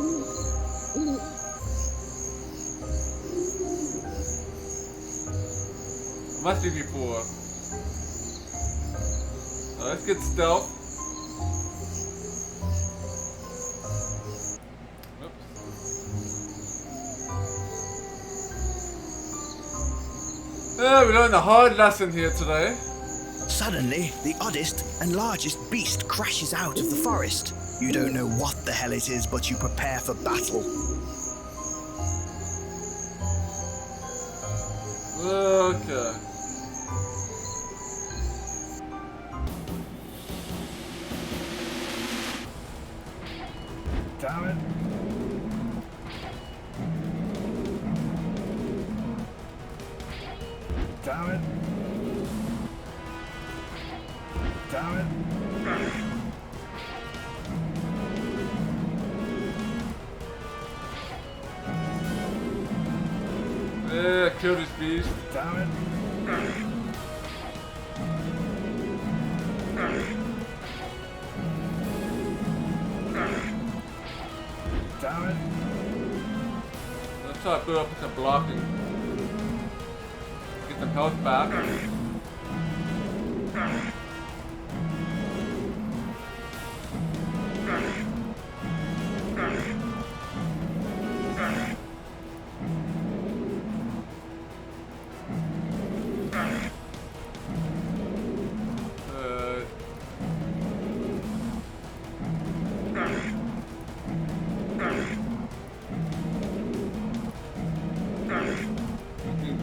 It must be before. Let's get stealth. We learned a hard lesson here today.
Suddenly, the oddest and largest beast crashes out of the forest. You don't know what the hell it is, but you prepare for battle.
Okay.
Damn it. Damn it. Damn it.
Yeah, kill this beast.
Damn it. Damn it.
Let's try to build up some blocking. Get some health back.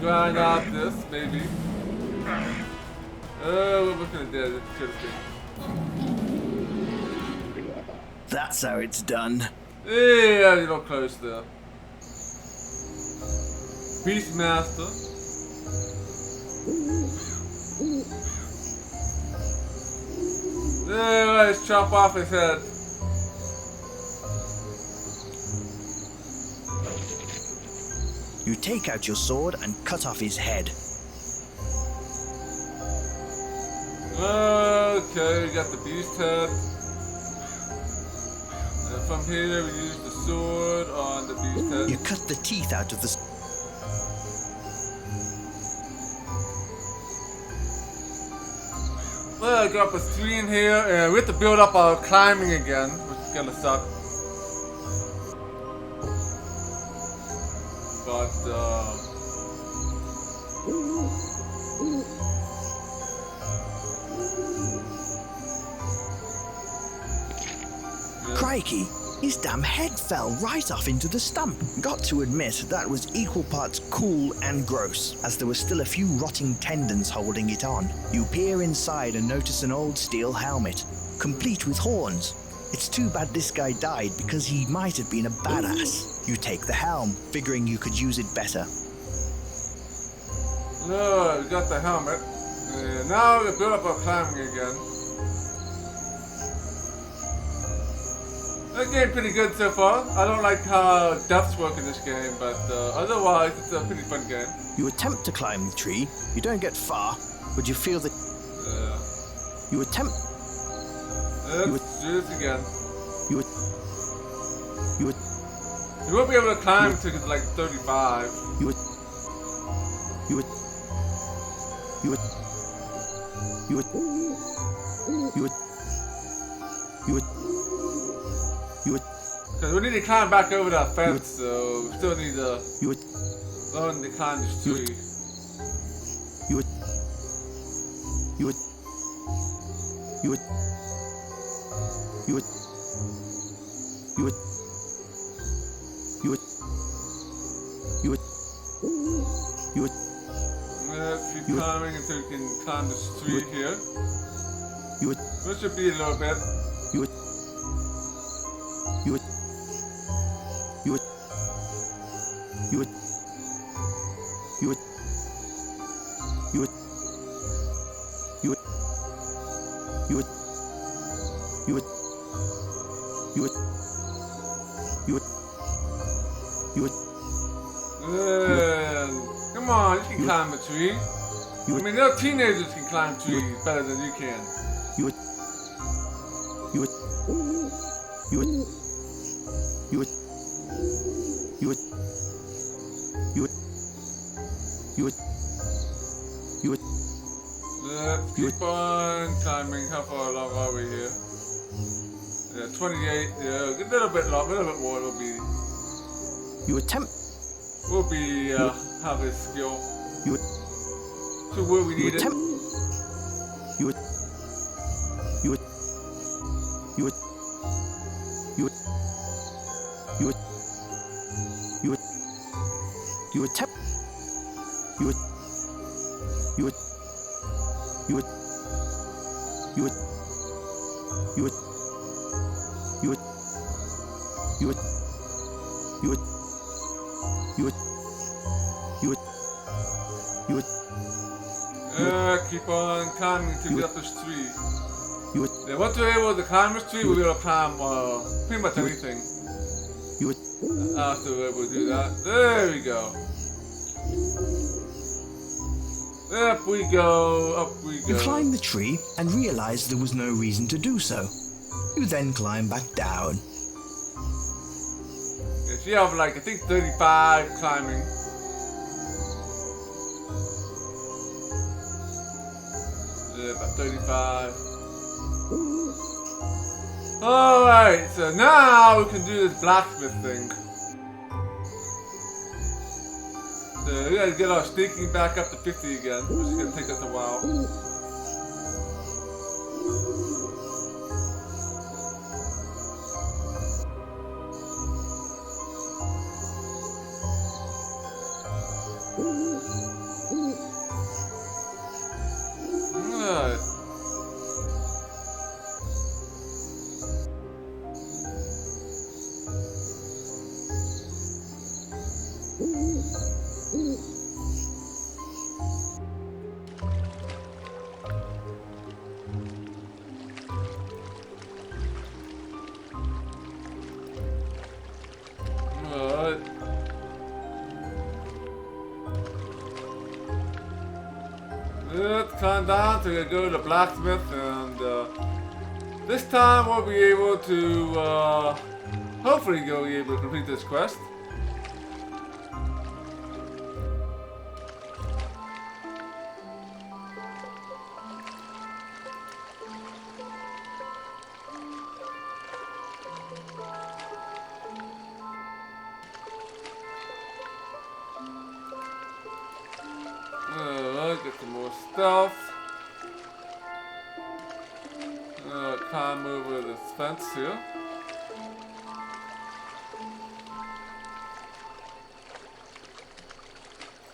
Grind out this, maybe. Oh, we're gonna do it.
That's how it's done.
Yeah, you're not close there. Beastmaster. Yeah, let's chop off his head.
You take out your sword and cut off his head.
Okay, we got the beast head. And from here, we use the sword on the beast head.
You cut the teeth out of the...
gotta go up a 3 in here, and we have to build up our climbing again, which is gonna suck. But,
Crikey, his damn head fell right off into the stump. Got to admit, that was equal parts cool and gross, as there were still a few rotting tendons holding it on. You peer inside and notice an old steel helmet, complete with horns. It's too bad this guy died, because he might have been a badass. You take the helm, figuring you could use it better.
we got the helmet. Now we build up our climbing again. That game pretty good so far. I don't like how deaths work in this game, but otherwise it's a pretty fun game.
You attempt to climb the tree. You don't get far, but you feel that... You attempt...
Let's do this again.
You
won't be able to climb until it's like 35.
You
Because we need to climb back over that fence, so we still need to learn to climb this tree. Let's keep climbing until we can climb this tree here. This should be a little bit. Come on, you can climb a tree. I mean, no teenagers can climb trees better than you can. Let's keep on climbing. How far along are we here? Yeah, 28. Yeah, a little bit long, a little bit more. It'll be.
You attempt.
We'll be have a skill. To where we need it.
You attempt.
Keep on climbing to get up this tree. Yeah, once we're able to climb this tree, we'll be able to climb pretty much anything. After we're able to do that. There we go. Up we go, up we go.
You climb the tree and realize there was no reason to do so. You then climb back down.
Yes, you have like, I think 35 climbing. Yeah, about 35. Alright, so now we can do this blacksmith thing. So we gotta get our sneaking back up to 50 again, which is gonna take us a while. Alright. Let's climb down to go to the blacksmith, and this time we'll be able to hopefully go be able to complete this quest. stealth. Climb over this fence here.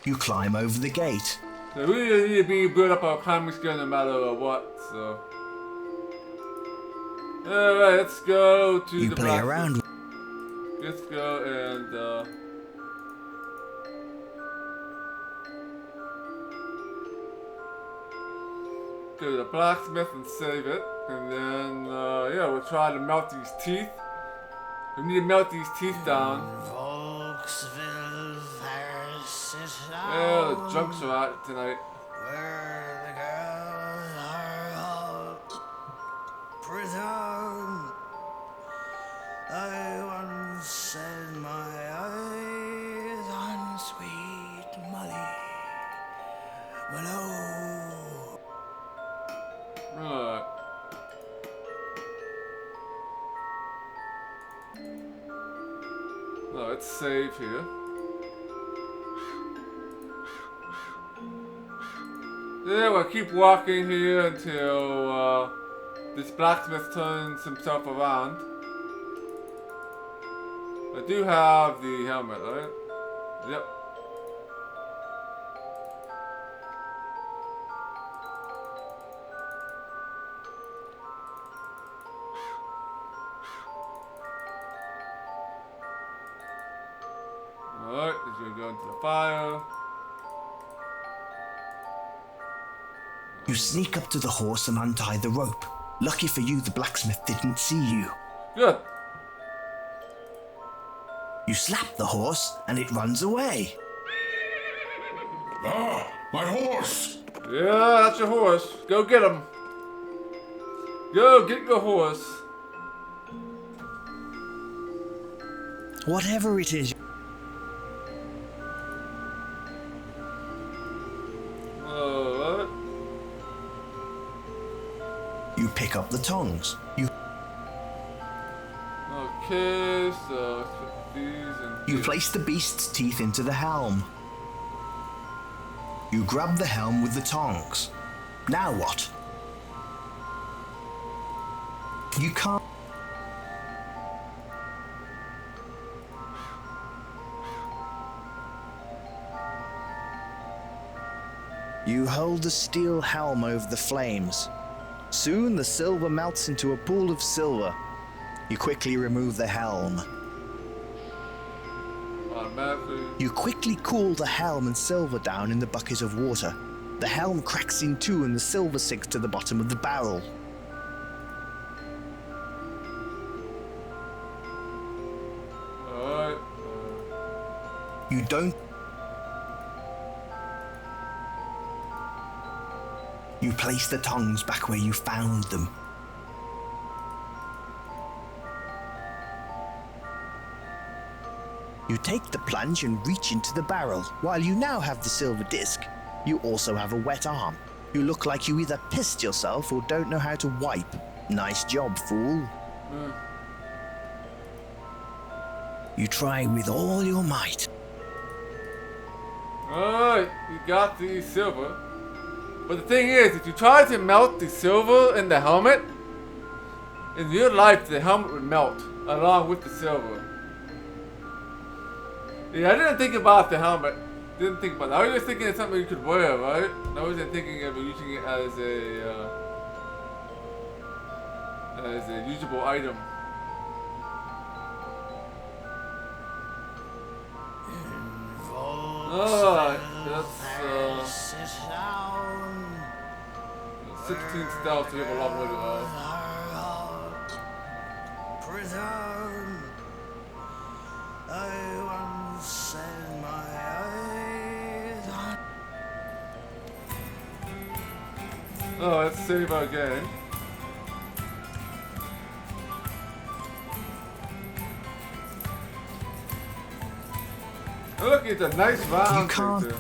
You climb over the gate.
So we really need to be build up our climbing skill no matter what, so. Alright, let's go to
You
the
play around.
Let's go and go to the blacksmith and save it. And then yeah, we'll try to melt these teeth. We need to melt these teeth down. Yeah, the junks are out tonight.
Prison. I once set my eyes on sweet Molly Malone.
Right. No, let's save here. Yeah, we'll keep walking here until this blacksmith turns himself around. I do have the helmet, right? Yep. Alright, he's gonna go into the fire.
You sneak up to the horse and untie the rope. Lucky for you, the blacksmith didn't see you.
Good.
You slap the horse and it runs away.
Ah, my horse!
Yeah, that's your horse. Go get him. Go get your horse.
Whatever it is.
Alright.
You pick up the tongs.
Okay, so let's put these and
You place the beast's teeth into the helm. You grab the helm with the tongs. Now what? You can't. You hold the steel helm over the flames. Soon the silver melts into a pool of silver. You quickly remove the helm. You quickly cool the helm and silver down in the bucket of water. The helm cracks in two and the silver sinks to the bottom of the barrel.
Alright.
You don't. You place the tongs back where you found them. You take the plunge and reach into the barrel. While you now have the silver disc, you also have a wet arm. You look like you either pissed yourself or don't know how to wipe. Nice job, fool. You try with all your might.
Alright, you got the silver. But the thing is, if you try to melt the silver in the helmet, in real life the helmet would melt along with the silver. Yeah, I didn't think about the helmet. Didn't think about that. I was just thinking it's something you could wear, right? I wasn't thinking of using it as a usable item. Alright, that's 16 stealth, so we have a long way to go.
Prison. I once set my eyes on.
Oh, let's save our game. Oh, look, it's a nice round.
You can't.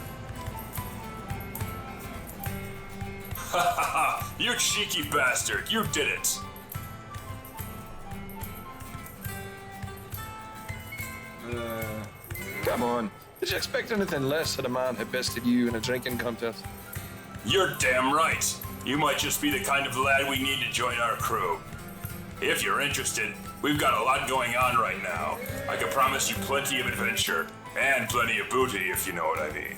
You cheeky bastard, you did it.
Come on. Did you expect anything less had a man who bested you in a drinking contest?
You're damn right. You might just be the kind of lad we need to join our crew. If you're interested, we've got a lot going on right now. I can promise you plenty of adventure, and plenty of booty, if you know what I mean.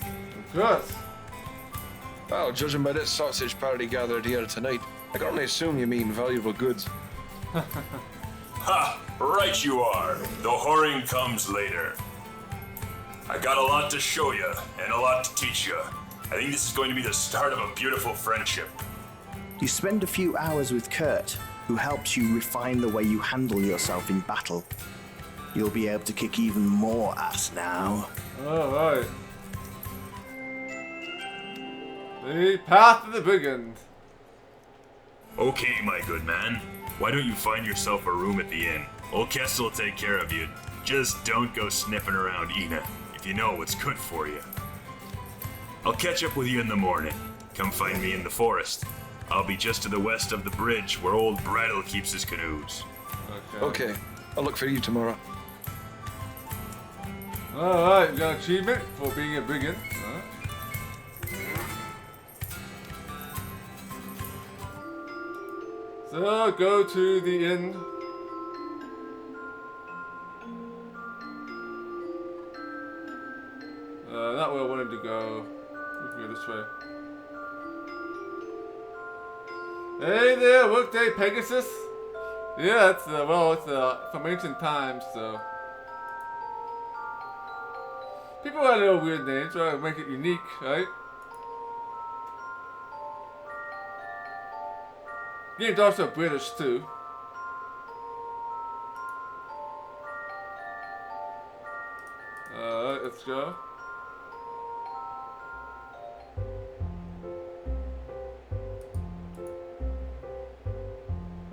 Good.
Well, judging by this sausage party gathered here tonight, I can only assume you mean valuable goods.
Ha! Right you are. The whoring comes later. I got a lot to show you, and a lot to teach you. I think this is going to be the start of a beautiful friendship.
You spend a few hours with Kurt, who helps you refine the way you handle yourself in battle. You'll be able to kick even more ass now.
Alright. The path to the big end.
Okay, my good man. Why don't you find yourself a room at the inn? Old Kessel will take care of you. Just don't go sniffing around Ina, if you know what's good for you. I'll catch up with you in the morning. Come find me in the forest. I'll be just to the west of the bridge where old Brattle keeps his canoes.
Okay, I'll look for you tomorrow.
Alright, you got an achievement for being a brigand. So, go to the inn. Not where I wanted to go. We can go this way. Hey there, workday Pegasus. Yeah, it's from ancient times, so people have little weird names, try to make it unique, right? Game's also British too. Let's go.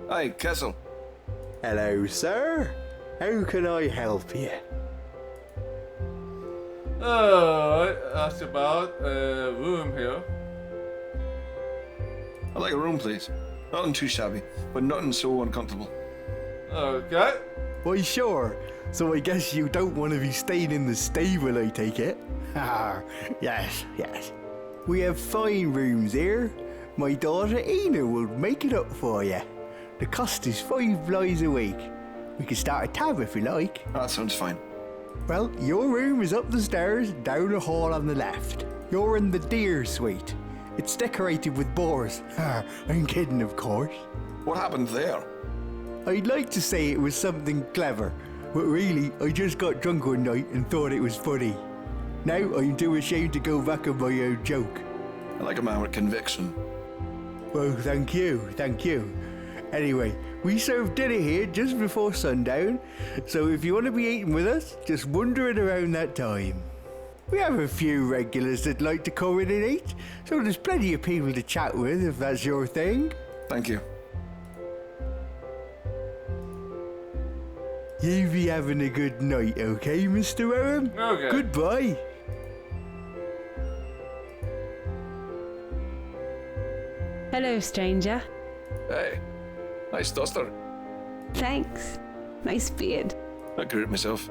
Hi, Kessel.
Hello, sir. How can I help you?
That's about a room here.
I'd like a room, please. Nothing too shabby, but nothing so uncomfortable.
Okay.
Why, sure. So I guess you don't want to be staying in the stable, I take it? Yes, yes. We have fine rooms here. My daughter Ina will make it up for you. The cost is $5 a week. We can start a tab if you like.
That sounds fine.
Well, your room is up the stairs, down the hall on the left. You're in the deer suite. It's decorated with boars. I'm kidding, of course.
What happened there?
I'd like to say it was something clever, but really, I just got drunk one night and thought it was funny. Now I'm too ashamed to go back on my own joke.
I like a man with conviction.
Well, thank you, thank you. Anyway, we serve dinner here just before sundown, so if you want to be eating with us, just wander in around that time. We have a few regulars that like to come in and eat, so there's plenty of people to chat with if that's your thing.
Thank you.
You be having a good night, okay, Mr. Owen?
Okay.
Goodbye.
Hello, stranger.
Hey, nice duster.
Thanks. Nice beard.
I grew it myself.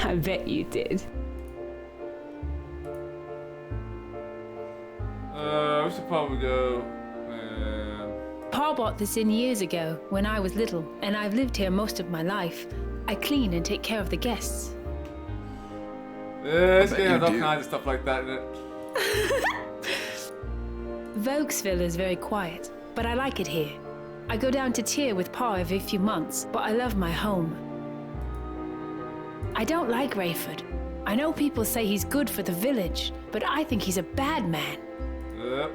I bet you did.
We should probably go.
Pa bought this inn years ago when I was little, and I've lived here most of my life. I clean and take care of the guests.
This game has all kinds of stuff like that in it.
Vokesville is very quiet, but I like it here. I go down to Tyr with Pa every few months, but I love my home. I don't like Rayford. I know people say he's good for the village, but I think he's a bad man.
Yep.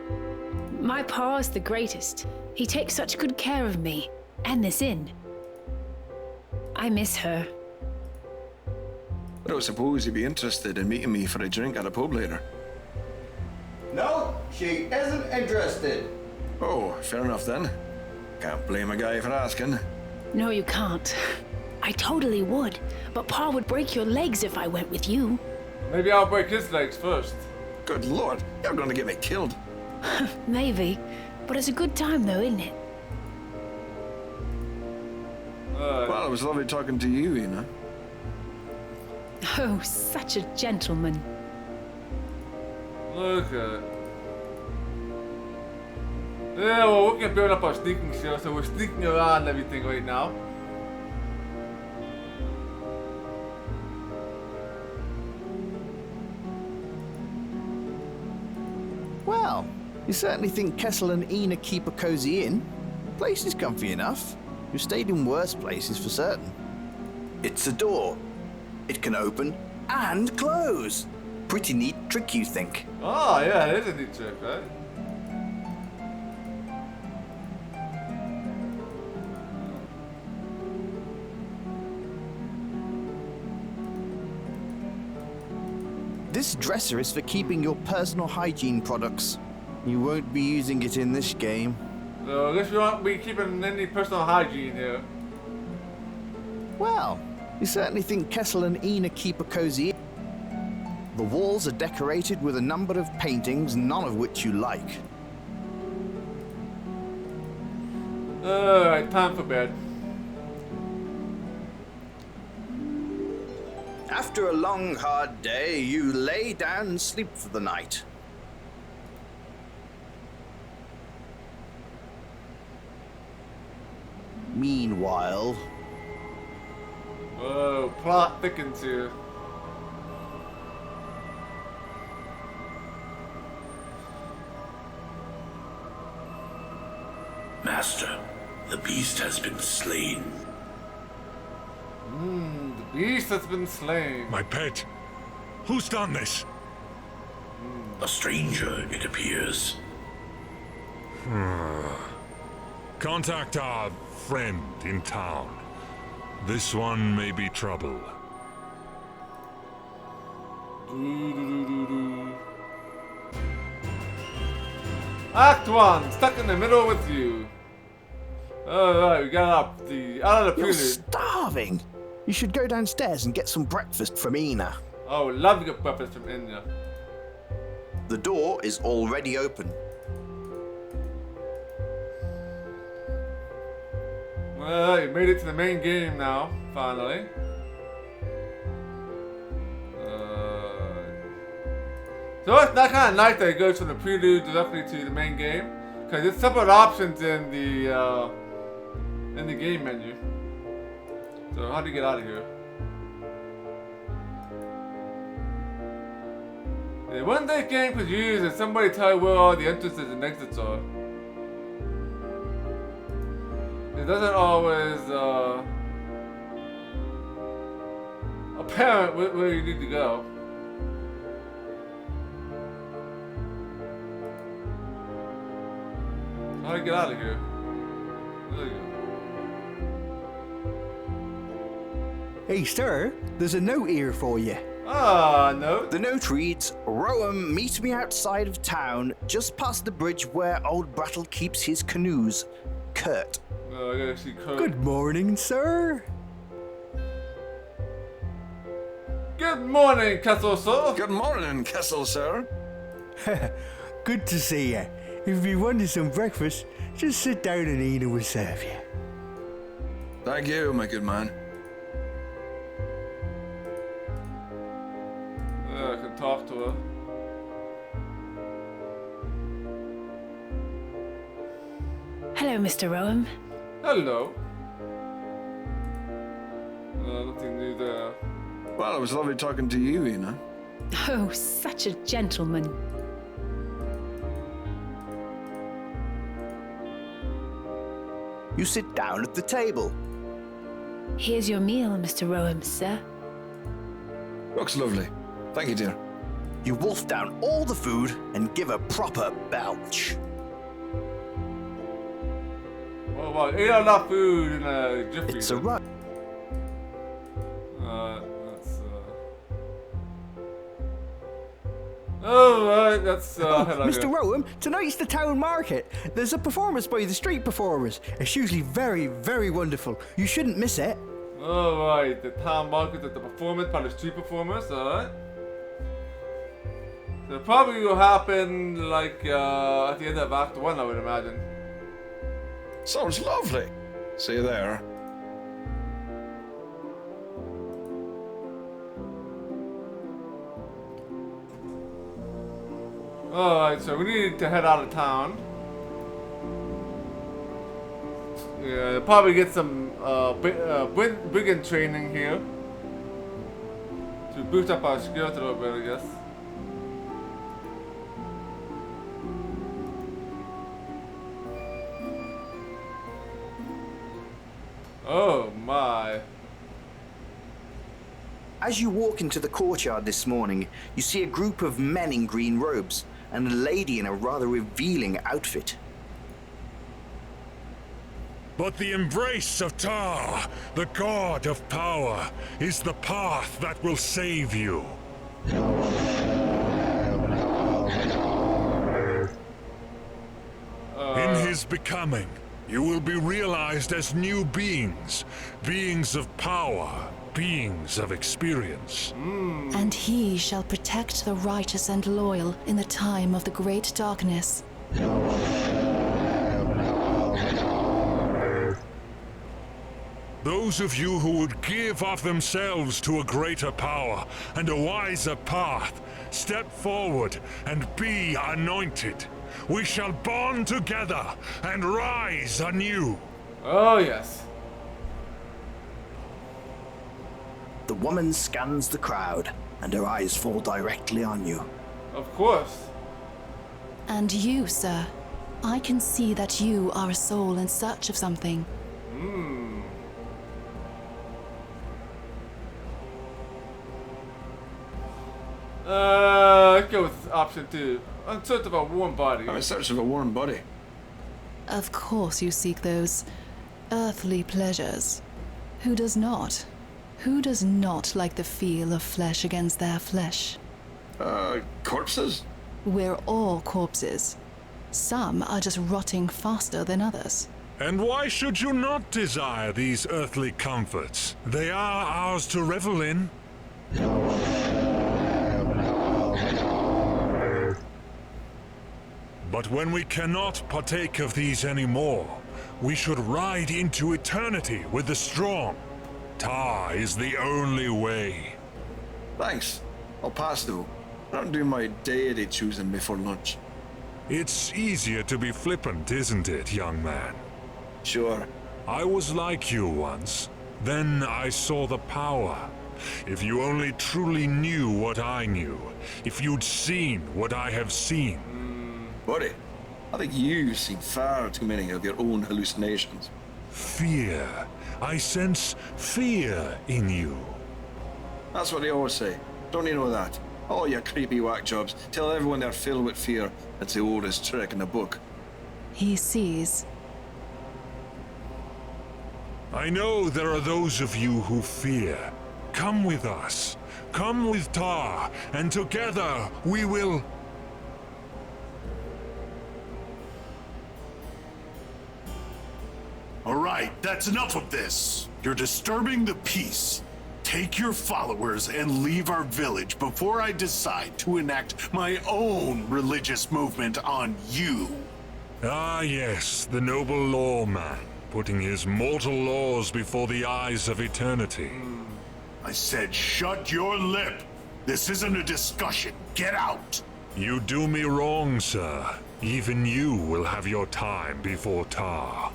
My Pa's the greatest. He takes such good care of me, and this inn. I miss her.
I don't suppose you'd be interested in meeting me for a drink at a pub later.
No, she isn't interested.
Oh, fair enough then. Can't blame a guy for asking.
No, you can't. I totally would, but Pa would break your legs if I went with you.
Maybe I'll break his legs first.
Good lord, you're going to get me killed.
Maybe, but it's a good time though, isn't it?
Well, it was lovely talking to you, Ina.
Oh, such a gentleman.
Look at it. Yeah, well, we can build up our sneaking skill, so we're sneaking around everything right now.
Well, you certainly think Kessel and Ina keep a cozy inn. Place is comfy enough. You've stayed in worse places for certain. It's a door. It can open and close. Pretty neat trick, you think?
Oh, yeah, it is a neat trick, right?
This dresser is for keeping your personal hygiene products. You won't be using it in this game.
So I guess we won't be keeping any personal hygiene here.
Well, you certainly think Kessel and Ina keep a cozy inn. The walls are decorated with a number of paintings, none of which you like.
Alright, time for bed.
After a long, hard day, you lay down and sleep for the night. Meanwhile...
Whoa, plot thickens here.
Master, the beast has been slain.
The beast has been slain.
My pet. Who's done this?
A stranger, it appears.
Contact our friend in town. This one may be trouble.
Act 1, stuck in the middle with you. Alright, we got out of the
You're
prelude.
starving! You should go downstairs and get some breakfast from Ina.
Oh, love to get breakfast from India.
The door is already open.
Well, you made it to the main game now, finally. So it's not kind of nice that it goes from the prelude directly to the main game, because there's separate options in the game menu. So how do you get out of here? Yeah, one day game could use is somebody tell you where all the entrances and exits are. It doesn't always apparent where you need to go. How do you get out of here? There you go.
Hey, sir, there's a note here for you.
Ah, no.
The note reads, Roam, meet me outside of town, just past the bridge where old Brattle keeps his canoes. Kurt.
Oh, I gotta see Kurt.
Good morning, sir.
Good morning, Kessel, sir.
Good morning, Kessel, sir.
Good to see you. If you wanted some breakfast, just sit down and Ina will serve you.
Thank you, my good man.
I can talk to her.
Hello, Mr. Rowan.
Hello. Nothing new there.
Well, it was lovely talking to you, Ina.
Oh, such a gentleman.
You sit down at the table.
Here's your meal, Mr. Rowan, sir.
Looks lovely. Thank you, dear.
You wolf down all the food and give a proper belch.
Oh, wow, ate a lot of food in a jiffy.
It's a run.
That's hello
Mr.
here.
Rowan, tonight's the town market. There's a performance by the street performers. It's usually very, very wonderful. You shouldn't miss it.
Alright, the town market at the performance by the street performers, alright. So probably will happen like at the end of Act 1, I would imagine.
Sounds lovely. See you there.
Alright, so we need to head out of town. Yeah, probably get some brigand training here to boost up our skills a little bit, I guess. Oh my.
As you walk into the courtyard this morning, you see a group of men in green robes and a lady in a rather revealing outfit.
But the embrace of Tar, the god of power, is the path that will save you. In his becoming, you will be realized as new beings, beings of power, beings of experience.
And he shall protect the righteous and loyal in the time of the great darkness.
Those of you who would give of themselves to a greater power and a wiser path, step forward and be anointed. We shall bond together and rise anew.
Oh, yes.
The woman scans the crowd, and her eyes fall directly on you.
Of course.
And you, sir, I can see that you are a soul in search of something.
Let's go with option 2. In search of a warm body.
I'm in search of a warm body.
Of course you seek those earthly pleasures. Who does not? Who does not like the feel of flesh against their flesh?
Corpses?
We're all corpses. Some are just rotting faster than others.
And why should you not desire these earthly comforts? They are ours to revel in. But when we cannot partake of these anymore, we should ride into eternity with the strong. Tar is the only way.
Thanks. I'll pass though. I don't do my deity choosing before lunch.
It's easier to be flippant, isn't it, young man?
Sure.
I was like you once. Then I saw the power. If you only truly knew what I knew, if you'd seen what I have seen.
Buddy, I think you've seen far too many of your own hallucinations.
Fear. I sense fear in you.
That's what they always say. Don't you know that? All your creepy whack jobs tell everyone they're filled with fear. It's the oldest trick in the book.
He sees.
I know there are those of you who fear. Come with us. Come with Tar, and together we will...
All right, that's enough of this. You're disturbing the peace. Take your followers and leave our village before I decide to enact my own religious movement on you.
Ah yes, the noble lawman, putting his mortal laws before the eyes of eternity.
I said shut your lip. This isn't a discussion. Get out.
You do me wrong, sir. Even you will have your time before Tar.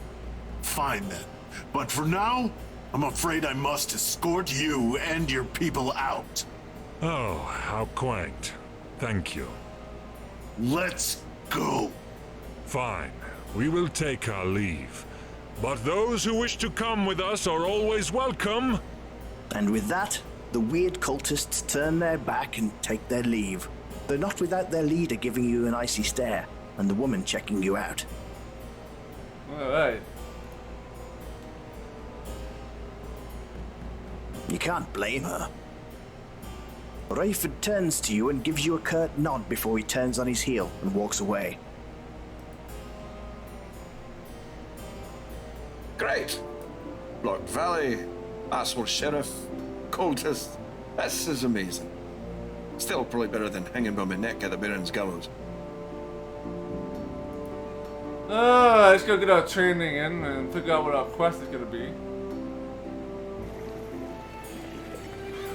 Fine then. But for now, I'm afraid I must escort you and your people out.
Oh, how quaint. Thank you.
Let's go.
Fine. We will take our leave. But those who wish to come with us are always welcome.
And with that, the weird cultists turn their back and take their leave. Though not without their leader giving you an icy stare, and the woman checking you out.
Alright.
You can't blame her. Rayford turns to you and gives you a curt nod before he turns on his heel and walks away.
Great! Block Valley, asshole sheriff, cultist. This is amazing. Still probably better than hanging by my neck at the Baron's gallows.
Let's go get our training in and figure out what our quest is going to be.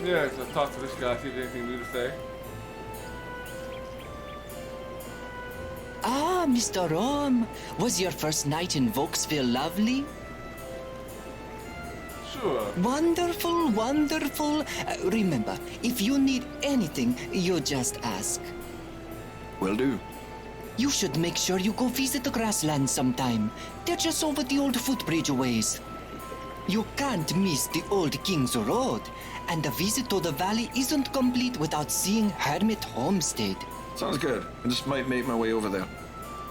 Yeah, so talk to this guy, see if there's anything new to say.
Ah, Mr. Rom, was your first night in Vauxville lovely?
Sure.
Wonderful, wonderful. Remember, if you need anything, you just ask.
Will do.
You should make sure you go visit the grasslands sometime. They're just over the old footbridge a ways. You can't miss the old King's Road, and a visit to the valley isn't complete without seeing Hermit Homestead.
Sounds good. I just might make my way over there.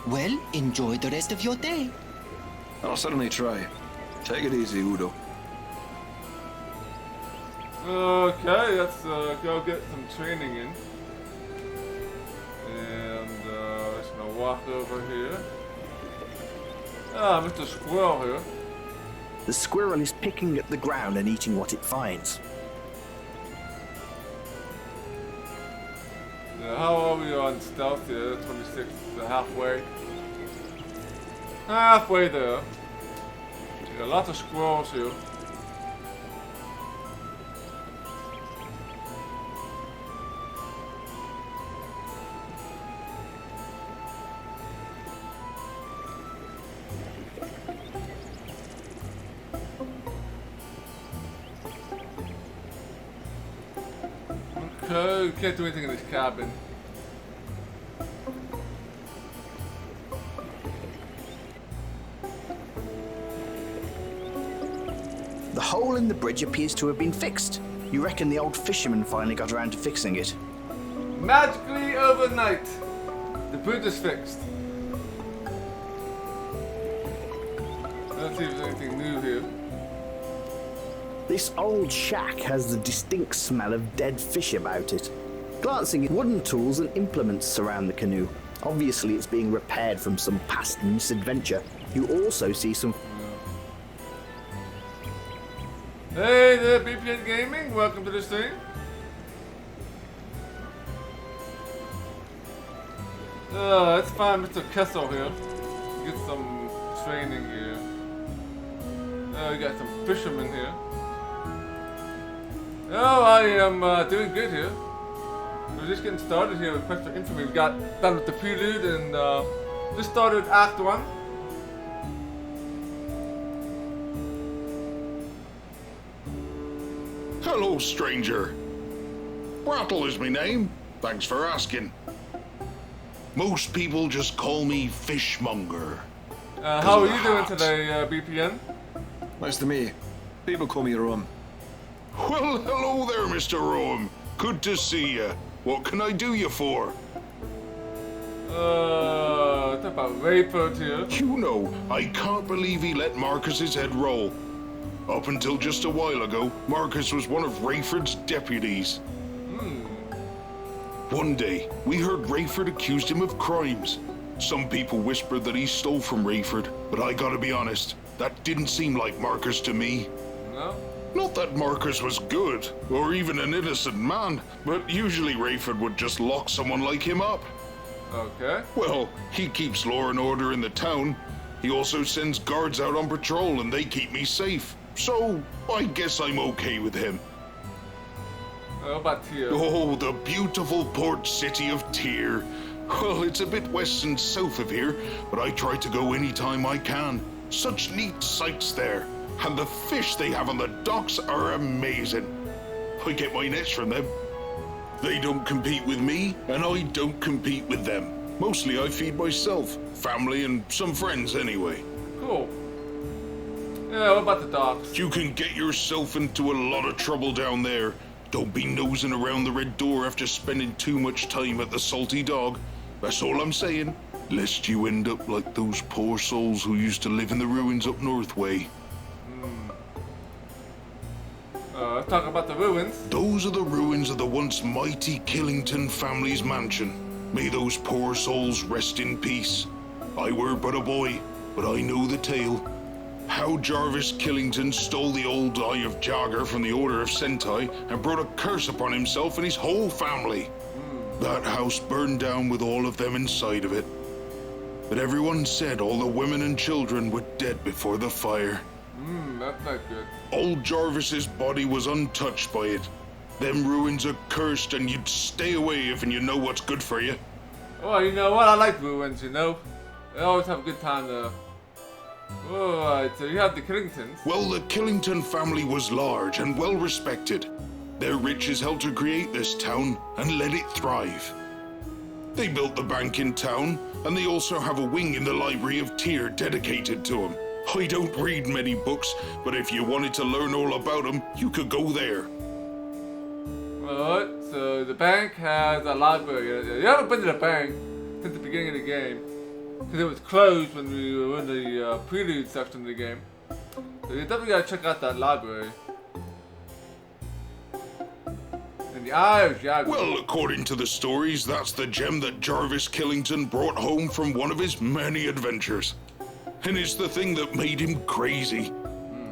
Well, enjoy the rest of your day.
I'll certainly try. Take it easy, Udo.
Okay, let's go get some training in. And just gonna walk over here. Ah, Mr. Squirrel here.
The squirrel is picking at the ground and eating what it finds.
Yeah, how are we on stealth here? 26, halfway. Halfway there. Yeah, lots of squirrels here. Okay, can't do anything in this cabin.
The hole in the bridge appears to have been fixed. You reckon the old fisherman finally got around to fixing it?
Magically overnight, the bridge is fixed. Let's see if there's anything new here.
This old shack has the distinct smell of dead fish about it. Glancing at wooden tools and implements surround the canoe. Obviously it's being repaired from some past misadventure. You also see some...
Hey there, BPN Gaming, welcome to the stream. Let's find Mr. Kessel here. Get some training here. We got some fishermen here. Oh, I am doing good here. We're just getting started here with Quest for Infamy. We got done with the prelude and just started Act 1.
Hello, stranger. Rattle is my name. Thanks for asking. Most people just call me Fishmonger.
How are you doing today, BPN?
Nice to meet you. People call me Rome.
Well, hello there, Mr. Rome. Good to see you. What can I do you for?
It's about Rayford here.
You know, I can't believe he let Marcus's head roll. Up until just a while ago, Marcus was one of Rayford's deputies. One day, we heard Rayford accused him of crimes. Some people whispered that he stole from Rayford, but I gotta be honest, that didn't seem like Marcus to me.
No?
Not that Marcus was good, or even an innocent man, but usually Rayford would just lock someone like him up.
Okay.
Well, he keeps law and order in the town. He also sends guards out on patrol and they keep me safe. So, I guess I'm okay with him.
How about Tyr?
Oh, the beautiful port city of Tyr. Well, it's a bit west and south of here, but I try to go anytime I can. Such neat sights there. And the fish they have on the docks are amazing. I get my nets from them. They don't compete with me, and I don't compete with them. Mostly I feed myself, family, and some friends anyway.
Cool. Yeah, what about the docks?
You can get yourself into a lot of trouble down there. Don't be nosing around the red door after spending too much time at the Salty Dog. That's all I'm saying. Lest you end up like those poor souls who used to live in the ruins up North Way.
Let's talk about the ruins.
Those are the ruins of the once mighty Killington family's mansion. May those poor souls rest in peace. I were but a boy, but I know the tale. How Jarvis Killington stole the old Eye of Jagger from the Order of Sentai and brought a curse upon himself and his whole family. That house burned down with all of them inside of it. But everyone said all the women and children were dead before the fire.
That's not good.
Old Jarvis's body was untouched by it. Them ruins are cursed and you'd stay away if you know what's good for you.
Well, you know what? I like ruins, you know? I always have a good time there. Alright, so you have the Killingtons.
Well, the Killington family was large and well respected. Their riches helped to create this town and let it thrive. They built the bank in town, and they also have a wing in the Library of Tyr dedicated to them. I don't read many books, but if you wanted to learn all about them, you could go there.
Alright, so the bank has a library. You haven't been to the bank since the beginning of the game, because it was closed when we were in the prelude section of the game. So you definitely gotta check out that library. And the Eye of Jaguar.
Well, according to the stories, that's the gem that Jarvis Killington brought home from one of his many adventures. And it's the thing that made him crazy.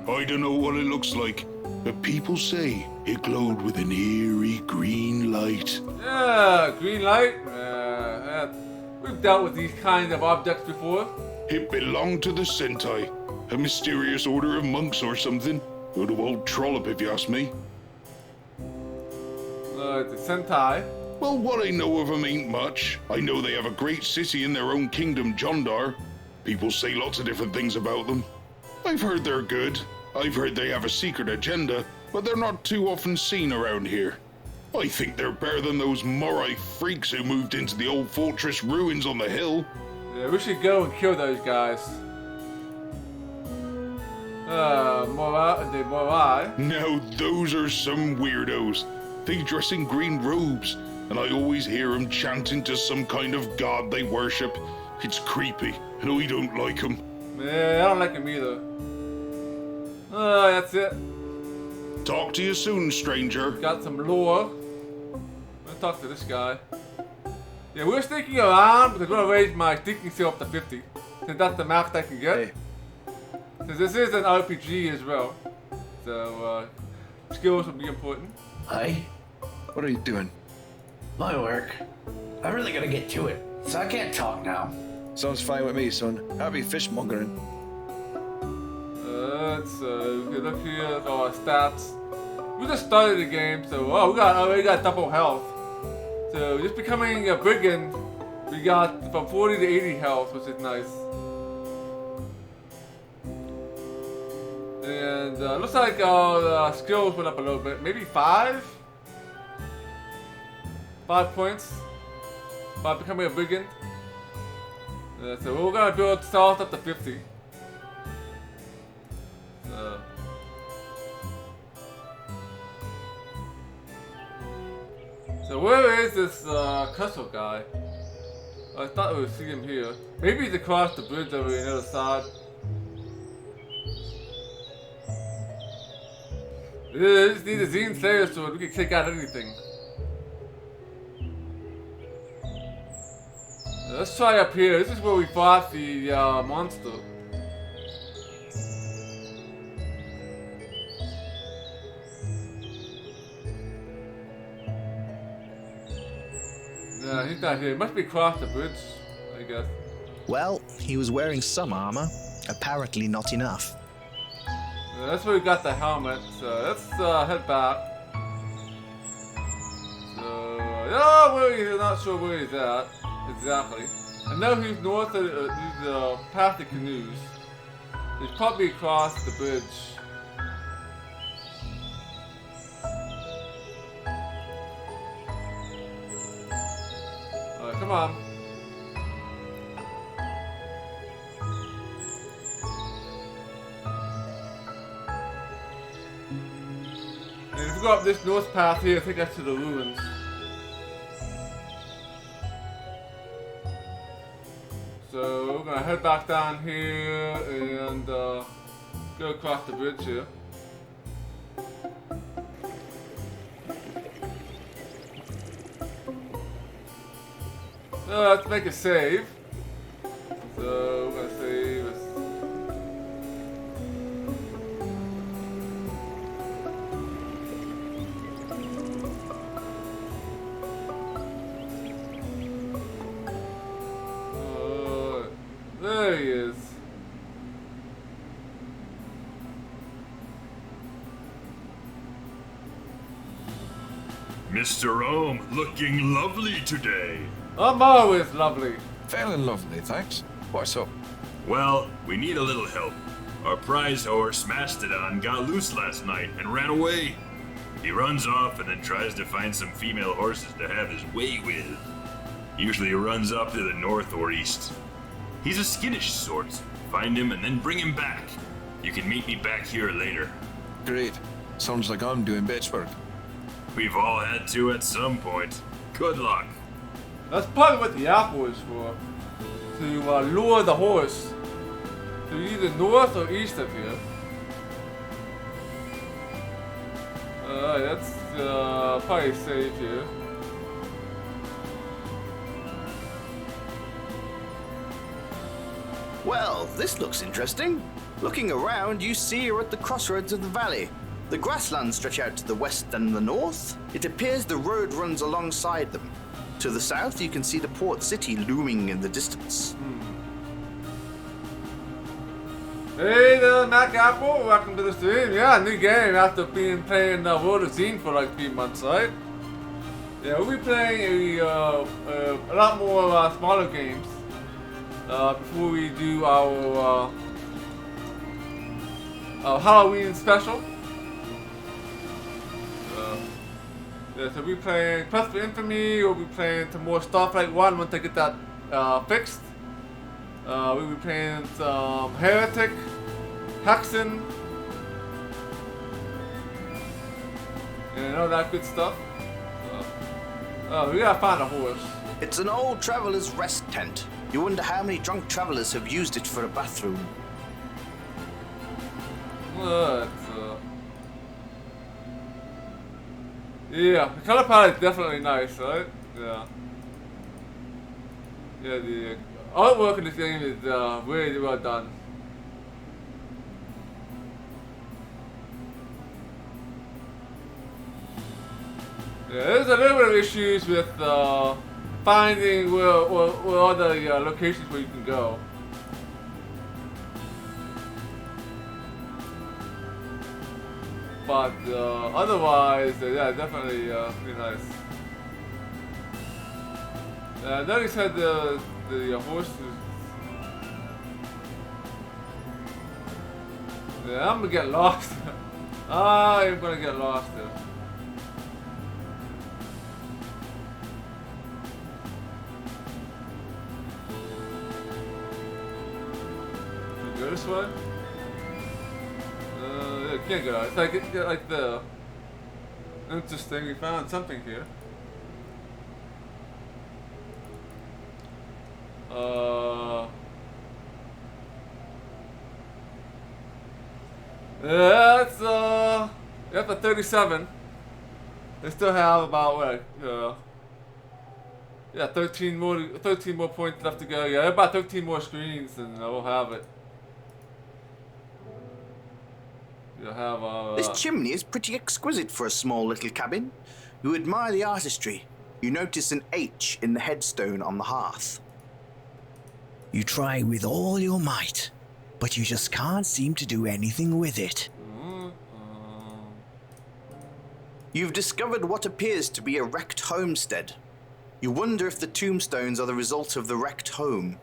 I don't know what it looks like, but people say it glowed with an eerie green light.
Yeah, green light. We've dealt with these kinds of objects before.
It belonged to the Sentai, a mysterious order of monks or something. Or the old trollop, if you ask me.
The Sentai.
Well, what I know of them ain't much. I know they have a great city in their own kingdom, Jondar. People say lots of different things about them. I've heard they're good. I've heard they have a secret agenda, but they're not too often seen around here. I think they're better than those Morai freaks who moved into the old fortress ruins on the hill.
Yeah, we should go and kill those guys. Morai.
Now, those are some weirdos. They dress in green robes, and I always hear them chanting to some kind of god they worship. It's creepy, and I don't like them.
Yeah, I don't like them either. That's it.
Talk to you soon, stranger.
Got some lore. I'm gonna talk to this guy. Yeah, we're sneaking around, but I'm gonna raise my sneaking skill up to 50. Since that's the max I can get.
Hey.
Since this is an RPG as well. So, skills will be important.
Hi.
What are you doing?
My work. I'm really gonna get to it, so I can't talk now.
Sounds fine with me, son. Happy fishmongering.
Good look here at our stats. We just started the game, so we already got double health. So just becoming a brigand, we got from 40 to 80 health, which is nice. And looks like our skills went up a little bit, maybe 5? 5 points by becoming a brigand. So we're gonna build stealth up to 50. So where is this Castle guy? I thought we would see him here. Maybe he's across the bridge over on the other side. We just need a Zine Slayer sword, we can take out anything. Let's try up here. This is where we fought the monster. Yeah, he's not here. He must be across the bridge, I guess.
Well, he was wearing some armor. Apparently not enough.
Yeah, that's where we got the helmet. So let's head back. So, we're not sure where he's at. Exactly. I know he's north of he's past the canoes. He's probably across the bridge. Alright, come on. And if we go up this north path here, I think that's to the ruins. So we're gonna head back down here and go across the bridge here. So let's make a save. So we're gonna save this. There he is.
Mr. Ohm, looking lovely today.
I'm always lovely.
Fairly lovely, thanks. What's up?
Well, we need a little help. Our prize horse, Mastodon, got loose last night and ran away. He runs off and then tries to find some female horses to have his way with. Usually he runs up to the north or east. He's a skittish sort. Find him and then bring him back. You can meet me back here later.
Great. Sounds like I'm doing bitch work.
We've all had to at some point. Good luck.
That's probably what the apple is for. To lure the horse to either north or east of here. That's probably safe here.
Well, this looks interesting. Looking around, you see you're at the crossroads of the valley. The grasslands stretch out to the west and the north. It appears the road runs alongside them. To the south, you can see the port city looming in the distance.
Hey there, Mac Apple. Welcome to the stream. Yeah, new game after playing World of Zine for like 3 months, right? Yeah, we'll be playing a lot more smaller games before we do our Halloween special. Yeah, so we'll be playing Quest for Infamy, we'll be playing some more Starflight 1 once I get that fixed. We'll be playing some Heretic, Hexen, and all that good stuff. We gotta find a horse.
It's an old traveler's rest tent. You wonder how many drunk travelers have used it for a bathroom.
What? Yeah, the color palette is definitely nice, right? Yeah. Yeah, the artwork in this game is really well done. Yeah, there's a little bit of issues with finding where all the locations where you can go. But otherwise, yeah, definitely pretty nice. Notice how the horses. Yeah, I'm gonna get lost. I'm gonna get lost there. You go this way? Yeah, can't go out. It's like the interesting. We found something here. Yeah, it's yep, at 37. They still have about what? Yeah, 13 more points left to go. Yeah, about 13 more screens, and we'll have it. You'll have
This chimney is pretty exquisite for a small little cabin. You admire the artistry. You notice an H in the headstone on the hearth.
You try with all your might, but you just can't seem to do anything with it.
You've discovered what appears to be a wrecked homestead. You wonder if the tombstones are the result of the wrecked home.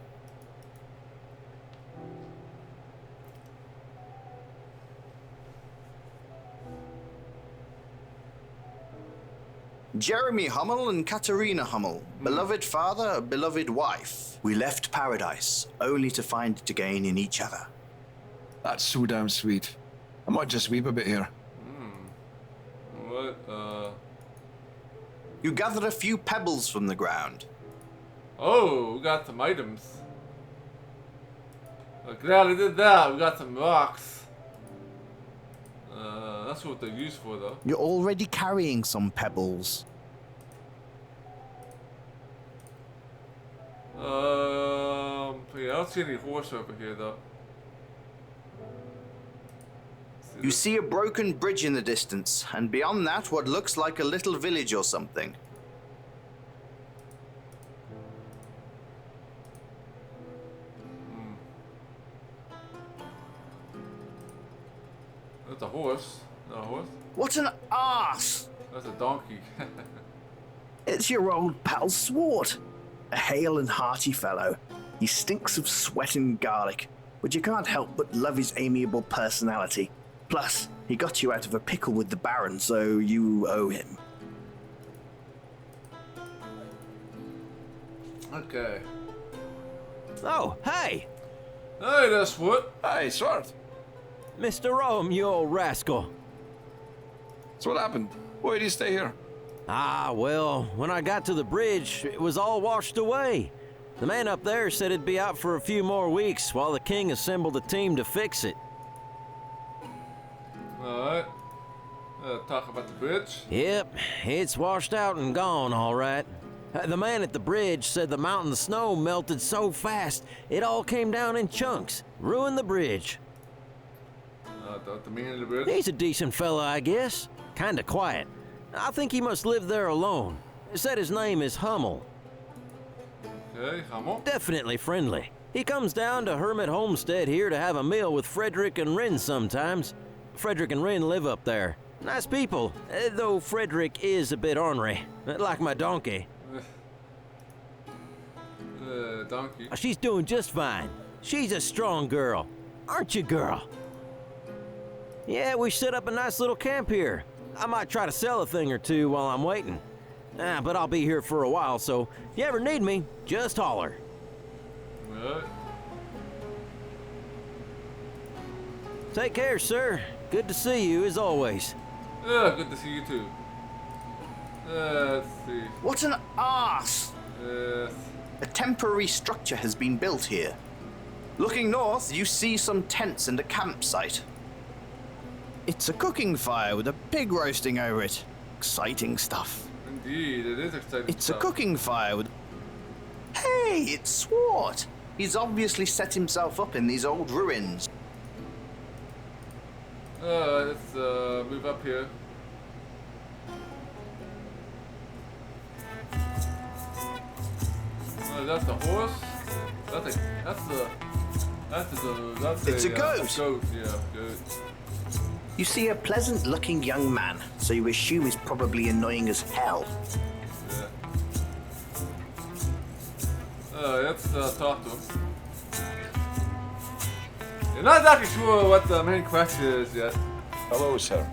Jeremy Hummel and Katerina Hummel, beloved father, beloved wife. We left paradise, only to find it again in each other.
That's so damn sweet. I might just weep a bit here.
What?
You gather a few pebbles from the ground.
Oh, we got some items. Glad I did that. We got some rocks. That's what they're used for, though.
You're already carrying some pebbles.
Yeah, I don't see any horse over here, though.
You see a broken bridge in the distance, and beyond that, what looks like a little village or something.
That's a horse. Not a horse.
What an arse!
That's a donkey.
It's your old pal Swart. A hale and hearty fellow. He stinks of sweat and garlic, but you can't help but love his amiable personality. Plus, he got you out of a pickle with the Baron, so you owe him.
Okay.
Oh, hey!
Hey, that's what?
Hey, Sword.
Mr. Rome, you old rascal.
So what happened? Why did you stay here?
Ah, well, when I got to the bridge, it was all washed away. The man up there said it'd be out for a few more weeks while the king assembled a team to fix it.
Alright. Talk about the bridge.
Yep, it's washed out and gone, all right. The man at the bridge said the mountain snow melted so fast, it all came down in chunks, ruined the bridge.
The man of the bridge?
He's a decent fella, I guess. Kinda quiet. I think he must live there alone. Said his name is Hummel.
Okay, Hummel.
Definitely friendly. He comes down to Hermit Homestead here to have a meal with Frederick and Rin sometimes. Frederick and Rin live up there. Nice people, though Frederick is a bit ornery, like my donkey.
Donkey.
She's doing just fine. She's a strong girl. Aren't you, girl? Yeah, we set up a nice little camp here. I might try to sell a thing or two while I'm waiting. But I'll be here for a while, so if you ever need me, just holler.
Right.
Take care, sir. Good to see you, as always.
Yeah, good to see you too. Let's see.
What an arse!
Yes.
A temporary structure has been built here. Looking north, you see some tents and a campsite. It's a cooking fire with a pig roasting over it. Exciting stuff.
Indeed, it is exciting
It's
stuff.
a cooking fire with... Hey, it's Swart! He's obviously set himself up in these old ruins.
Let's move up here. That's the horse.
It's a goat.
Goat, yeah, goat.
You see a pleasant-looking young man, so you assume he's probably annoying as hell.
Yeah. Let's talk to him. You're not exactly sure what the main quest is yet.
Hello, sir.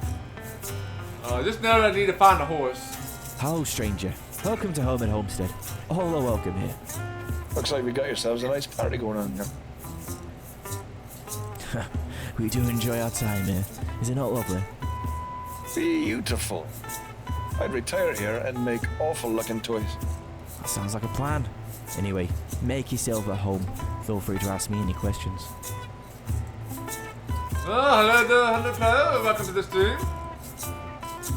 Just know that I need to find a horse.
Hello, stranger. Welcome to Hermit Homestead. All are welcome here.
Looks like we got yourselves a nice party going on here.
We do enjoy our time here. Is it not lovely?
Beautiful. I'd retire here and make awful looking toys.
That sounds like a plan. Anyway, make yourself at home. Feel free to ask me any questions.
Hello there, hello player. Welcome to the stream.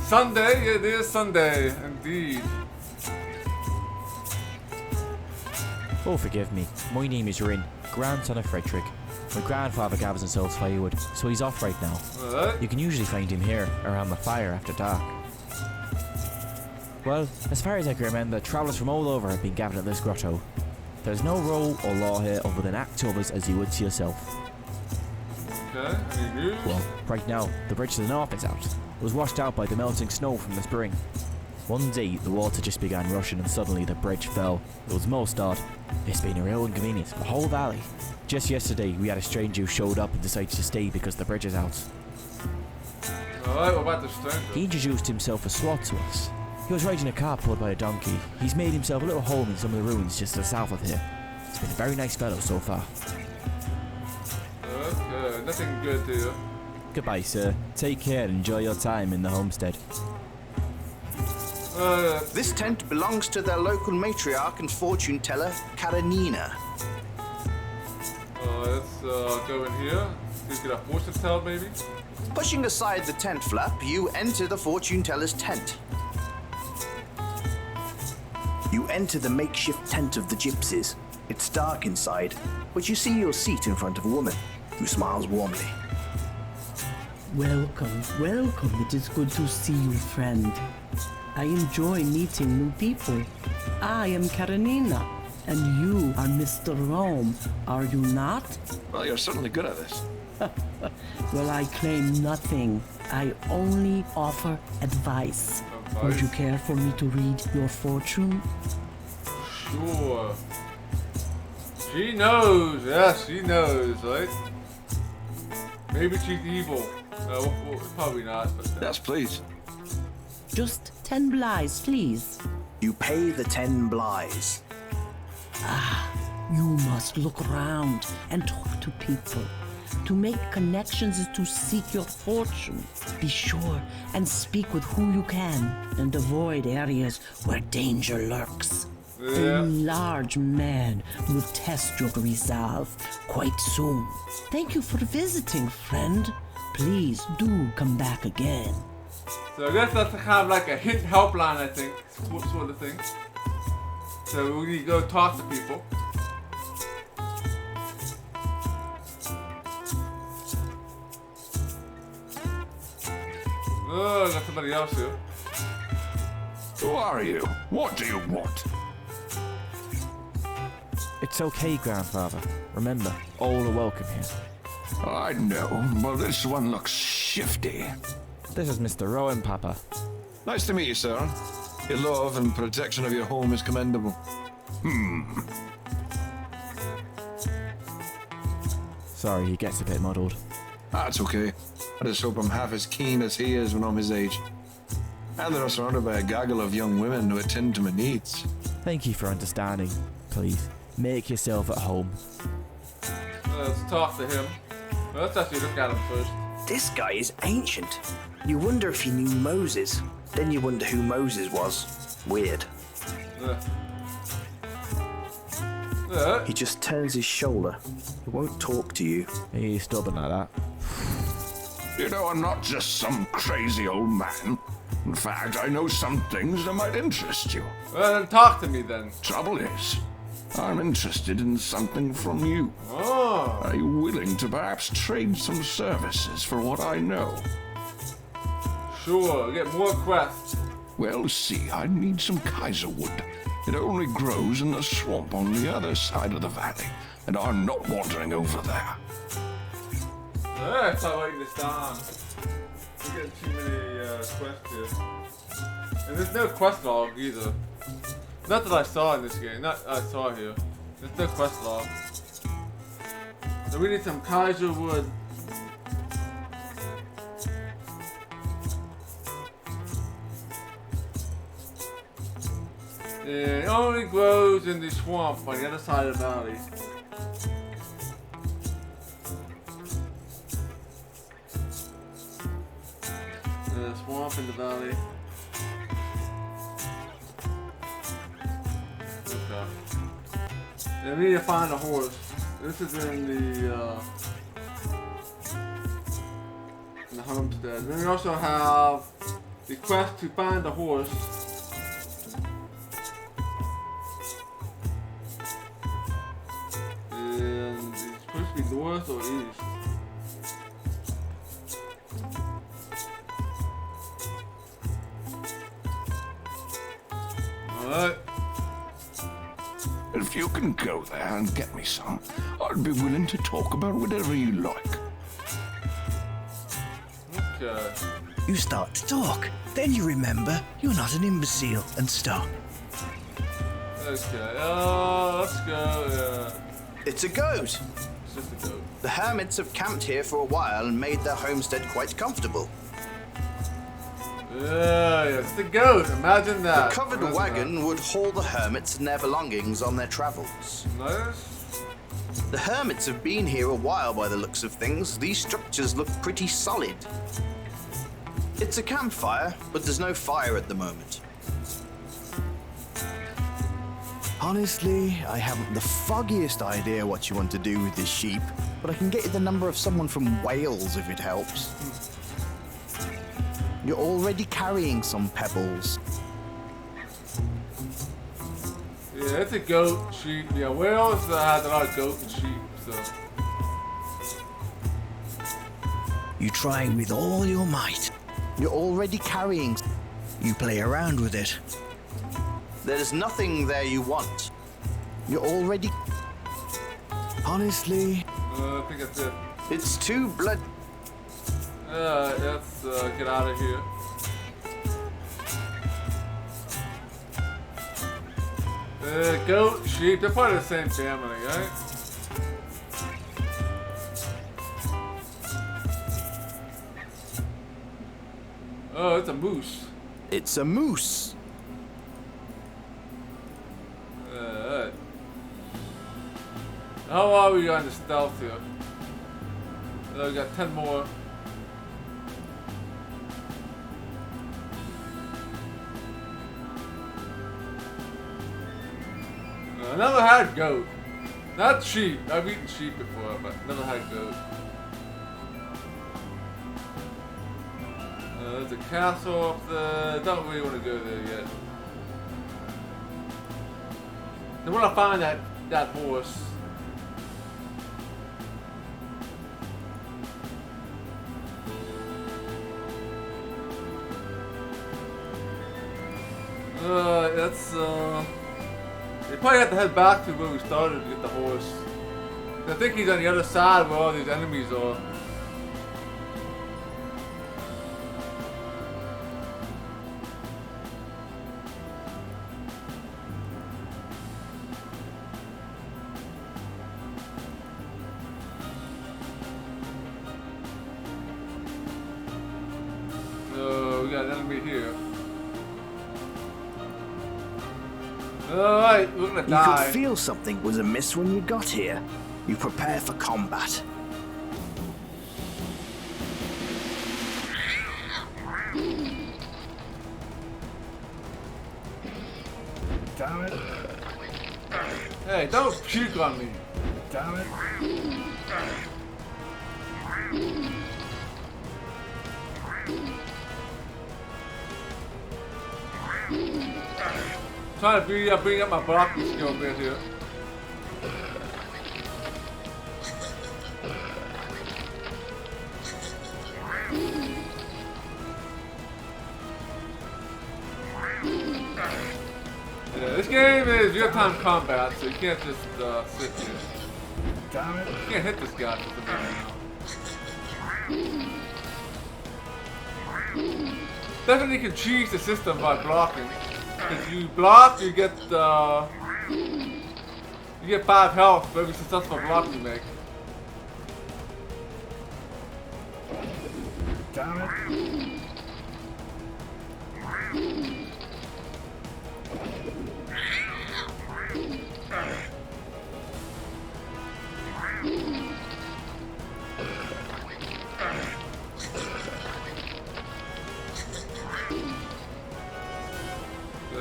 Sunday, it is Sunday, indeed.
Oh, forgive me. My name is Rin, grandson of Frederick. My grandfather gathers and sells firewood, so he's off right now.
Right.
You can usually find him here, around the fire after dark. Well, as far as I can remember, travellers from all over have been gathered at this grotto. There's no rule or law here other than act to others as you would to yourself.
Okay, any news?
Well, right now, the bridge to the north is out. It was washed out by the melting snow from the spring. One day, the water just began rushing and suddenly the bridge fell. It was most odd. It's been a real inconvenience for the whole valley. Just yesterday, we had a stranger who showed up and decided to stay because the bridge is out.
Alright, what about the stranger?
He introduced himself as Swart to us. He was riding a cart pulled by a donkey. He's made himself a little home in some of the ruins just to the south of here. He's been a very nice fellow so far.
Okay, nothing good here.
Goodbye, sir. Take care and enjoy your time in the homestead.
This tent belongs to their local matriarch and fortune teller, Karenina.
Let's go in here. See if we get a fortune tell, maybe?
Pushing aside the tent flap, you enter the fortune teller's tent. You enter the makeshift tent of the gypsies. It's dark inside, but you see your seat in front of a woman who smiles warmly.
Welcome, welcome. It is good to see you, friend. I enjoy meeting new people. I am Karenina, and you are Mr. Rome, are you not?
Well, you're certainly good at this.
Well, I claim nothing. I only offer advice. Would you care for me to read your fortune?
Sure. She knows. Yes, she knows, right? Maybe she's evil. Probably not. But,
Yes, please.
Just 10 blighs, please.
You pay the 10 blighs.
You must look around and talk to people. To make connections is to seek your fortune. Be sure and speak with who you can and avoid areas where danger lurks. A large man will test your resolve quite soon. Thank you for visiting, friend. Please do come back again.
So I guess that's kind of like a hint helpline, I think, sort of thing. So we need to go talk to people. Oh, I got somebody else here.
Who are you? What do you want?
It's okay, Grandfather. Remember, all are welcome here.
I know, but this one looks shifty.
This is Mr. Rowan, Papa.
Nice to meet you, sir. Your love and protection of your home is commendable.
Sorry, he gets a bit muddled.
That's okay. I just hope I'm half as keen as he is when I'm his age. And that I'm surrounded by a gaggle of young women who attend to my needs.
Thank you for understanding. Please, make yourself at home.
Let's talk to him. Well, let's actually look at him first.
This guy is ancient. You wonder if he knew Moses. Then you wonder who Moses was. Weird. He just turns his shoulder. He won't talk to you.
He's stubborn like that.
You know, I'm not just some crazy old man. In fact, I know some things that might interest you.
Well, then talk to me then.
Trouble is, I'm interested in something from you.
Oh.
Are you willing to perhaps trade some services for what I know?
Sure, get more quests.
Well, see, I need some Kaiserwood. It only grows in the swamp on the other side of the valley, and I'm not wandering over there.
It's not writing this down. We're getting too many quests here. And there's no quest log either. Not that I saw in this game. Not I saw here. There's no quest log. So we need some Kaiser wood. It only grows in the swamp on the other side of the valley. The swamp in the valley. Okay. And we need to find a horse. This is in the homestead. And then we also have the quest to find the horse. And it's supposed to be north or east. Alright.
If you can go there and get me some, I'd be willing to talk about whatever you like.
Okay.
You start to talk. Then you remember you're not an imbecile and stop.
Okay, let's go.
It's a goat.
It's just a goat.
The hermits have camped here for a while and made their homestead quite comfortable.
Yeah, it's the goat. Imagine that.
The covered wagon would haul the hermits and their belongings on their travels.
Nice.
The hermits have been here a while by the looks of things. These structures look pretty solid. It's a campfire, but there's no fire at the moment. Honestly, I haven't the foggiest idea what you want to do with this sheep, but I can get you the number of someone from Wales if it helps. You're already carrying some pebbles.
Yeah, it's a goat, sheep. Yeah, Wales had a lot of goat and sheep, so.
You try with all your might.
You're already carrying.
You play around with it.
There's nothing there you want. You're already. Honestly,
I think that's it.
It's too blood.
Let's get out of here. Goat, sheep, they're part of the same family, right? Oh, it's a moose.
It's a moose.
How are we on the stealth here? We got 10 more. I never had goat. Not sheep. I've eaten sheep before, but never had goat. There's a castle up there. Don't really want to go there yet. I want to find that horse. You probably have to head back to where we started to get the horse. I think he's on the other side where all these enemies are. So we got an enemy here. Alright, we're gonna die.
You could feel something was amiss when you got here. You prepare for combat.
Damn it.
Hey, don't puke on me.
Damn it.
Trying to bring up my blocking skill a bit here. Yeah, this game is real-time combat, so you can't just sit here.
Damn it.
You can't hit this guy for some reason. Definitely can cheese the system by blocking. If you block, you get 5 health for every successful block you make.
Damn it.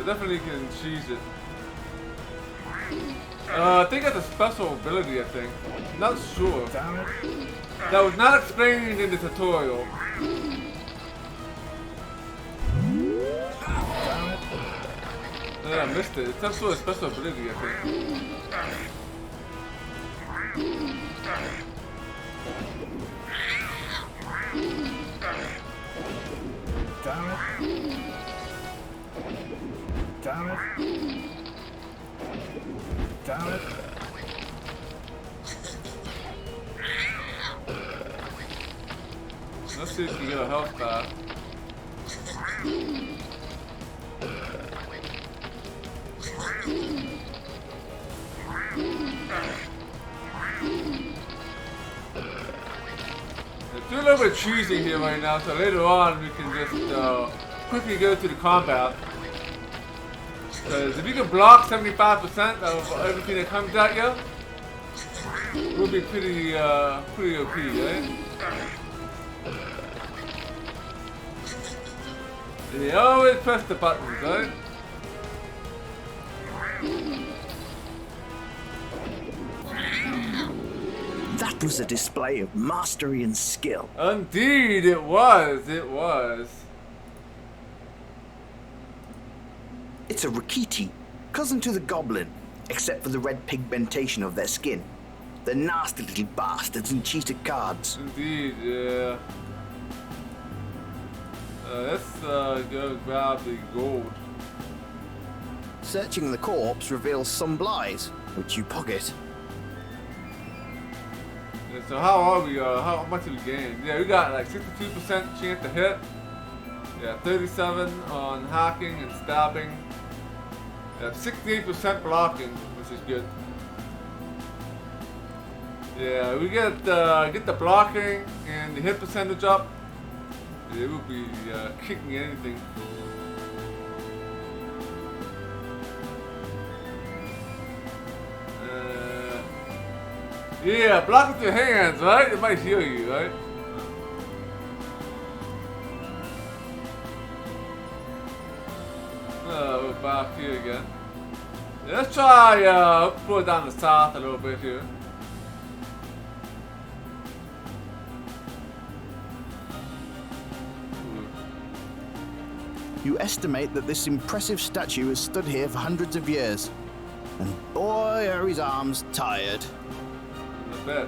Definitely can cheese it. I think that's a special ability, I think. Not sure. That was not explained in the tutorial. I missed it. It's some sort of special ability, I think.
Damn it. Damn it. Damn it.
Let's see if we can get a health back. Let's do a little bit of cheesing here right now, so later on we can just quickly go to the combat. Because if you can block 75% of everything that comes at you, we'll be pretty OP, right? They always press the buttons, right?
That was a display of mastery and skill.
Indeed, it was. It was.
It's a Rikiti, cousin to the goblin, except for the red pigmentation of their skin. They're nasty little bastards and cheated cards.
Indeed, yeah. Let's go grab the gold.
Searching the corpse reveals some blighs, which you pocket.
Yeah, so how are we? How much did we gain? Yeah, we got like 62% chance to hit. Yeah, 37 on hacking and stabbing. Yeah, 68% blocking, which is good. Yeah, we get the blocking and the hit percentage up. It will be kicking anything. Yeah, block with your hands, right? It might heal you, right? We're back here again. Yeah, let's try pull it down the south a little bit here.
You estimate that this impressive statue has stood here for hundreds of years. And boy, are his arms tired.
I bet.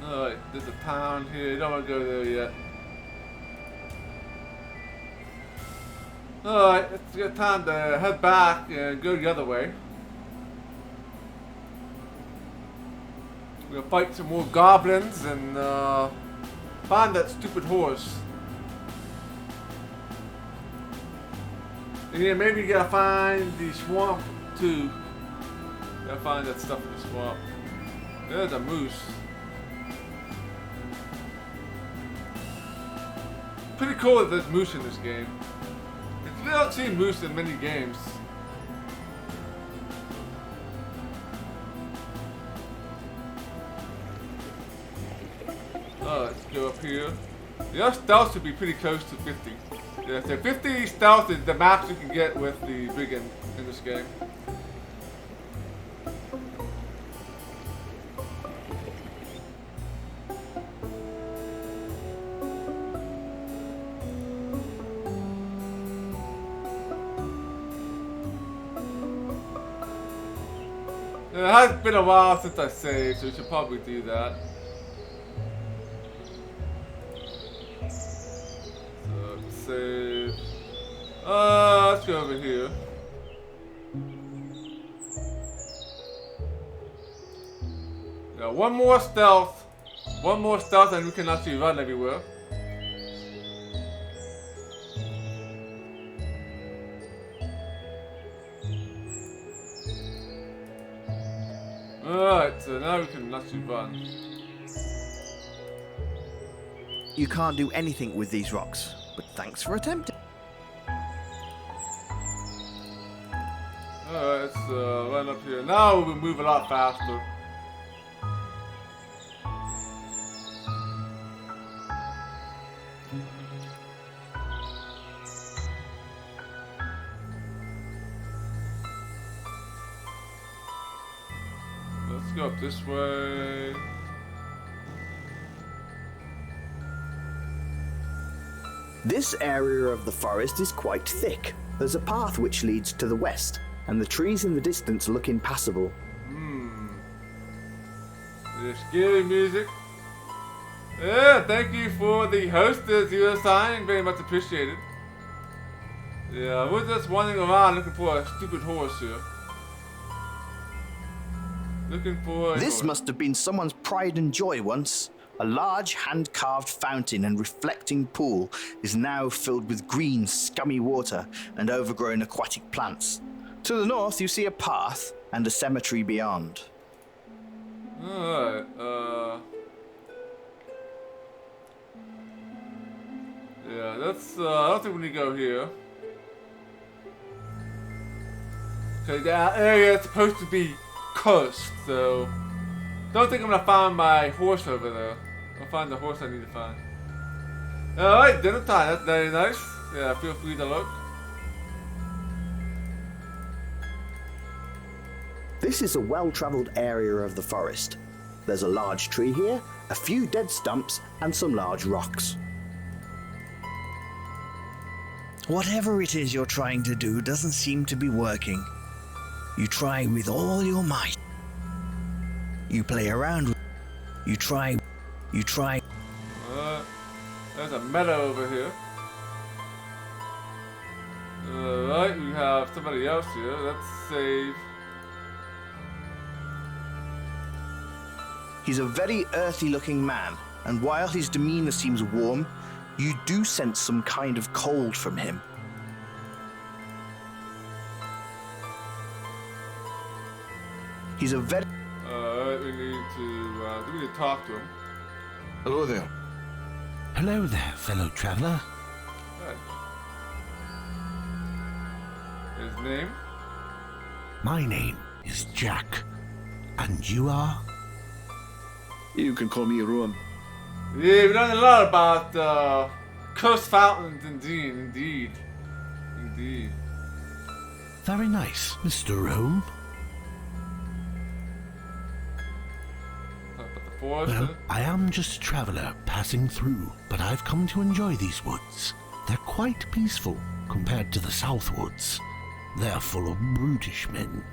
Alright, there's a town here. You don't want to go there yet. Alright, it's get time to head back and go the other way. We're gonna fight some more goblins and find that stupid horse. And yeah, maybe you gotta find the swamp too. Gotta find that stuff in the swamp. There's a moose. Pretty cool that there's moose in this game. You don't see moose in many games. Let's go up here. Your stealth should be pretty close to 50. Yeah, so 50 stealth is the max you can get with the brigand in this game. It has been a while since I saved, so we should probably do that. So, save. Let's go over here. Yeah, one more stealth. One more stealth and we can actually run everywhere. Alright, so now we can actually run.
You can't do anything with these rocks, but thanks for attempting.
Alright, let's run up here. Now we'll move a lot faster. Let's go up this way.
This area of the forest is quite thick. There's a path which leads to the west, and the trees in the distance look impassable.
There's scary music. Yeah, thank you for the hostess you assigned. Very much appreciated. Yeah, we're just wandering around looking for a stupid horse here. Looking for a
This
horse.
must have been someone's pride and joy once. A large hand-carved fountain and reflecting pool is now filled with green, scummy water and overgrown aquatic plants. To the north, you see a path and a cemetery beyond.
Alright, yeah, that's, I don't think we need to go here. Okay, that area is supposed to be cursed, so don't think I'm gonna find my horse over there. I'll find the horse I need to find. Alright, dinner time, that's very nice. Yeah, feel free to look.
This is a well-traveled area of the forest. There's a large tree here, a few dead stumps, and some large rocks.
Whatever it is you're trying to do doesn't seem to be working. You try with all your might. You play around with... You try...
There's a meadow over here. Alright, we have somebody else here. Let's save.
He's a very earthy looking man, and while his demeanor seems warm, you do sense some kind of cold from him. He's a very...
Alright, we need to talk to him.
Hello there.
Hello there, fellow traveler.
His name?
My name is Jack. And you are?
You can call me Rowan.
Yeah, we learned a lot about cursed fountains, indeed.
Very nice, Mr. Rome. Well, I am just a traveler passing through, but I've come to enjoy these woods. They're quite peaceful compared to the South Woods. They're full of brutish men.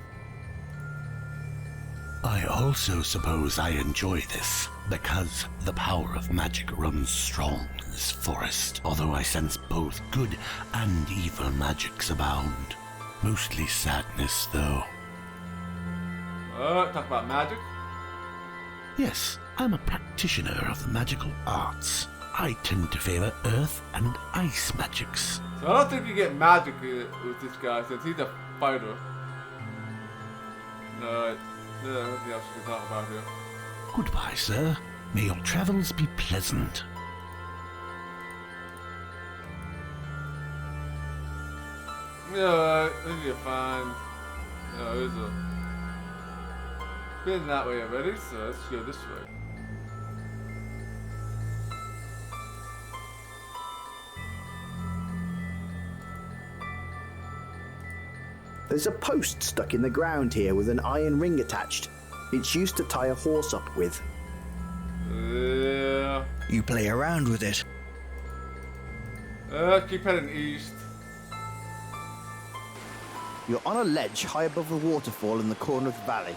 I also suppose I enjoy this because the power of magic runs strong in this forest, although I sense both good and evil magics abound. Mostly sadness, though.
Talk about magic?
Yes, I'm a practitioner of the magical arts. I tend to favor earth and ice magics.
So I don't think you get magic with this guy since he's a fighter. No, nothing else we can talk about here.
Goodbye, sir. May your travels be pleasant.
Yeah, I think you're fine. No, there's a... Been that way already, so let's go this way.
There's a post stuck in the ground here with an iron ring attached. It's used to tie a horse up with.
Yeah.
You play around with it.
Keep heading east.
You're on a ledge high above the waterfall in the corner of the valley.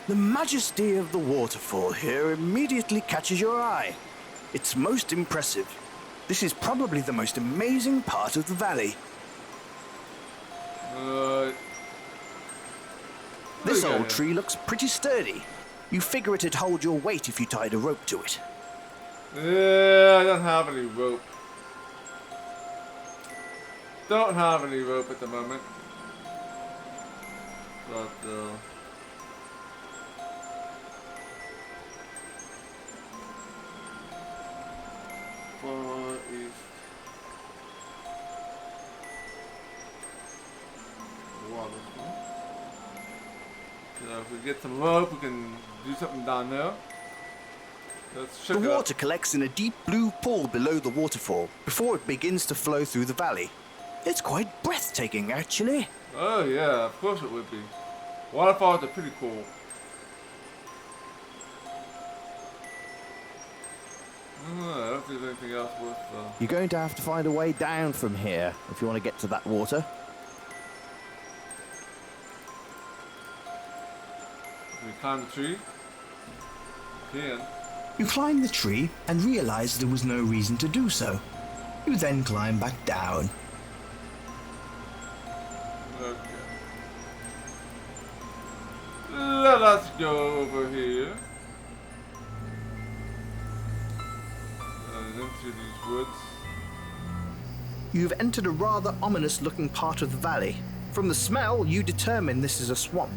The majesty of the waterfall here immediately catches your eye. It's most impressive. This is probably the most amazing part of the valley. This old tree looks pretty sturdy. You figure it'd hold your weight if you tied a rope to it.
Yeah, I don't have any rope. Don't have any rope at the moment. But, far east. Waterfall. So if we get some rope, we can do something down there. Let's check
the water collects in a deep blue pool below the waterfall before it begins to flow through the valley. It's quite breathtaking, actually.
Oh yeah, of course it would be. Waterfalls are pretty cool. I don't think there's anything else worth...
You're going to have to find a way down from here if you want to get to that water.
Can we climb the tree? We can.
You climb the tree and realize there was no reason to do so. You then climb back down.
Okay. Let us go over here. And into these woods.
You've entered a rather ominous looking part of the valley. From the smell, you determine this is a swamp.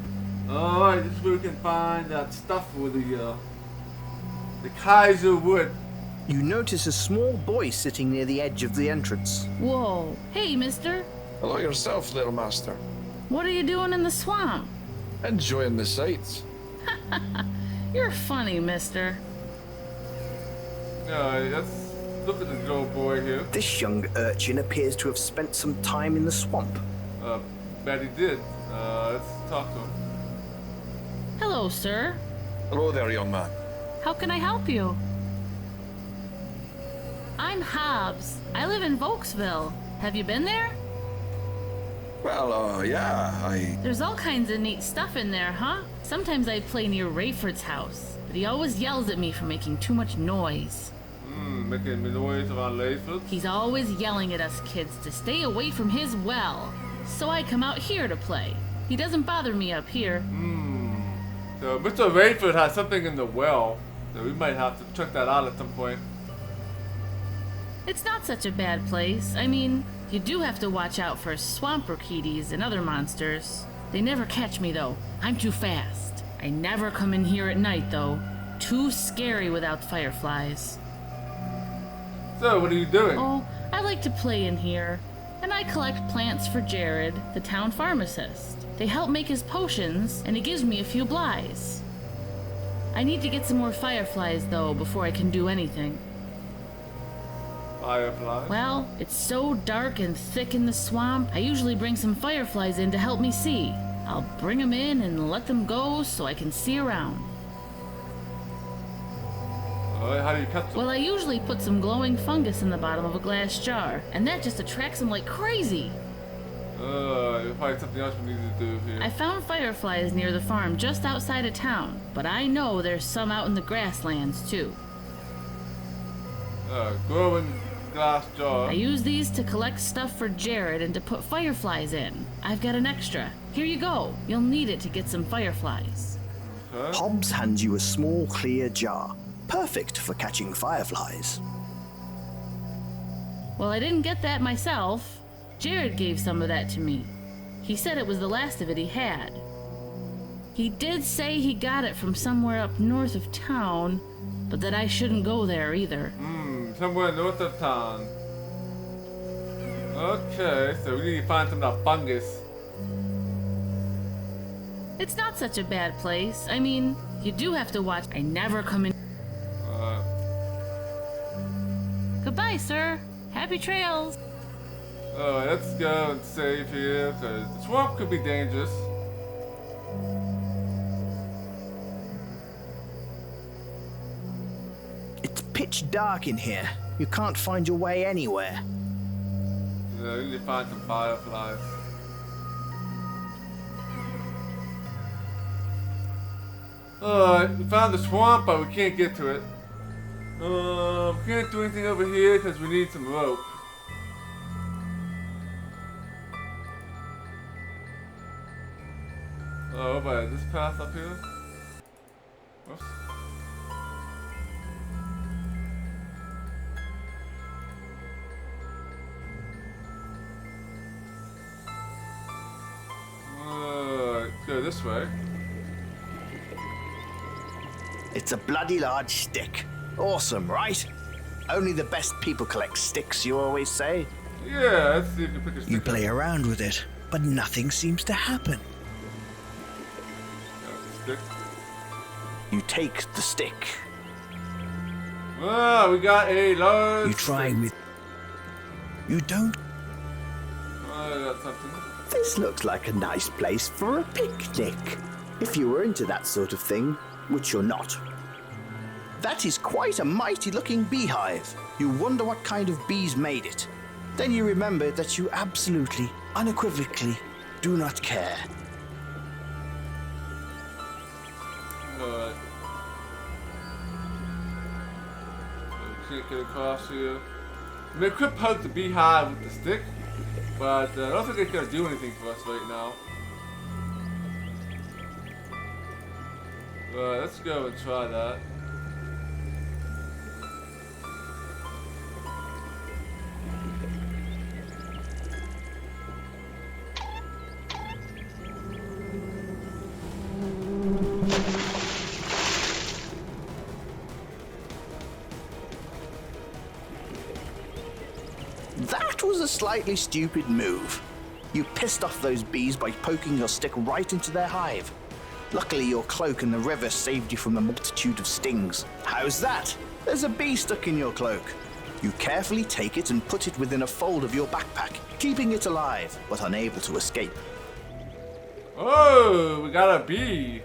Alright, this is where we can find that stuff with the Kaiser wood.
You notice a small boy sitting near the edge of the entrance.
Whoa. Hey, mister.
Hello yourself, little master.
What are you doing in the swamp?
Enjoying the sights.
You're funny, mister.
Alright, let's look at the little boy here.
This young urchin appears to have spent some time in the swamp.
Bet he did. Let's talk to him.
Hello, sir.
Hello there, young man.
How can I help you? I'm Hobbs. I live in Volksville. Have you been there?
Well, yeah,
There's all kinds of neat stuff in there, huh? Sometimes I play near Rayford's house, but he always yells at me for making too much noise.
making noise around Layfoot.
He's always yelling at us kids to stay away from his well. So I come out here to play. He doesn't bother me up here.
So Mr. Rayford has something in the well. So we might have to check that out at some point.
It's not such a bad place. I mean, you do have to watch out for swamp orchidees and other monsters. They never catch me though. I'm too fast. I never come in here at night though. Too scary without fireflies.
So what are you doing?
Oh, I like to play in here. And I collect plants for Jared, the town pharmacist. They help make his potions, and he gives me a few blighs. I need to get some more fireflies though before I can do anything.
Fireflies?
Well, it's so dark and thick in the swamp, I usually bring some fireflies in to help me see. I'll bring them in and let them go so I can see around.
How do you catch them?
Well, I usually put some glowing fungus in the bottom of a glass jar, and that just attracts them like crazy.
There's probably something else we need to do here.
I found fireflies near the farm just outside of town, but I know there's some out in the grasslands too.
Glowing glass jar.
I use these to collect stuff for Jared and to put fireflies in. I've got an extra. Here you go. You'll need it to get some fireflies.
Hobbs hands you a small clear jar, perfect for catching fireflies.
Well, I didn't get that myself. Jared gave some of that to me. He said it was the last of it he had. He did say he got it from somewhere up north of town, but that I shouldn't go there either.
Somewhere north of town. Okay, so we need to find some of that fungus.
It's not such a bad place. I mean, you do have to watch. I never come in. Goodbye, sir. Happy trails.
Let's go and save here, because the swamp could be dangerous.
It's pitch dark in here. You can't find your way anywhere.
Yeah, we need to find some fireflies. Alright, we found the swamp, but we can't get to it. We can't do anything over here because we need some rope. Oh, by this path up here? Whoops. Let's go this way.
It's a bloody large stick. Awesome, right? Only the best people collect sticks, you always say.
Yeah, let's see if you pick a stick.
You play around with it, but nothing seems to happen.
You take the stick.
Ah, we got a large.
You try with. You don't.
I got something.
This looks like a nice place for a picnic. If you were into that sort of thing, which you're not. That is quite a mighty looking beehive. You wonder what kind of bees made it. Then you remember that you absolutely, unequivocally do not care.
Can't get across here. I mean, I could poke the beehive with the stick, but I don't think it's gonna do anything for us right now. Let's go and try that.
That was a slightly stupid move. You pissed off those bees by poking your stick right into their hive. Luckily, your cloak in the river saved you from a multitude of stings. How's that? There's a bee stuck in your cloak. You carefully take it and put it within a fold of your backpack, keeping it alive, but unable to escape.
Oh, we got a bee.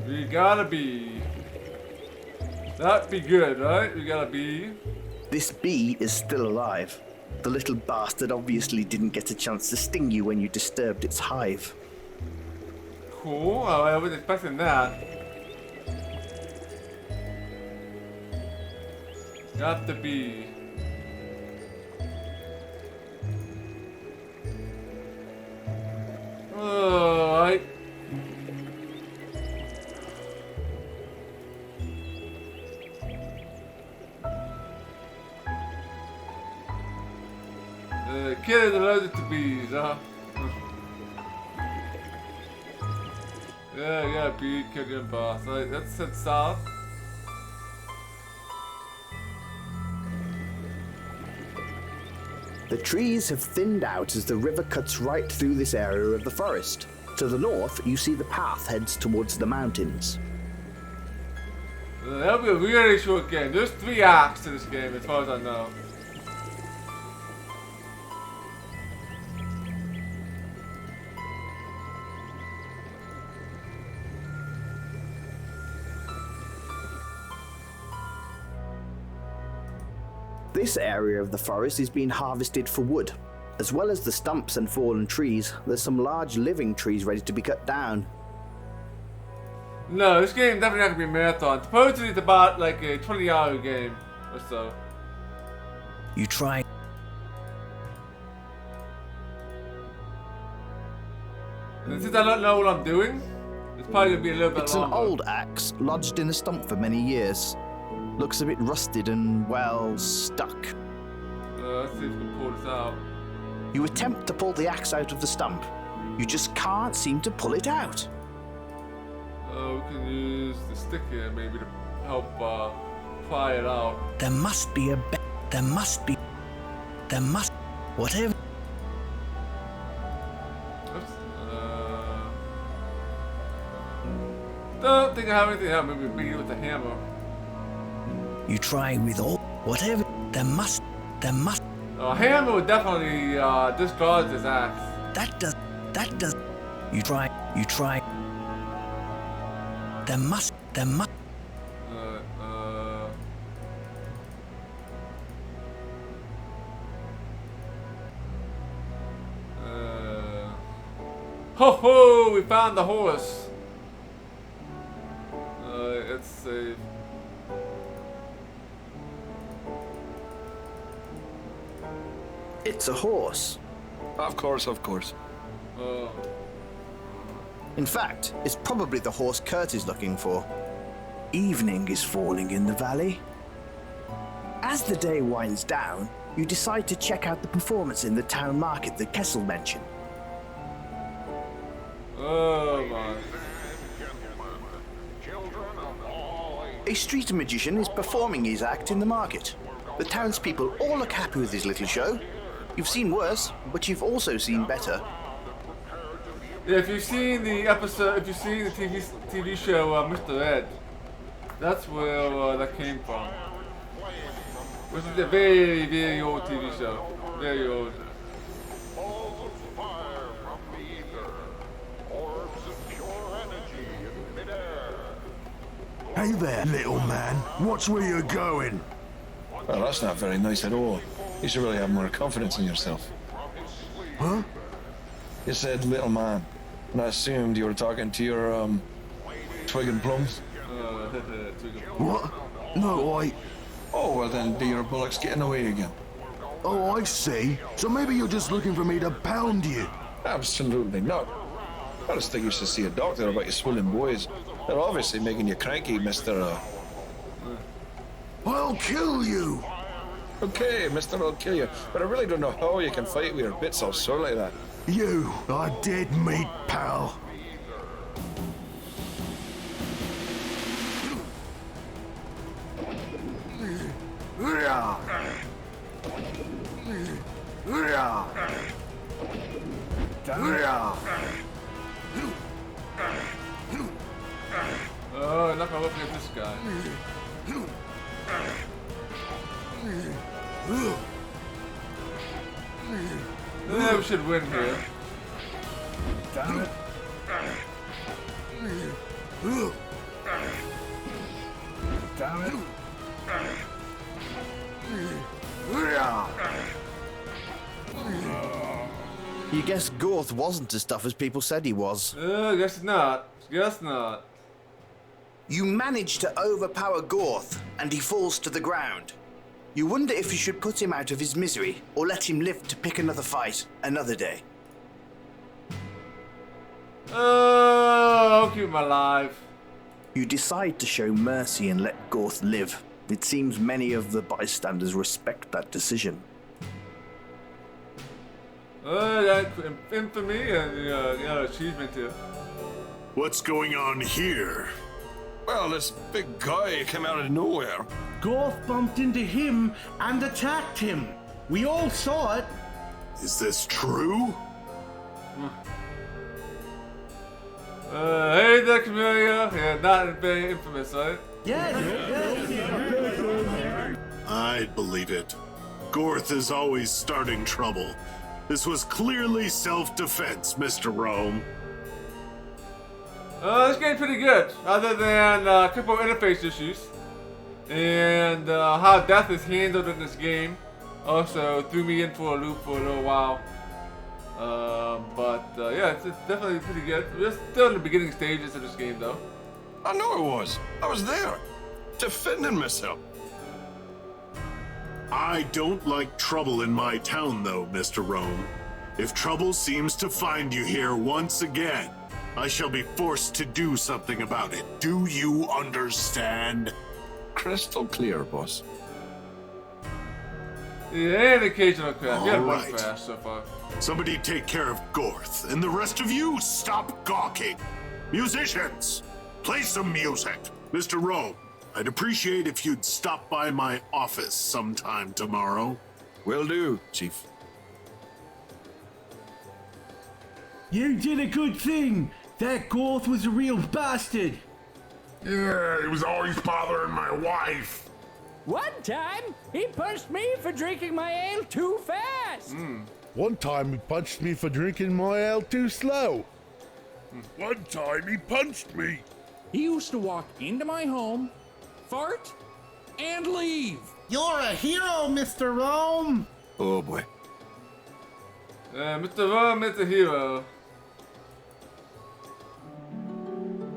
We got a bee. That'd be good, right? We got a bee.
This bee is still alive. The little bastard obviously didn't get a chance to sting you when you disturbed its hive.
Cool. Oh, I wasn't expecting that. Got to be. Alright. Kid is allergic to bees, huh? Yeah, bee, kid, and boss. Alright, let's head south.
The trees have thinned out as the river cuts right through this area of the forest. To the north, you see the path heads towards the mountains.
That'll be a really short game. There's 3 acts to this game, as far as I know.
This area of the forest is being harvested for wood. As well as the stumps and fallen trees, there's some large living trees ready to be cut down.
No, this game definitely not gonna be a marathon. Supposedly it's about like a 20-hour game or so.
You try.
And since I don't know what I'm doing, it's probably gonna be a little bit
It's
longer.
an old axe lodged in a stump for many years. Looks a bit rusted and, well, stuck.
Let's see if we can pull this out.
You attempt to pull the axe out of the stump. You just can't seem to pull it out.
We can use the stick here maybe to help pry it out.
There must be a there must. Whatever.
Oops. Don't think I have anything else. Maybe beat it with a hammer.
You try with all. Whatever. There must.
A hammer would definitely discharge this axe.
That does. You try. There must.
Ho ho! We found the horse. Let's save.
It's a horse.
Of course.
In fact, it's probably the horse Kurt is looking for. Evening is falling in the valley. As the day winds down, you decide to check out the performance in the town market that Kessel mentioned.
Oh my.
A street magician is performing his act in the market. The townspeople all look happy with his little show. You've seen worse, but you've also seen better.
Yeah, if you've seen the episode, if you've seen the TV show Mr. Ed, that's where that came from. Which is a very, very old TV show. Very old.
Hey there, little man. Watch where you're going.
Well, that's not very nice at all. You should really have more confidence in yourself.
Huh?
You said little man, and I assumed you were talking to your, Twig and Plums?
What? No,
Oh, well then, do your bullocks getting away again?
Oh, I see. So maybe you're just looking for me to pound you.
Absolutely not. I just think you should see a doctor about your swollen boys. They're obviously making you cranky, Mr.
I'll kill you!
Okay, Mr. I'll kill you. But I really don't know how you can fight with your bits all sore like that.
You are dead meat, pal.
Oh, not gonna look at this guy. Yeah, we should win here.
Damn it. Damn it.
You guess Gorth wasn't as tough as people said he was.
Guess not. Guess not.
You manage to overpower Gorth, and he falls to the ground. You wonder if you should put him out of his misery or let him live to pick another fight another day.
I'll keep him alive.
You decide to show mercy and let Gorth live. It seems many of the bystanders respect that decision.
Infamy and achievement here.
What's going on here?
Well, this big guy came out of nowhere.
Gorth bumped into him and attacked him. We all saw it.
Is this true?
Hey there, Camellia. Yeah, not very infamous, right?
Yeah.
I'd believe it. Gorth is always starting trouble. This was clearly self-defense, Mr. Rome.
This game's pretty good, other than a couple of interface issues. And how death is handled in this game also threw me in for a loop for a little while. Yeah, it's definitely pretty good. We're still in the beginning stages of this game, though.
I know it was. I was there, defending myself.
I don't like trouble in my town, though, Mr. Rome. If trouble seems to find you here once again, I shall be forced to do something about it. Do you understand?
Crystal clear, boss.
Yeah, and occasional crash. Yeah,
All
one
right.
crash so far.
Somebody take care of Gorth, and the rest of you stop gawking. Musicians, play some music. Mr. Rome, I'd appreciate if you'd stop by my office sometime tomorrow.
Will do, Chief.
You did a good thing. That Gorth was a real bastard.
Yeah, he was always bothering my wife.
One time, he punched me for drinking my ale too fast.
One time he punched me for drinking my ale too slow.
One time he punched me.
He used to walk into my home, fart, and leave.
You're a hero, Mr. Rome.
Oh boy.
Mr. Rome is a hero.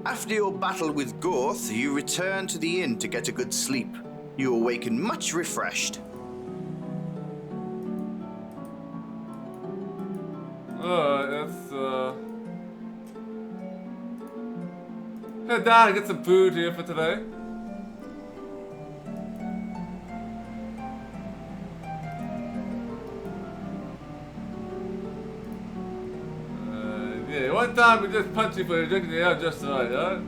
After your battle with Gorth, you return to the inn to get a good sleep. You awaken much refreshed.
Let's head down and get some food here for today. Yeah, one time we just punched you for drinking the ale just right, huh?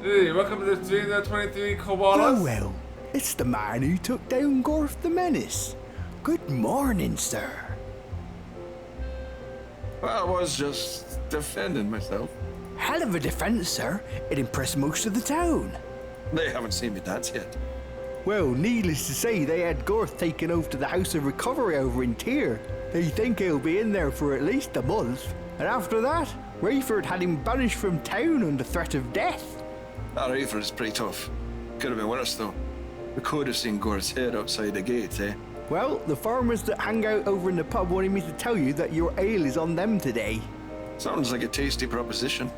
Hey, welcome to the 323 Koalas.
Well, it's the man who took down Gorth the Menace. Good morning, sir.
I was just defending myself.
Hell of a defense, sir. It impressed most of the town.
They haven't seen me dance yet.
Well, needless to say, they had Gorth taken over to the House of Recovery over in Tyr. They think he'll be in there for at least a month. And after that, Rayford had him banished from town under threat of death.
That Rayford is pretty tough. Could have been worse, though. We could have seen Gorth's head outside the gate, eh?
Well, the farmers that hang out over in the pub wanted me to tell you that your ale is on them today.
Sounds like a tasty proposition.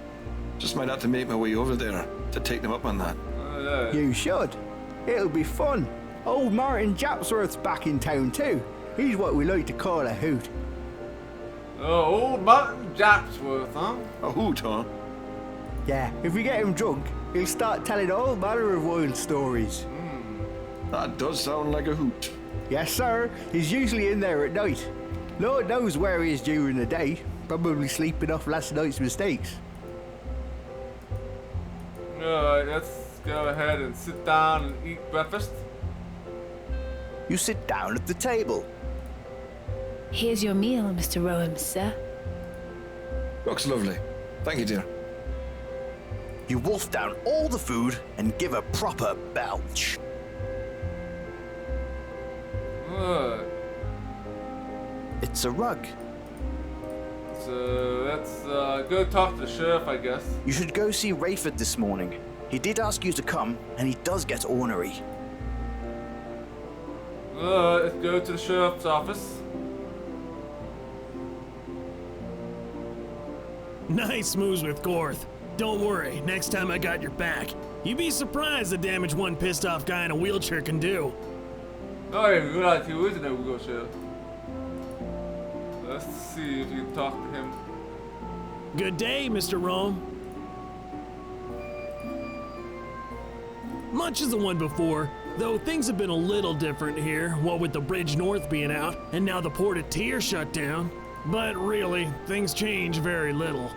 Just might have to make my way over there to take them up on that.
You should. It'll be fun. Old Martin Japsworth's back in town too. He's what we like to call a hoot.
Oh, old Martin Japsworth, huh?
A hoot, huh?
Yeah, if we get him drunk, he'll start telling all manner of wild stories.
That does sound like a hoot.
Yes, sir. He's usually in there at night. Lord knows where he is during the day. Probably sleeping off last night's mistakes.
Alright, let's go ahead and sit down and eat breakfast.
You sit down at the table.
Here's your meal, Mr. Rome, sir.
Looks lovely. Thank you, dear.
You wolf down all the food and give a proper belch. It's a rug.
So let's go talk to the sheriff, I guess.
You should go see Rayford this morning. He did ask you to come, and he does get ornery.
Let's go to the sheriff's office.
Nice moves with Gorth. Don't worry, next time I got your back. You'd be surprised the damage one pissed off guy in a wheelchair can do.
Oh, yeah, we realized he was an Ugo Sheriff. Let's see if you can talk to him.
Good day, Mr. Rome. Much as the one before, though things have been a little different here, what with the bridge north being out, and now the port at Tyr shut down. But really, things change very little.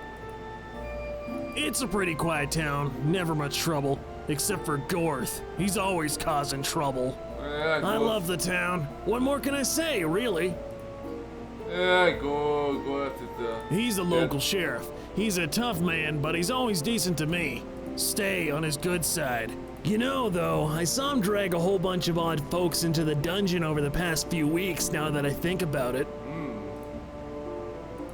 It's a pretty quiet town, never much trouble, except for Gorth. He's always causing trouble.
Yeah,
I love the town. What more can I say, really?
Yeah, Gorth is
He's a local sheriff. He's a tough man, but he's always decent to me. Stay on his good side. You know, though, I saw him drag a whole bunch of odd folks into the dungeon over the past few weeks, now that I think about it.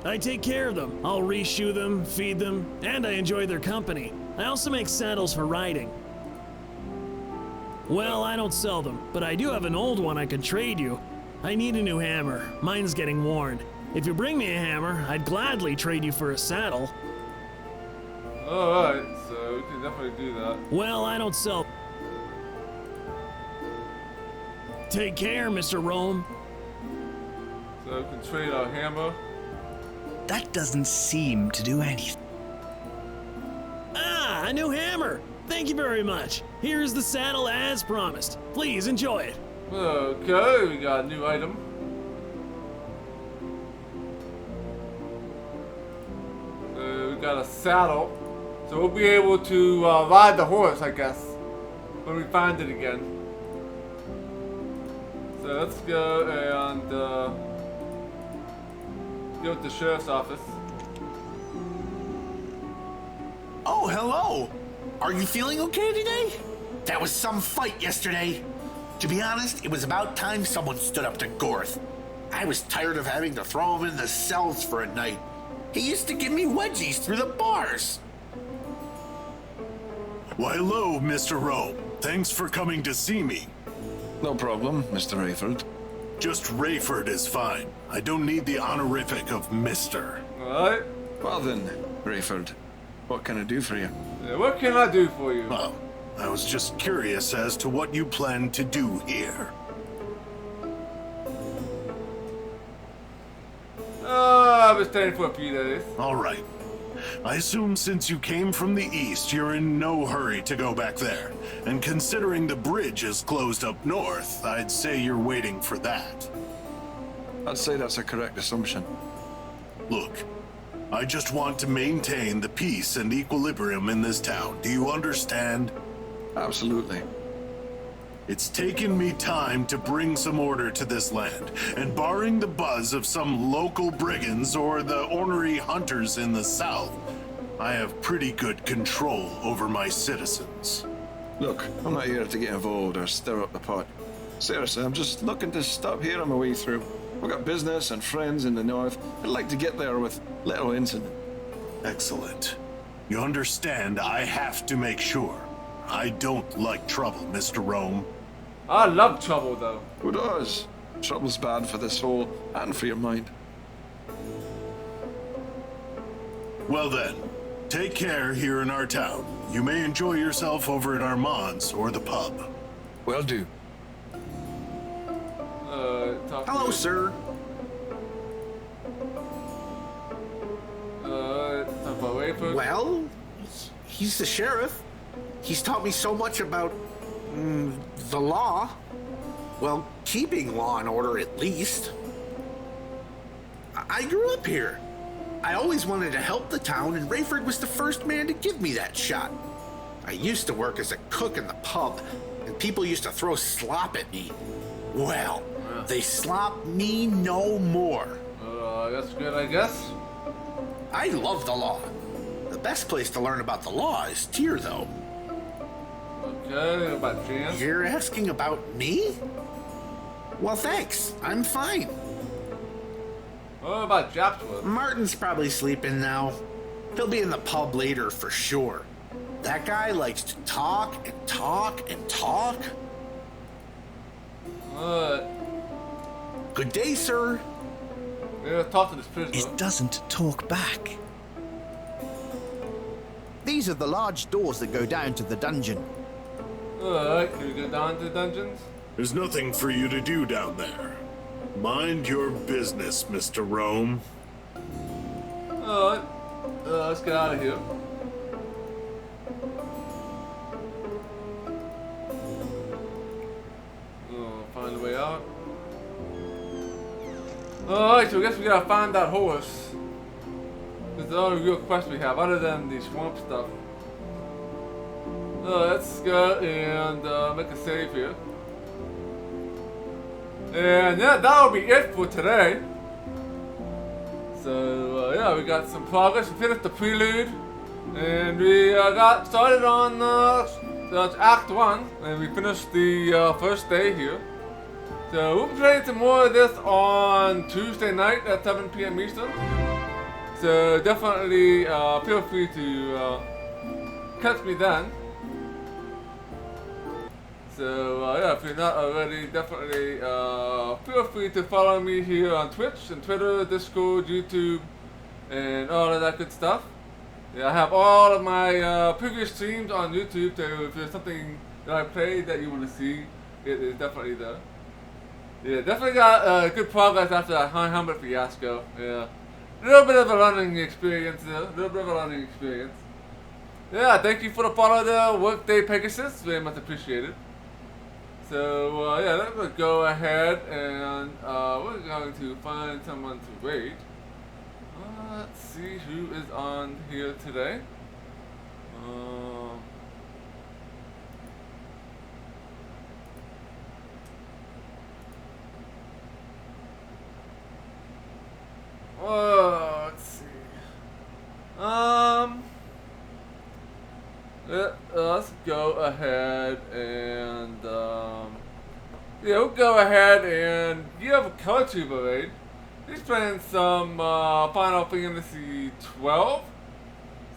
I take care of them. I'll reshoe them, feed them, and I enjoy their company. I also make saddles for riding. Well, I don't sell them, but I do have an old one I could trade you. I need a new hammer. Mine's getting worn. If you bring me a hammer, I'd gladly trade you for a saddle.
Alright, so we can definitely do that.
Well, I don't sell. Take care, Mr. Rome.
So we can trade our hammer.
That doesn't seem to do anything.
Ah, a new hammer! Thank you very much. Here's the saddle as promised. Please enjoy it.
Okay, we got a new item. So we got a saddle. So we'll be able to ride the horse, I guess, when we find it again. So let's go and go to the sheriff's office.
Oh, hello! Are you feeling okay today? That was some fight yesterday. To be honest, it was about time someone stood up to Gorth. I was tired of having to throw him in the cells for a night. He used to give me wedgies through the bars.
Why, hello, Mr. Rome. Thanks for coming to see me.
No problem, Mr. Rayford.
Just Rayford is fine. I don't need the honorific of Mr.
Alright.
Well then, Rayford, what can I do for you?
Yeah, what can I do for you?
Well, I was just curious as to what you plan to do here.
I've been staying for a few days.
All right. I assume since you came from the east, you're in no hurry to go back there. And considering the bridge is closed up north, I'd say you're waiting for that.
I'd say that's a correct assumption.
Look, I just want to maintain the peace and equilibrium in this town. Do you understand?
Absolutely.
It's taken me time to bring some order to this land, and barring the buzz of some local brigands or the ornery hunters in the south, I have pretty good control over my citizens.
Look, I'm not here to get involved or stir up the pot. Seriously, I'm just looking to stop here on my way through. We've got business and friends in the north. I'd like to get there with little incident.
Excellent. You understand, I have to make sure. I don't like trouble, Mr. Rome.
I love trouble, though.
Who does? Trouble's bad for the soul and for your mind.
Well then, take care here in our town. You may enjoy yourself over at Armand's or the pub.
Will do.
Hello, sir. Well, he's the sheriff. He's taught me so much about the law. Well, keeping law and order at least. I grew up here. I always wanted to help the town, and Rayford was the first man to give me that shot. I used to work as a cook in the pub, and people used to throw slop at me. Well, they slop me no more.
That's good, I guess.
I love the law. The best place to learn about the law is Tyr, though.
Okay, about Jan?
You're asking about me? Well, thanks. I'm fine.
What about Japsworth?
Martin's probably sleeping now. He'll be in the pub later for sure. That guy likes to talk and talk and talk. Good day, sir.
Yeah, talk to this prisoner.
It doesn't talk back.
These are the large doors that go down to the dungeon.
Alright, can we go down to the dungeons?
There's nothing for you to do down there. Mind your business, Mr. Rome.
Alright. Let's get out of here. Find a way out. Alright, so I guess we gotta find that horse. That's the only real quest we have, other than the swamp stuff. Let's go and make a save here. And yeah, that'll be it for today. So yeah, we got some progress. We finished the prelude, and we got started on Act 1, and we finished the first day here. So we'll be playing some more of this on Tuesday night at 7 p.m. Eastern. So definitely feel free to catch me then. So yeah, if you're not already, definitely feel free to follow me here on Twitch and Twitter, Discord, YouTube, and all of that good stuff. Yeah, I have all of my previous streams on YouTube, so if there's something that I played that you want to see, it is definitely there. Yeah, definitely got good progress after that high helmet fiasco. Yeah, a little bit of a learning experience there. Yeah, thank you for the follow there, Workday Pegasus. Very much appreciated. So yeah, let's go ahead and we're going to find someone to raid. Let's see who is on here today. Let's see. Let's go ahead and yeah, we'll go ahead and you have a Kotuba raid. He's playing some Final Fantasy 12.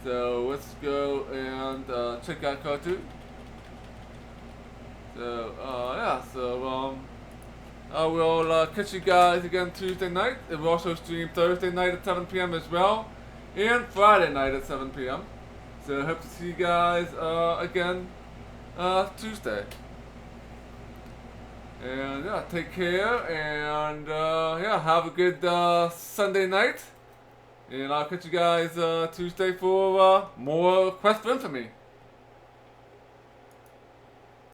So let's go and check out Kotu. So yeah, so I will catch you guys again Tuesday night. And we'll also stream Thursday night at 7 p.m. as well, and Friday night at 7 p.m. So I hope to see you guys again Tuesday. And yeah, take care, and yeah, have a good Sunday night. And I'll catch you guys Tuesday for more Quest for Infamy.